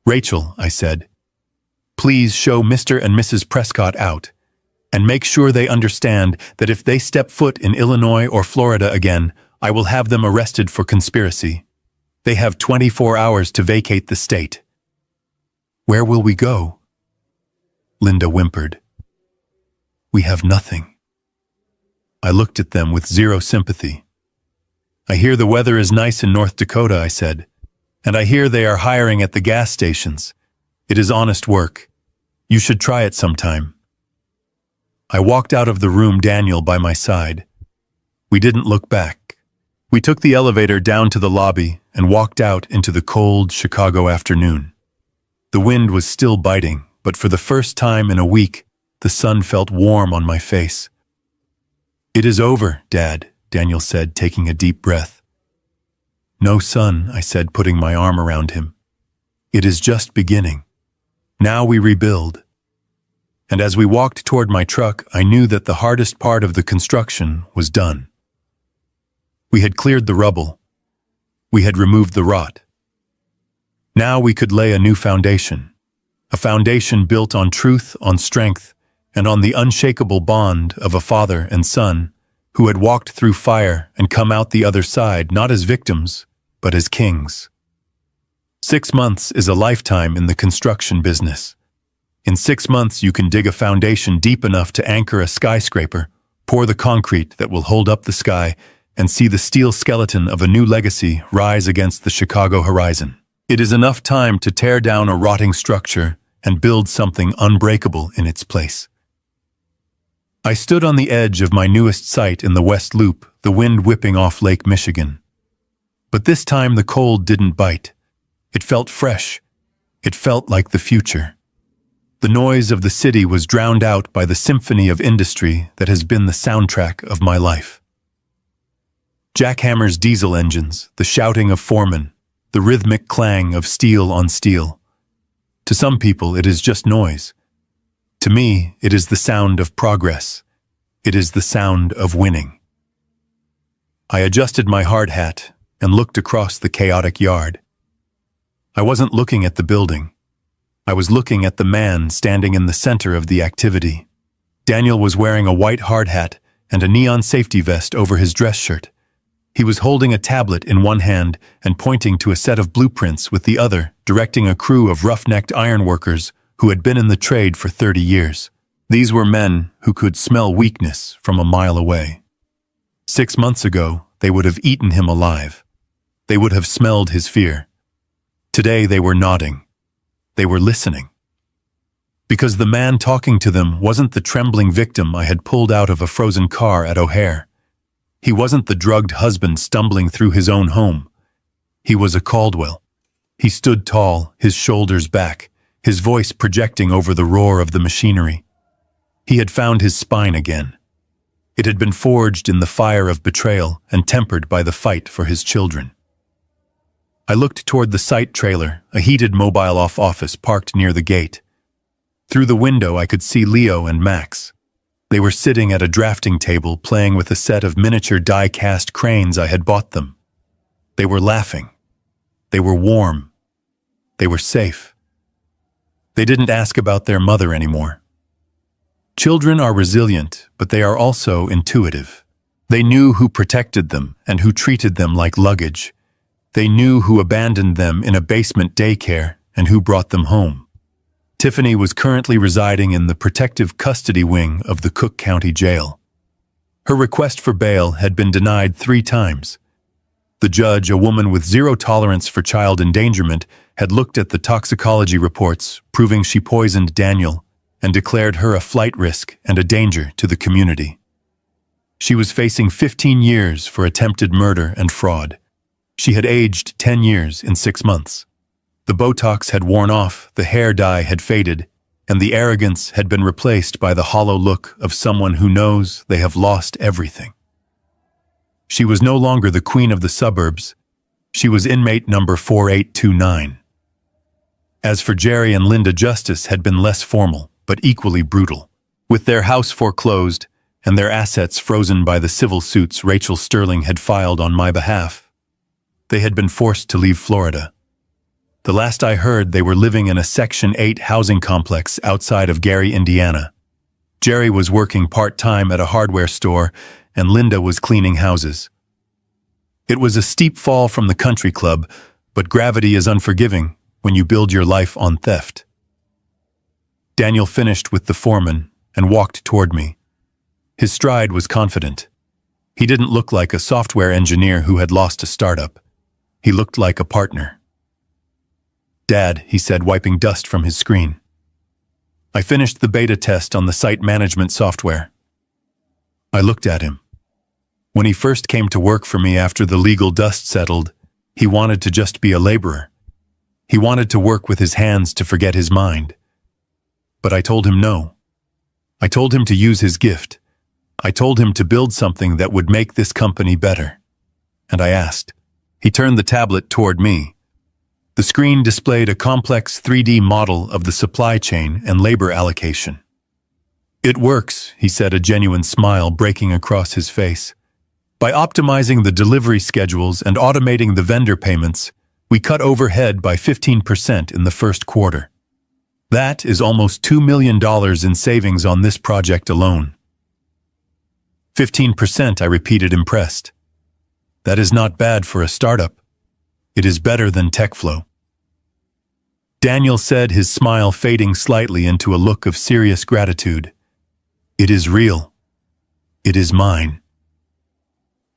[SPEAKER 1] Rachel, I said, please show Mr. and Mrs. Prescott out, and make sure they understand that if they step foot in Illinois or Florida again, I will have them arrested for conspiracy. They have 24 hours to vacate the state. Where will we go? Linda whimpered. We have nothing. I looked at them with zero sympathy. I hear the weather is nice in North Dakota, I said, and I hear they are hiring at the gas stations. It is honest work. You should try it sometime. I walked out of the room, Daniel by my side. We didn't look back. We took the elevator down to the lobby and walked out into the cold Chicago afternoon. The wind was still biting, but for the first time in a week, the sun felt warm on my face. It is over, Dad, Daniel said, taking a deep breath. No, son, I said, putting my arm around him. It is just beginning. Now we rebuild. And as we walked toward my truck, I knew that the hardest part of the construction was done. We had cleared the rubble. We had removed the rot. Now we could lay a new foundation, a foundation built on truth, on strength, and on the unshakable bond of a father and son who had walked through fire and come out the other side not as victims, but as kings. 6 months is a lifetime in the construction business. In 6 months, you can dig a foundation deep enough to anchor a skyscraper, pour the concrete that will hold up the sky, and see the steel skeleton of a new legacy rise against the Chicago horizon. It is enough time to tear down a rotting structure and build something unbreakable in its place. I stood on the edge of my newest site in the West Loop, the wind whipping off Lake Michigan. But this time the cold didn't bite. It felt fresh. It felt like the future. The noise of the city was drowned out by the symphony of industry that has been the soundtrack of my life. Jackhammers' diesel engines, the shouting of foremen, the rhythmic clang of steel on steel. To some people, it is just noise. To me, it is the sound of progress. It is the sound of winning. I adjusted my hard hat and looked across the chaotic yard. I wasn't looking at the building. I was looking at the man standing in the center of the activity. Daniel was wearing a white hard hat and a neon safety vest over his dress shirt. He was holding a tablet in one hand and pointing to a set of blueprints with the other, directing a crew of rough-necked ironworkers who had been in the trade for 30 years. These were men who could smell weakness from a mile away. 6 months ago, they would have eaten him alive. They would have smelled his fear. Today they were nodding. They were listening. Because the man talking to them wasn't the trembling victim I had pulled out of a frozen car at O'Hare. He wasn't the drugged husband stumbling through his own home. He was a Caldwell. He stood tall, his shoulders back, his voice projecting over the roar of the machinery. He had found his spine again. It had been forged in the fire of betrayal and tempered by the fight for his children. I looked toward the site trailer, a heated mobile-off office parked near the gate. Through the window I could see Leo and Max. They were sitting at a drafting table playing with a set of miniature die-cast cranes I had bought them. They were laughing. They were warm. They were safe. They didn't ask about their mother anymore. Children are resilient, but they are also intuitive. They knew who protected them and who treated them like luggage. They knew who abandoned them in a basement daycare and who brought them home. Tiffany was currently residing in the protective custody wing of the Cook County Jail. Her request for bail had been denied 3 times. The judge, a woman with zero tolerance for child endangerment, had looked at the toxicology reports, proving she poisoned Daniel, and declared her a flight risk and a danger to the community. She was facing 15 years for attempted murder and fraud. She had aged 10 years in 6 months. The Botox had worn off, the hair dye had faded, and the arrogance had been replaced by the hollow look of someone who knows they have lost everything. She was no longer the queen of the suburbs. She was inmate number 4829. As for Jerry and Linda, justice had been less formal, but equally brutal. With their house foreclosed and their assets frozen by the civil suits Rachel Sterling had filed on my behalf, they had been forced to leave Florida. The last I heard, they were living in a Section 8 housing complex outside of Gary, Indiana. Jerry was working part-time at a hardware store, and Linda was cleaning houses. It was a steep fall from the country club, but gravity is unforgiving when you build your life on theft. Daniel finished with the foreman and walked toward me. His stride was confident. He didn't look like a software engineer who had lost a startup. He looked like a partner. "Dad," he said, wiping dust from his screen. "I finished the beta test on the site management software." I looked at him. When he first came to work for me after the legal dust settled, he wanted to just be a laborer. He wanted to work with his hands to forget his mind. But I told him no. I told him to use his gift. I told him to build something that would make this company better. And I asked. He turned the tablet toward me. The screen displayed a complex 3D model of the supply chain and labor allocation. "It works," he said, a genuine smile breaking across his face. "By optimizing the delivery schedules and automating the vendor payments, we cut overhead by 15% in the first quarter. That is almost $2 million in savings on this project alone." 15%, I repeated, impressed. "That is not bad for a startup. It is better than TechFlow." Daniel said, his smile fading slightly into a look of serious gratitude. It is real. It is mine.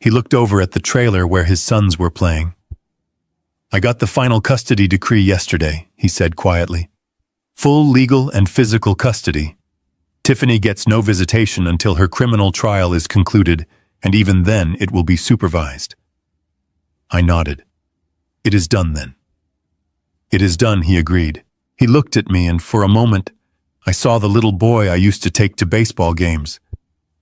[SPEAKER 1] He looked over at the trailer where his sons were playing. I got the final custody decree yesterday, he said quietly. Full legal and physical custody. Tiffany gets no visitation until her criminal trial is concluded, and even then it will be supervised. I nodded. It is done then. It is done, he agreed. He looked at me, and for a moment, I saw the little boy I used to take to baseball games.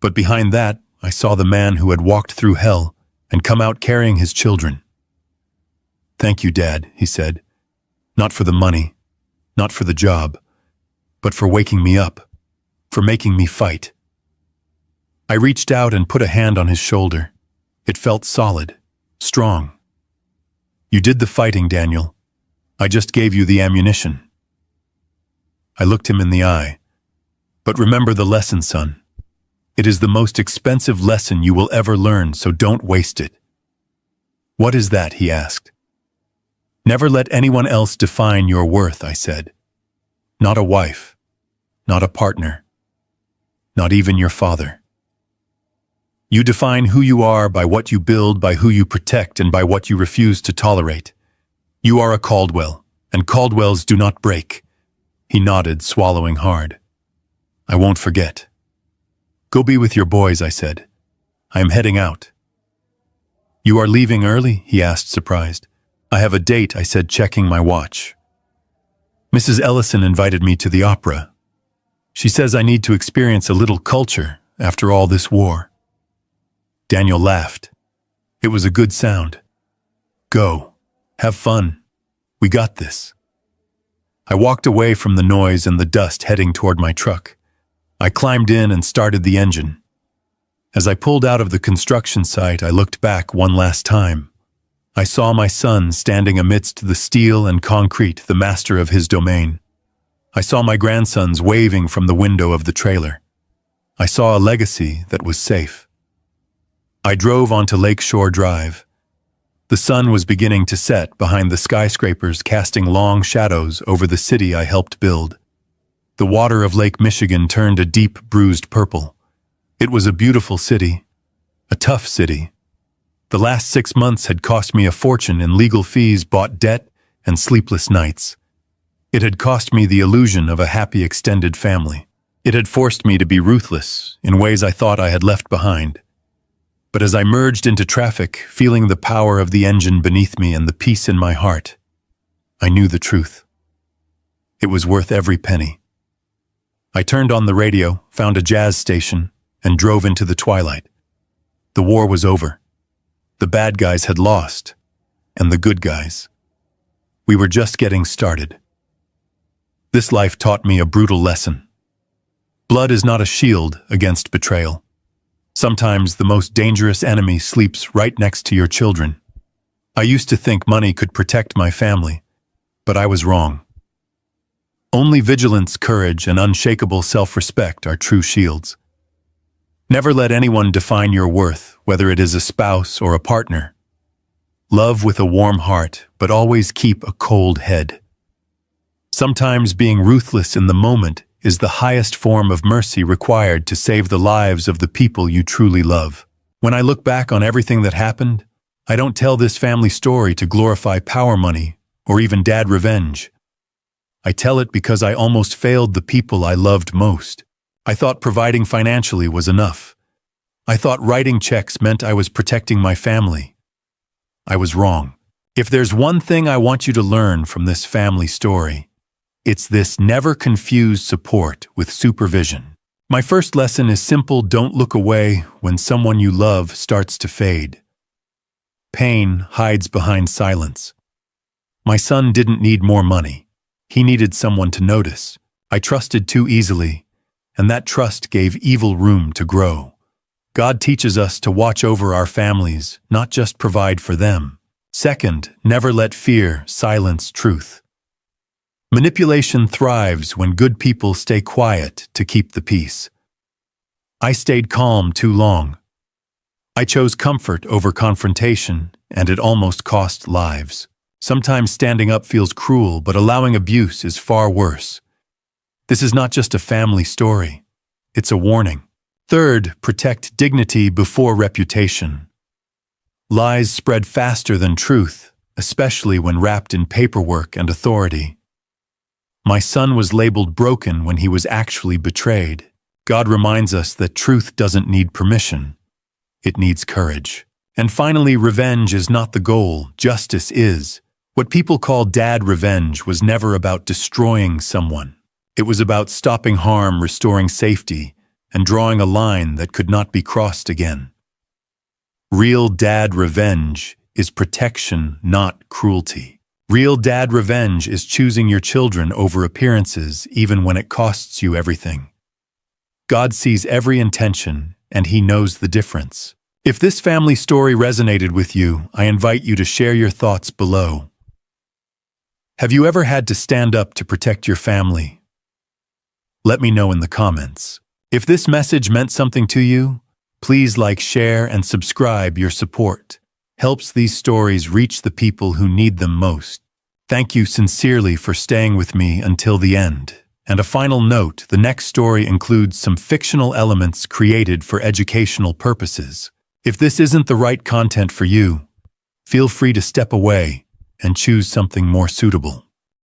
[SPEAKER 1] But behind that, I saw the man who had walked through hell and come out carrying his children. Thank you, Dad, he said. Not for the money, not for the job, but for waking me up, for making me fight. I reached out and put a hand on his shoulder. It felt solid, strong. You did the fighting, Daniel. I just gave you the ammunition. I looked him in the eye. But remember the lesson, son. It is the most expensive lesson you will ever learn, so don't waste it. What is that? He asked. Never let anyone else define your worth, I said. Not a wife, not a partner, not even your father. You define who you are by what you build, by who you protect, and by what you refuse to tolerate. You are a Caldwell, and Caldwells do not break. He nodded, swallowing hard. I won't forget. Go be with your boys, I said. I am heading out. You are leaving early? He asked, surprised. I have a date, I said, checking my watch. Mrs. Ellison invited me to the opera. She says I need to experience a little culture after all this war. Daniel laughed. It was a good sound. Go. Have fun. We got this. I walked away from the noise and the dust, heading toward my truck. I climbed in and started the engine. As I pulled out of the construction site, I looked back one last time. I saw my son standing amidst the steel and concrete, the master of his domain. I saw my grandsons waving from the window of the trailer. I saw a legacy that was safe. I drove onto Lakeshore Drive. The sun was beginning to set behind the skyscrapers, casting long shadows over the city I helped build. The water of Lake Michigan turned a deep, bruised purple. It was a beautiful city, a tough city. The last 6 months had cost me a fortune in legal fees, bought debt, and sleepless nights. It had cost me the illusion of a happy extended family. It had forced me to be ruthless in ways I thought I had left behind. But as I merged into traffic, feeling the power of the engine beneath me and the peace in my heart, I knew the truth. It was worth every penny. I turned on the radio, found a jazz station, and drove into the twilight. The war was over. The bad guys had lost, and the good guys. We were just getting started. This life taught me a brutal lesson. Blood is not a shield against betrayal. Sometimes the most dangerous enemy sleeps right next to your children. I used to think money could protect my family, but I was wrong. Only vigilance, courage, and unshakable self-respect are true shields. Never let anyone define your worth, whether it is a spouse or a partner. Love with a warm heart, but always keep a cold head. Sometimes being ruthless in the moment is the highest form of mercy required to save the lives of the people you truly love. When I look back on everything that happened, I don't tell this family story to glorify power money or even dad revenge. I tell it because I almost failed the people I loved most. I thought providing financially was enough. I thought writing checks meant I was protecting my family. I was wrong. If there's one thing I want you to learn from this family story, it's this: never confuse support with supervision. My first lesson is simple: don't look away when someone you love starts to fade. Pain hides behind silence. My son didn't need more money. He needed someone to notice. I trusted too easily, and that trust gave evil room to grow. God teaches us to watch over our families, not just provide for them. Second, never let fear silence truth. Manipulation thrives when good people stay quiet to keep the peace. I stayed calm too long. I chose comfort over confrontation, and it almost cost lives. Sometimes standing up feels cruel, but allowing abuse is far worse. This is not just a family story. It's a warning. Third, protect dignity before reputation. Lies spread faster than truth, especially when wrapped in paperwork and authority. My son was labeled broken when he was actually betrayed. God reminds us that truth doesn't need permission. It needs courage. And finally, revenge is not the goal, justice is. What people call dad revenge was never about destroying someone. It was about stopping harm, restoring safety, and drawing a line that could not be crossed again. Real dad revenge is protection, not cruelty. Real dad revenge is choosing your children over appearances, even when it costs you everything. God sees every intention, and He knows the difference. If this family story resonated with you, I invite you to share your thoughts below. Have you ever had to stand up to protect your family? Let me know in the comments. If this message meant something to you, please like, share, and subscribe. Your support helps these stories reach the people who need them most. Thank you sincerely for staying with me until the end. And a final note, the next story includes some fictional elements created for educational purposes. If this isn't the right content for you, feel free to step away and choose something more suitable.